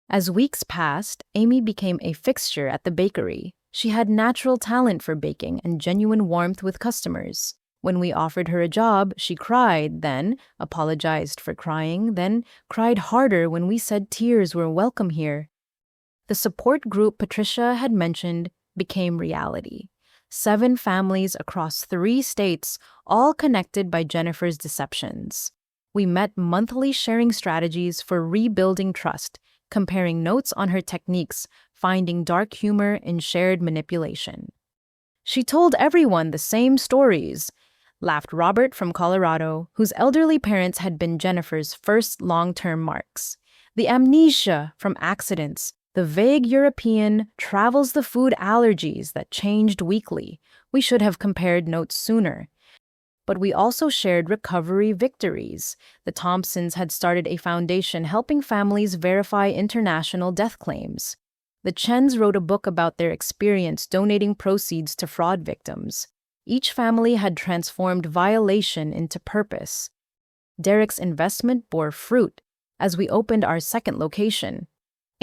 As weeks passed, Amy became a fixture at the bakery. She had natural talent for baking and genuine warmth with customers. When we offered her a job, she cried, then apologized for crying, then cried harder when we said tears were welcome here. The support group Patricia had mentioned became reality. 7 families across 3 states, all connected by Jennifer's deceptions. We met monthly, sharing strategies for rebuilding trust, comparing notes on her techniques, finding dark humor in shared manipulation. She told everyone the same stories, laughed Robert from Colorado, whose elderly parents had been Jennifer's first long-term marks. The amnesia from accidents, the vague European travels the food allergies that changed weekly. We should have compared notes sooner. But we also shared recovery victories. The Thompsons had started a foundation helping families verify international death claims. The Chens wrote a book about their experience donating proceeds to fraud victims. Each family had transformed violation into purpose. Derek's investment bore fruit as we opened our second location.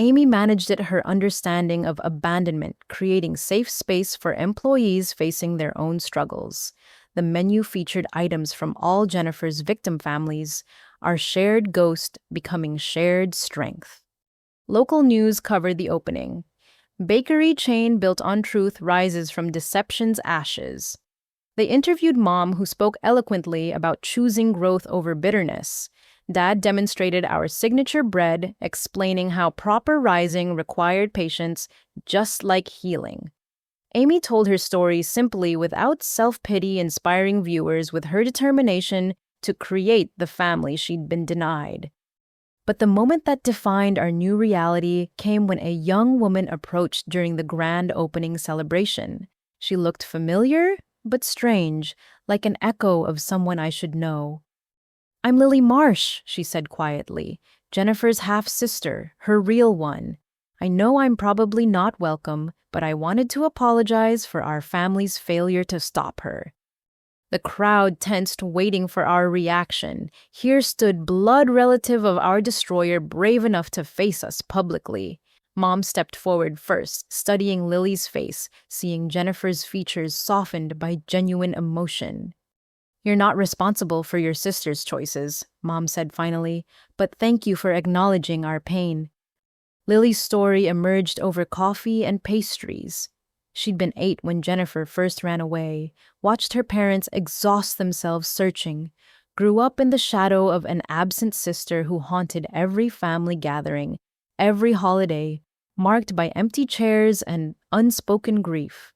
Amy managed it her understanding of abandonment, creating safe space for employees facing their own struggles. The menu featured items from all Jennifer's victim families, our shared ghost becoming shared strength. Local news covered the opening. Bakery chain built on truth rises from deception's ashes. They interviewed Mom, who spoke eloquently about choosing growth over bitterness. Dad demonstrated our signature bread, explaining how proper rising required patience, just like healing. Amy told her story simply without self-pity, inspiring viewers with her determination to create the family she'd been denied. But the moment that defined our new reality came when a young woman approached during the grand opening celebration. She looked familiar, but strange, like an echo of someone I should know. "I'm Lily Marsh," she said quietly, "Jennifer's half-sister, her real one. I know I'm probably not welcome, but I wanted to apologize for our family's failure to stop her." The crowd tensed, waiting for our reaction. Here stood blood relative of our destroyer, brave enough to face us publicly. Mom stepped forward first, studying Lily's face, seeing Jennifer's features softened by genuine emotion. "You're not responsible for your sister's choices," Mom said finally, "but thank you for acknowledging our pain." Lily's story emerged over coffee and pastries. She'd been 8 when Jennifer first ran away, watched her parents exhaust themselves searching, grew up in the shadow of an absent sister who haunted every family gathering, every holiday, marked by empty chairs and unspoken grief.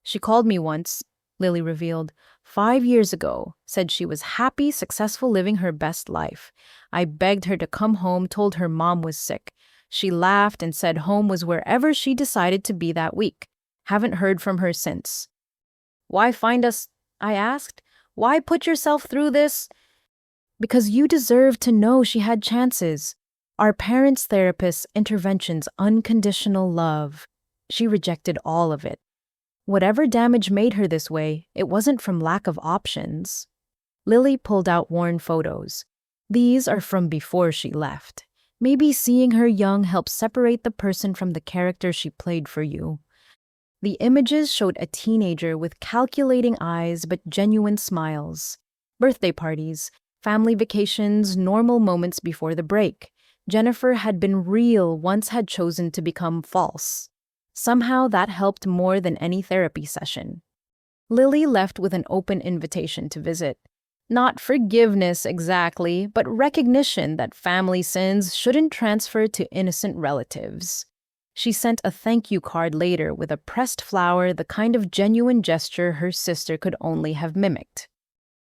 "She called me once," Lily revealed, 5 years ago, said she was happy, successful, living her best life. I begged her to come home, told her mom was sick. She laughed and said home was wherever she decided to be that week. Haven't heard from her since." "Why find us?" I asked. "Why put yourself through this?" "Because you deserve to know she had chances. Our parents' therapists, interventions, unconditional love. She rejected all of it. Whatever damage made her this way, it wasn't from lack of options." Lily pulled out worn photos. "These are from before she left. Maybe seeing her young helps separate the person from the character she played for you." The images showed a teenager with calculating eyes but genuine smiles. Birthday parties, family vacations, normal moments before the break. Jennifer had been real, once had chosen to become false. Somehow that helped more than any therapy session. Lily left with an open invitation to visit. Not forgiveness exactly, but recognition that family sins shouldn't transfer to innocent relatives. She sent a thank you card later with a pressed flower, the kind of genuine gesture her sister could only have mimicked.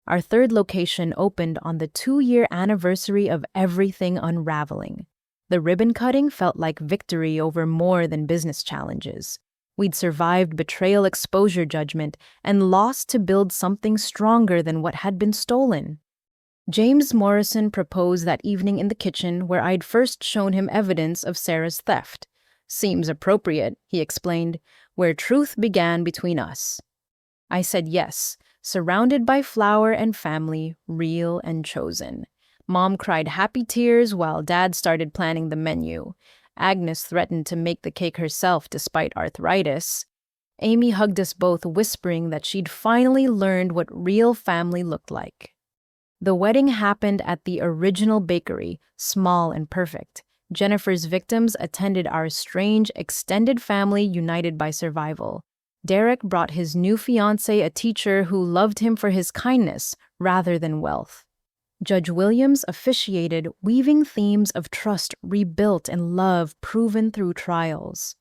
Our third location opened on the 2-year anniversary of everything unraveling. The ribbon cutting felt like victory over more than business challenges. We'd survived betrayal, exposure, judgment, and lost to build something stronger than what had been stolen. James Morrison proposed that evening in the kitchen where I'd first shown him evidence of Sarah's theft. "Seems appropriate," he explained, "where truth began between us." I said yes, surrounded by flower and family, real and chosen. Mom cried happy tears while Dad started planning the menu. Agnes threatened to make the cake herself despite arthritis. Amy hugged us both, whispering that she'd finally learned what real family looked like. The wedding happened at the original bakery, small and perfect. Jennifer's victims attended our strange, extended family united by survival. Derek brought his new fiancée, a teacher who loved him for his kindness rather than wealth. Judge Williams officiated, weaving themes of trust rebuilt and love proven through trials.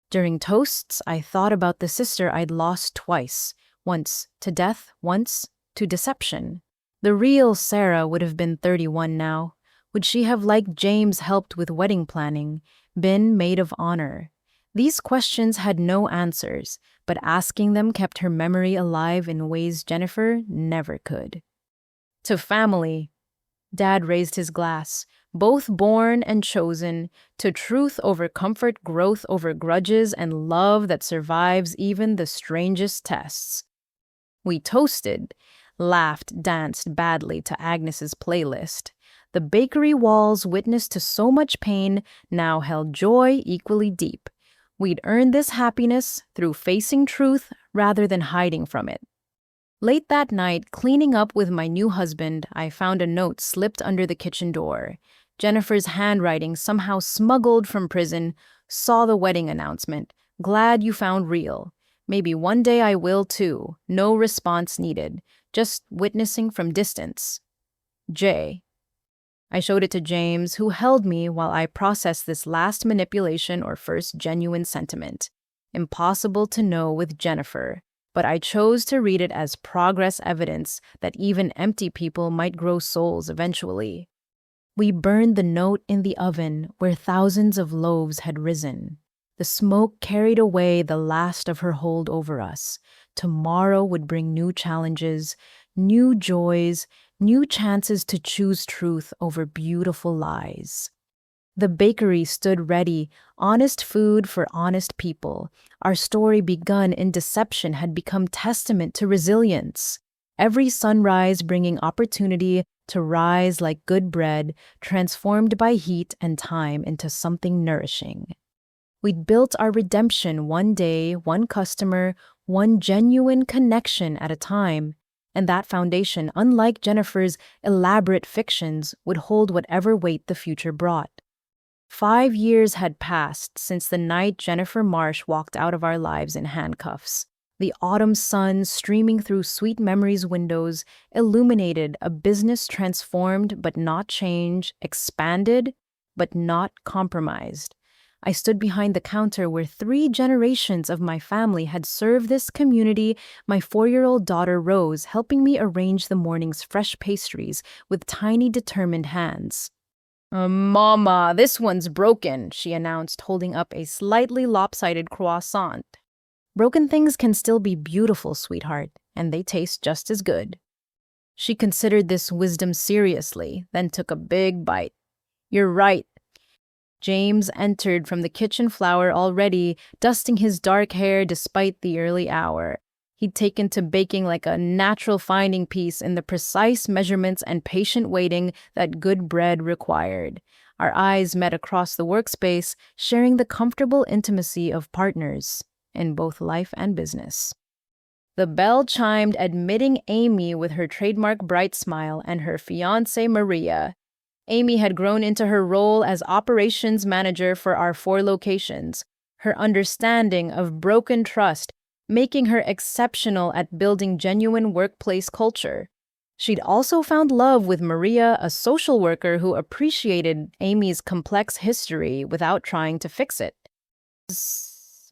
During toasts, I thought about the sister I'd lost twice, once to death, once to deception. The real Sarah would have been 31 now. Would she have, like James, helped with wedding planning, been maid of honor? These questions had no answers, but asking them kept her memory alive in ways Jennifer never could. To family, Dad raised his glass, both born and chosen, to truth over comfort, growth over grudges, and love that survives even the strangest tests. We toasted, laughed, danced badly to Agnes's playlist. The bakery walls, witness to so much pain, now held joy equally deep. We'd earned this happiness through facing truth rather than hiding from it. Late that night, cleaning up with my new husband, I found a note slipped under the kitchen door. Jennifer's handwriting, somehow smuggled from prison, saw the wedding announcement. Glad you found real. Maybe one day I will too. No response needed. Just witnessing from distance. J. I showed it to James, who held me while I processed this last manipulation or first genuine sentiment. Impossible to know with Jennifer, but I chose to read it as progress evidence that even empty people might grow souls eventually. We burned the note in the oven where thousands of loaves had risen. The smoke carried away the last of her hold over us. Tomorrow would bring new challenges, new joys, new chances to choose truth over beautiful lies. The bakery stood ready, honest food for honest people. Our story begun in deception had become testament to resilience. Every sunrise bringing opportunity to rise like good bread, transformed by heat and time into something nourishing. We'd built our redemption one day, one customer, one genuine connection at a time. And that foundation, unlike Jennifer's elaborate fictions, would hold whatever weight the future brought. 5 years had passed since the night Jennifer Marsh walked out of our lives in handcuffs. The autumn sun, streaming through Sweet Memories windows, illuminated a business transformed but not changed, expanded but not compromised. I stood behind the counter where 3 generations of my family had served this community, my 4-year-old daughter Rose helping me arrange the morning's fresh pastries with tiny, determined hands. Mama, this one's broken, she announced, holding up a slightly lopsided croissant. Broken things can still be beautiful, sweetheart, and they taste just as good. She considered this wisdom seriously, then took a big bite. You're right. James entered from the kitchen floor already, dusting his dark hair despite the early hour. He'd taken to baking like a natural finding piece in the precise measurements and patient waiting that good bread required. Our eyes met across the workspace, sharing the comfortable intimacy of partners in both life and business. The bell chimed, admitting Amy with her trademark bright smile and her fiancé Maria. Amy had grown into her role as operations manager for our 4 locations, her understanding of broken trust, making her exceptional at building genuine workplace culture. She'd also found love with Maria, a social worker who appreciated Amy's complex history without trying to fix it.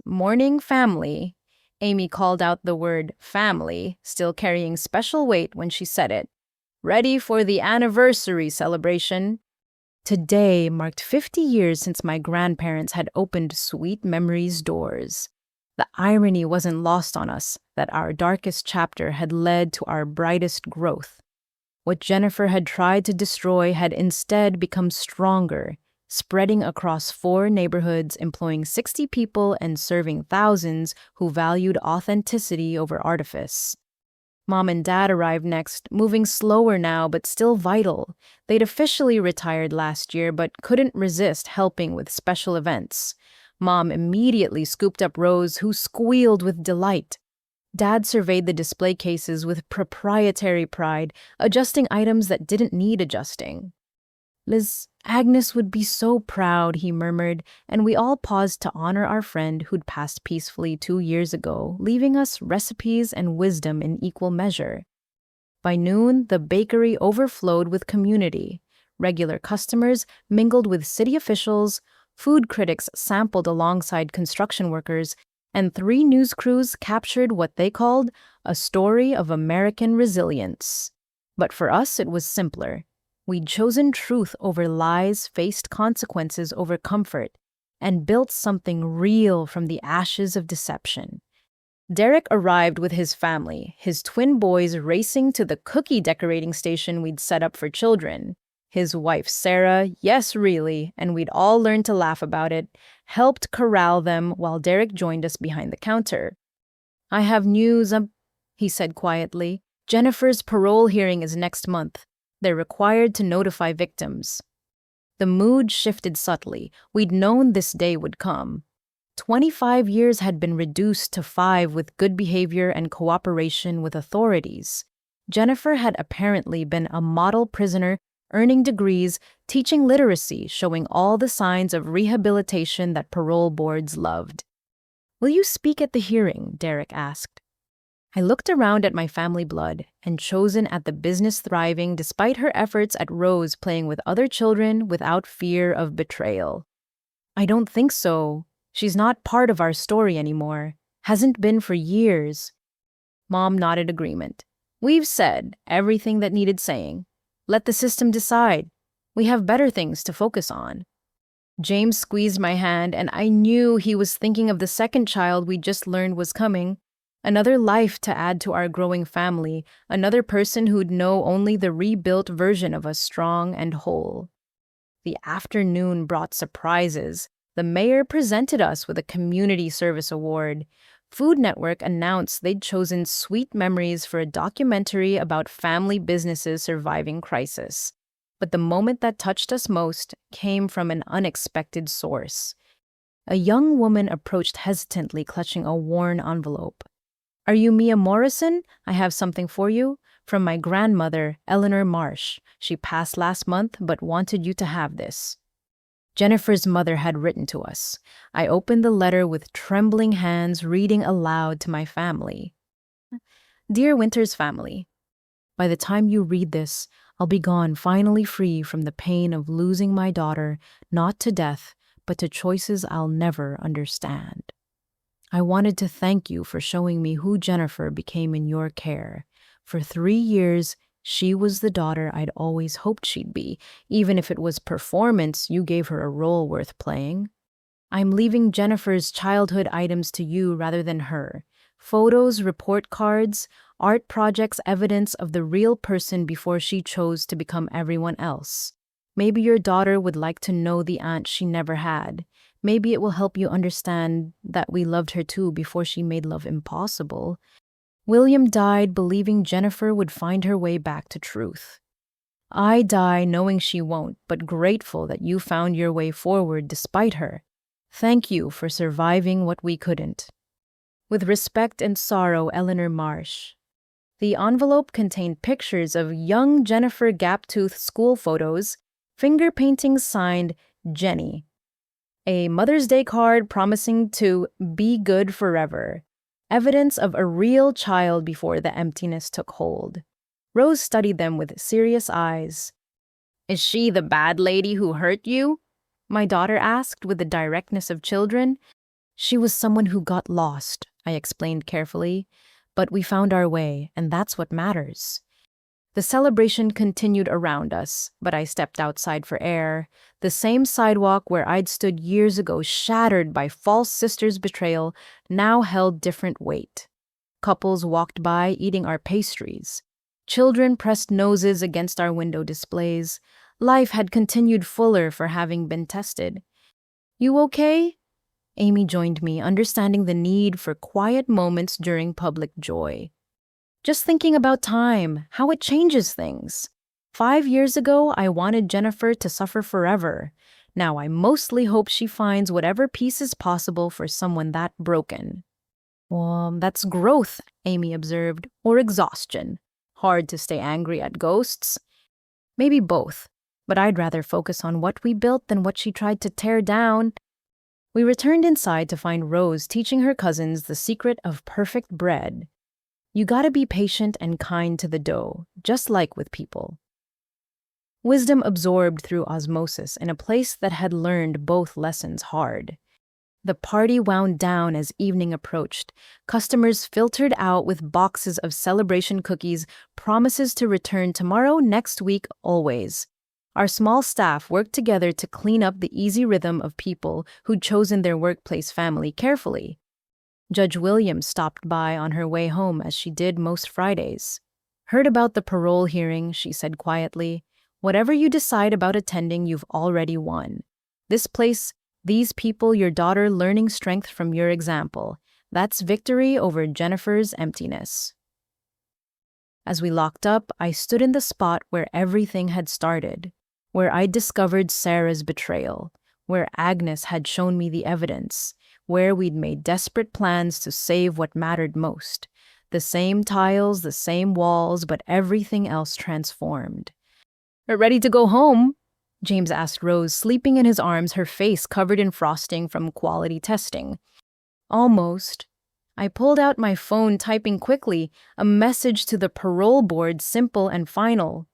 Morning family. Amy called out the word family, still carrying special weight when she said it. Ready for the anniversary celebration. Today marked 50 years since my grandparents had opened Sweet Memories' doors. The irony wasn't lost on us that our darkest chapter had led to our brightest growth. What Jennifer had tried to destroy had instead become stronger, spreading across 4 neighborhoods, employing 60 people and serving thousands who valued authenticity over artifice. Mom and Dad arrived next, moving slower now but still vital. They'd officially retired last year but couldn't resist helping with special events. Mom immediately scooped up Rose, who squealed with delight. Dad surveyed the display cases with proprietary pride, adjusting items that didn't need adjusting. Agnes would be so proud, he murmured, and we all paused to honor our friend who'd passed peacefully 2 years ago, leaving us recipes and wisdom in equal measure. By noon, the bakery overflowed with community. Regular customers mingled with city officials, food critics sampled alongside construction workers, and 3 news crews captured what they called a story of American resilience. But for us, it was simpler. We'd chosen truth over lies, faced consequences over comfort, and built something real from the ashes of deception. Derek arrived with his family, his twin boys racing to the cookie decorating station we'd set up for children. His wife, Sarah, yes, really, and we'd all learn to laugh about it, helped corral them while Derek joined us behind the counter. I have news, he said quietly. Jennifer's parole hearing is next month. They're required to notify victims. The mood shifted subtly. We'd known this day would come. 25 years had been reduced to 5 with good behavior and cooperation with authorities. Jennifer had apparently been a model prisoner, earning degrees, teaching literacy, showing all the signs of rehabilitation that parole boards loved. "Will you speak at the hearing?" Derek asked. I looked around at my family blood and chosen at the business thriving despite her efforts at Rose playing with other children without fear of betrayal. "I don't think so. She's not part of our story anymore. Hasn't been for years." Mom nodded agreement. "We've said everything that needed saying. Let the system decide. We have better things to focus on." James squeezed my hand, and I knew he was thinking of the second child we just learned was coming. Another life to add to our growing family, another person who'd know only the rebuilt version of us strong and whole. The afternoon brought surprises. The mayor presented us with a community service award. Food Network announced they'd chosen Sweet Memories for a documentary about family businesses surviving crisis. But the moment that touched us most came from an unexpected source. A young woman approached hesitantly, clutching a worn envelope. "Are you Mia Morrison? I have something for you. From my grandmother, Eleanor Marsh. She passed last month but wanted you to have this." Jennifer's mother had written to us. I opened the letter with trembling hands, reading aloud to my family. "Dear Winter's family, by the time you read this, I'll be gone, finally free from the pain of losing my daughter, not to death, but to choices I'll never understand. I wanted to thank you for showing me who Jennifer became in your care. For 3 years, she was the daughter I'd always hoped she'd be. Even if it was performance, you gave her a role worth playing. I'm leaving Jennifer's childhood items to you rather than her. Photos, report cards, art projects, evidence of the real person before she chose to become everyone else. Maybe your daughter would like to know the aunt she never had. Maybe it will help you understand that we loved her too before she made love impossible. William died believing Jennifer would find her way back to truth. I die knowing she won't, but grateful that you found your way forward despite her. Thank you for surviving what we couldn't. With respect and sorrow, Eleanor Marsh." The envelope contained pictures of young Jennifer Gaptooth school photos, finger paintings signed Jenny, a Mother's Day card promising to be good forever, evidence of a real child before the emptiness took hold. Rose studied them with serious eyes. "Is she the bad lady who hurt you?" my daughter asked with the directness of children. "She was someone who got lost," I explained carefully. "But we found our way, and that's what matters." The celebration continued around us, but I stepped outside for air. The same sidewalk where I'd stood years ago, shattered by false sister's betrayal, now held different weight. Couples walked by eating our pastries. Children pressed noses against our window displays. Life had continued fuller for having been tested. "You okay?" Amy joined me, understanding the need for quiet moments during public joy. "Just thinking about time, how it changes things. 5 years ago, I wanted Jennifer to suffer forever. Now I mostly hope she finds whatever peace is possible for someone that broken." "Well, that's growth," Amy observed, "or exhaustion. Hard to stay angry at ghosts." "Maybe both, but I'd rather focus on what we built than what she tried to tear down." We returned inside to find Rose teaching her cousins the secret of perfect bread. You gotta be patient and kind to the dough, just like with people. Wisdom absorbed through osmosis in a place that had learned both lessons hard. The party wound down as evening approached. Customers filtered out with boxes of celebration cookies, promises to return tomorrow, next week, always. Our small staff worked together to clean up the easy rhythm of people who'd chosen their workplace family carefully. Judge Williams stopped by on her way home as she did most Fridays. Heard about the parole hearing, she said quietly. Whatever you decide about attending, you've already won. This place, these people, your daughter learning strength from your example. That's victory over Jennifer's emptiness. As we locked up, I stood in the spot where everything had started, where I discovered Sarah's betrayal, where Agnes had shown me the evidence, where we'd made desperate plans to save what mattered most. The same tiles, the same walls, but everything else transformed. Ready to go home? James asked Rose, sleeping in his arms, her face covered in frosting from quality testing. Almost. I pulled out my phone, typing quickly, a message to the parole board, simple and final.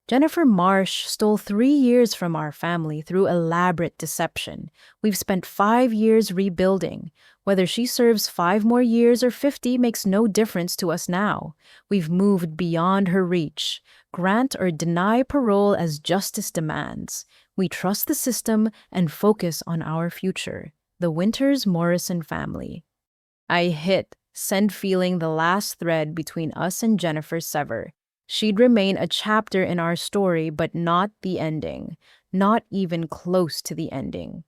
Jennifer Marsh stole 3 years from our family through elaborate deception. We've spent 5 years rebuilding. Whether she serves 5 more years or 50 makes no difference to us now. We've moved beyond her reach. Grant or deny parole as justice demands. We trust the system and focus on our future. The Winters Morrison family. I hit send, feeling the last thread between us and Jennifer sever. She'd remain a chapter in our story, but not the ending. Not even close to the ending.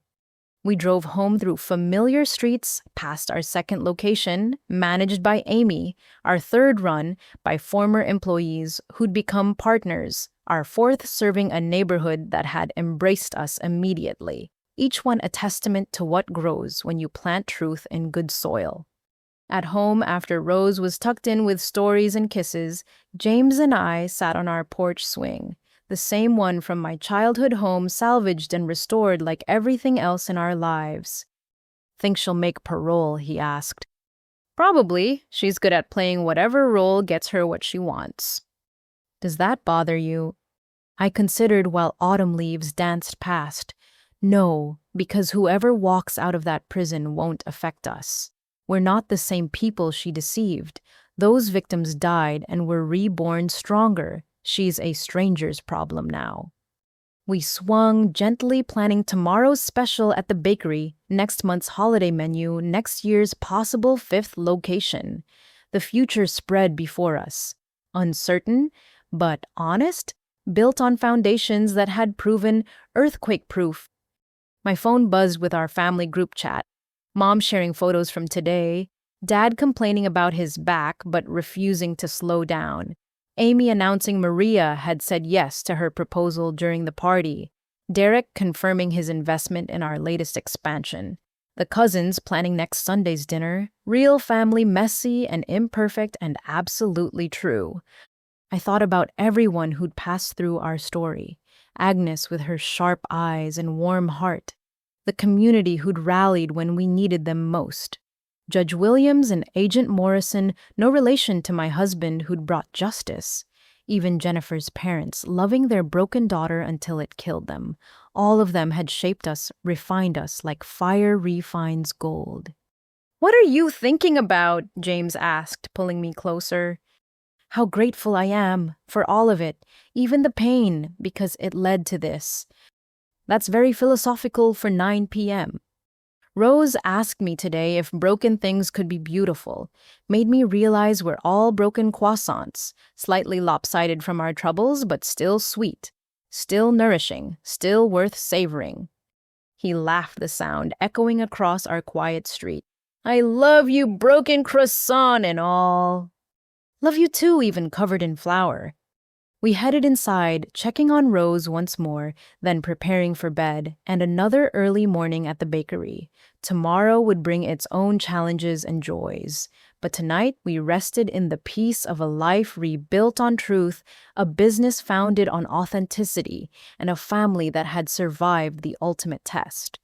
We drove home through familiar streets, past our second location, managed by Amy, our third run by former employees who'd become partners, our fourth serving a neighborhood that had embraced us immediately, each one a testament to what grows when you plant truth in good soil. At home, after Rose was tucked in with stories and kisses, James and I sat on our porch swing, the same one from my childhood home, salvaged and restored like everything else in our lives. Think she'll make parole, he asked. Probably. She's good at playing whatever role gets her what she wants. Does that bother you? I considered while autumn leaves danced past. No, because whoever walks out of that prison won't affect us. We're not the same people she deceived. Those victims died and were reborn stronger. She's a stranger's problem now. We swung gently, planning tomorrow's special at the bakery, next month's holiday menu, next year's possible 5th location. The future spread before us. Uncertain, but honest, built on foundations that had proven earthquake-proof. My phone buzzed with our family group chat. Mom sharing photos from today, Dad complaining about his back but refusing to slow down, Amy announcing Maria had said yes to her proposal during the party, Derek confirming his investment in our latest expansion, the cousins planning next Sunday's dinner, real family, messy and imperfect and absolutely true. I thought about everyone who'd passed through our story, Agnes with her sharp eyes and warm heart, the community who'd rallied when we needed them most. Judge Williams and Agent Morrison, no relation to my husband who'd brought justice. Even Jennifer's parents, loving their broken daughter until it killed them. All of them had shaped us, refined us like fire refines gold. "What are you thinking about?" James asked, pulling me closer. How grateful I am for all of it, even the pain, because it led to this. That's very philosophical for 9 p.m. Rose asked me today if broken things could be beautiful, made me realize we're all broken croissants, slightly lopsided from our troubles, but still sweet, still nourishing, still worth savoring. He laughed, the sound echoing across our quiet street. I love you, broken croissant and all. Love you too, even covered in flour. We headed inside, checking on Rose once more, then preparing for bed, and another early morning at the bakery. Tomorrow would bring its own challenges and joys. But tonight we rested in the peace of a life rebuilt on truth, a business founded on authenticity, and a family that had survived the ultimate test.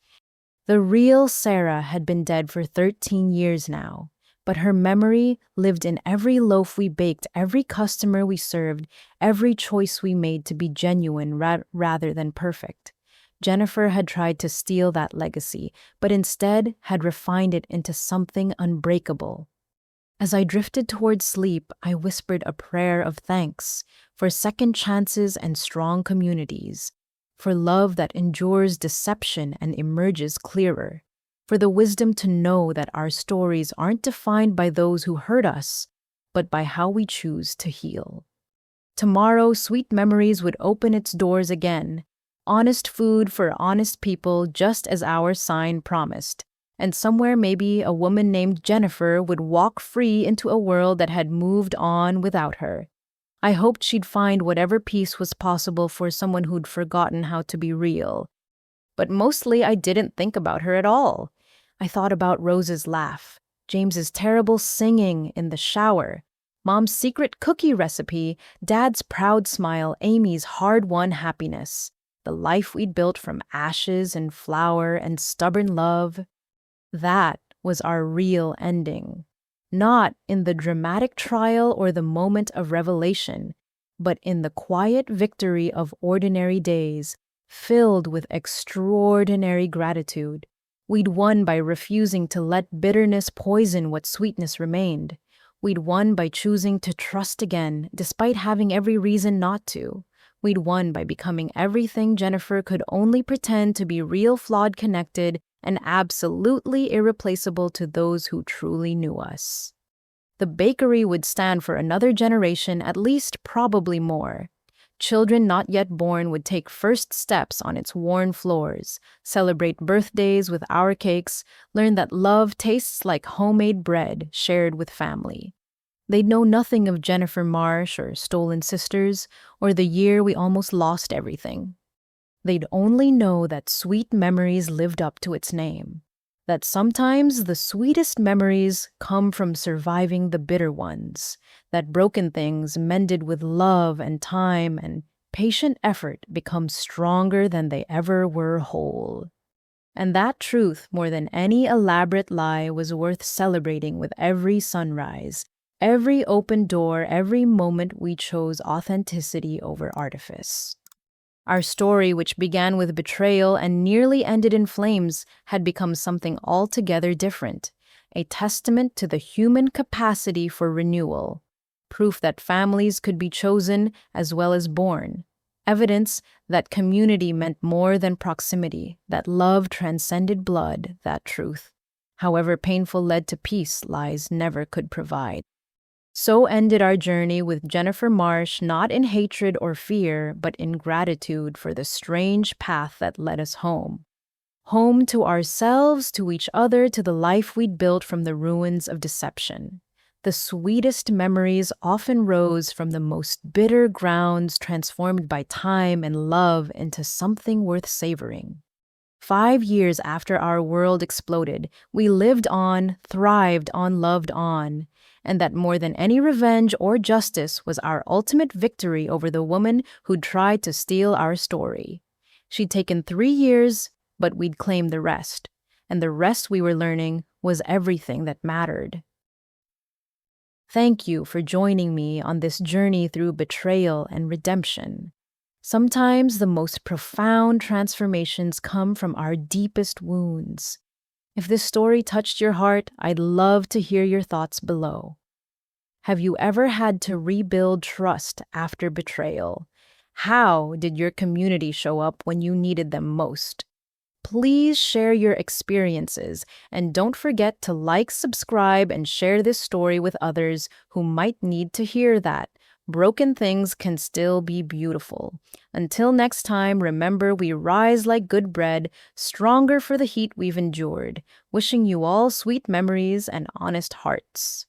The real Sarah had been dead for 13 years now, But her memory lived in every loaf we baked, every customer we served, every choice we made to be genuine rather than perfect. Jennifer had tried to steal that legacy, but instead had refined it into something unbreakable. As I drifted towards sleep, I whispered a prayer of thanks for second chances and strong communities, for love that endures deception and emerges clearer, for the wisdom to know that our stories aren't defined by those who hurt us, but by how we choose to heal. Tomorrow, Sweet Memories would open its doors again, honest food for honest people, just as our sign promised. And somewhere maybe a woman named Jennifer would walk free into a world that had moved on without her. I hoped she'd find whatever peace was possible for someone who'd forgotten how to be real. But mostly I didn't think about her at all. I thought about Rose's laugh, James's terrible singing in the shower, Mom's secret cookie recipe, Dad's proud smile, Amy's hard-won happiness, the life we'd built from ashes and flour and stubborn love. That was our real ending. Not in the dramatic trial or the moment of revelation, but in the quiet victory of ordinary days, filled with extraordinary gratitude. We'd won by refusing to let bitterness poison what sweetness remained. We'd won by choosing to trust again, despite having every reason not to. We'd won by becoming everything Jennifer could only pretend to be real, flawed, connected, and absolutely irreplaceable to those who truly knew us. The bakery would stand for another generation, at least, probably more. Children not yet born would take first steps on its worn floors, celebrate birthdays with our cakes, learn that love tastes like homemade bread shared with family. They'd know nothing of Jennifer Marsh or Stolen Sisters, or the year we almost lost everything. They'd only know that Sweet Memories lived up to its name, that sometimes the sweetest memories come from surviving the bitter ones, that broken things mended with love and time and patient effort become stronger than they ever were whole. And that truth, more than any elaborate lie, was worth celebrating with every sunrise, every open door, every moment we chose authenticity over artifice. Our story, which began with betrayal and nearly ended in flames, had become something altogether different, a testament to the human capacity for renewal, proof that families could be chosen as well as born, evidence that community meant more than proximity, that love transcended blood, that truth, however painful, led to peace lies never could provide. So ended our journey with Jennifer Marsh, not in hatred or fear, but in gratitude for the strange path that led us home. Home to ourselves, to each other, to the life we'd built from the ruins of deception. The sweetest memories often rose from the most bitter grounds, transformed by time and love into something worth savoring. 5 years after our world exploded, we lived on, thrived on, loved on, and that more than any revenge or justice was our ultimate victory over the woman who'd tried to steal our story. She'd taken 3 years, but we'd claimed the rest, and the rest we were learning was everything that mattered. Thank you for joining me on this journey through betrayal and redemption. Sometimes the most profound transformations come from our deepest wounds. If this story touched your heart, I'd love to hear your thoughts below. Have you ever had to rebuild trust after betrayal? How did your community show up when you needed them most? Please share your experiences, and don't forget to like, subscribe, and share this story with others who might need to hear that broken things can still be beautiful. Until next time, remember, we rise like good bread, stronger for the heat we've endured. Wishing you all sweet memories and honest hearts.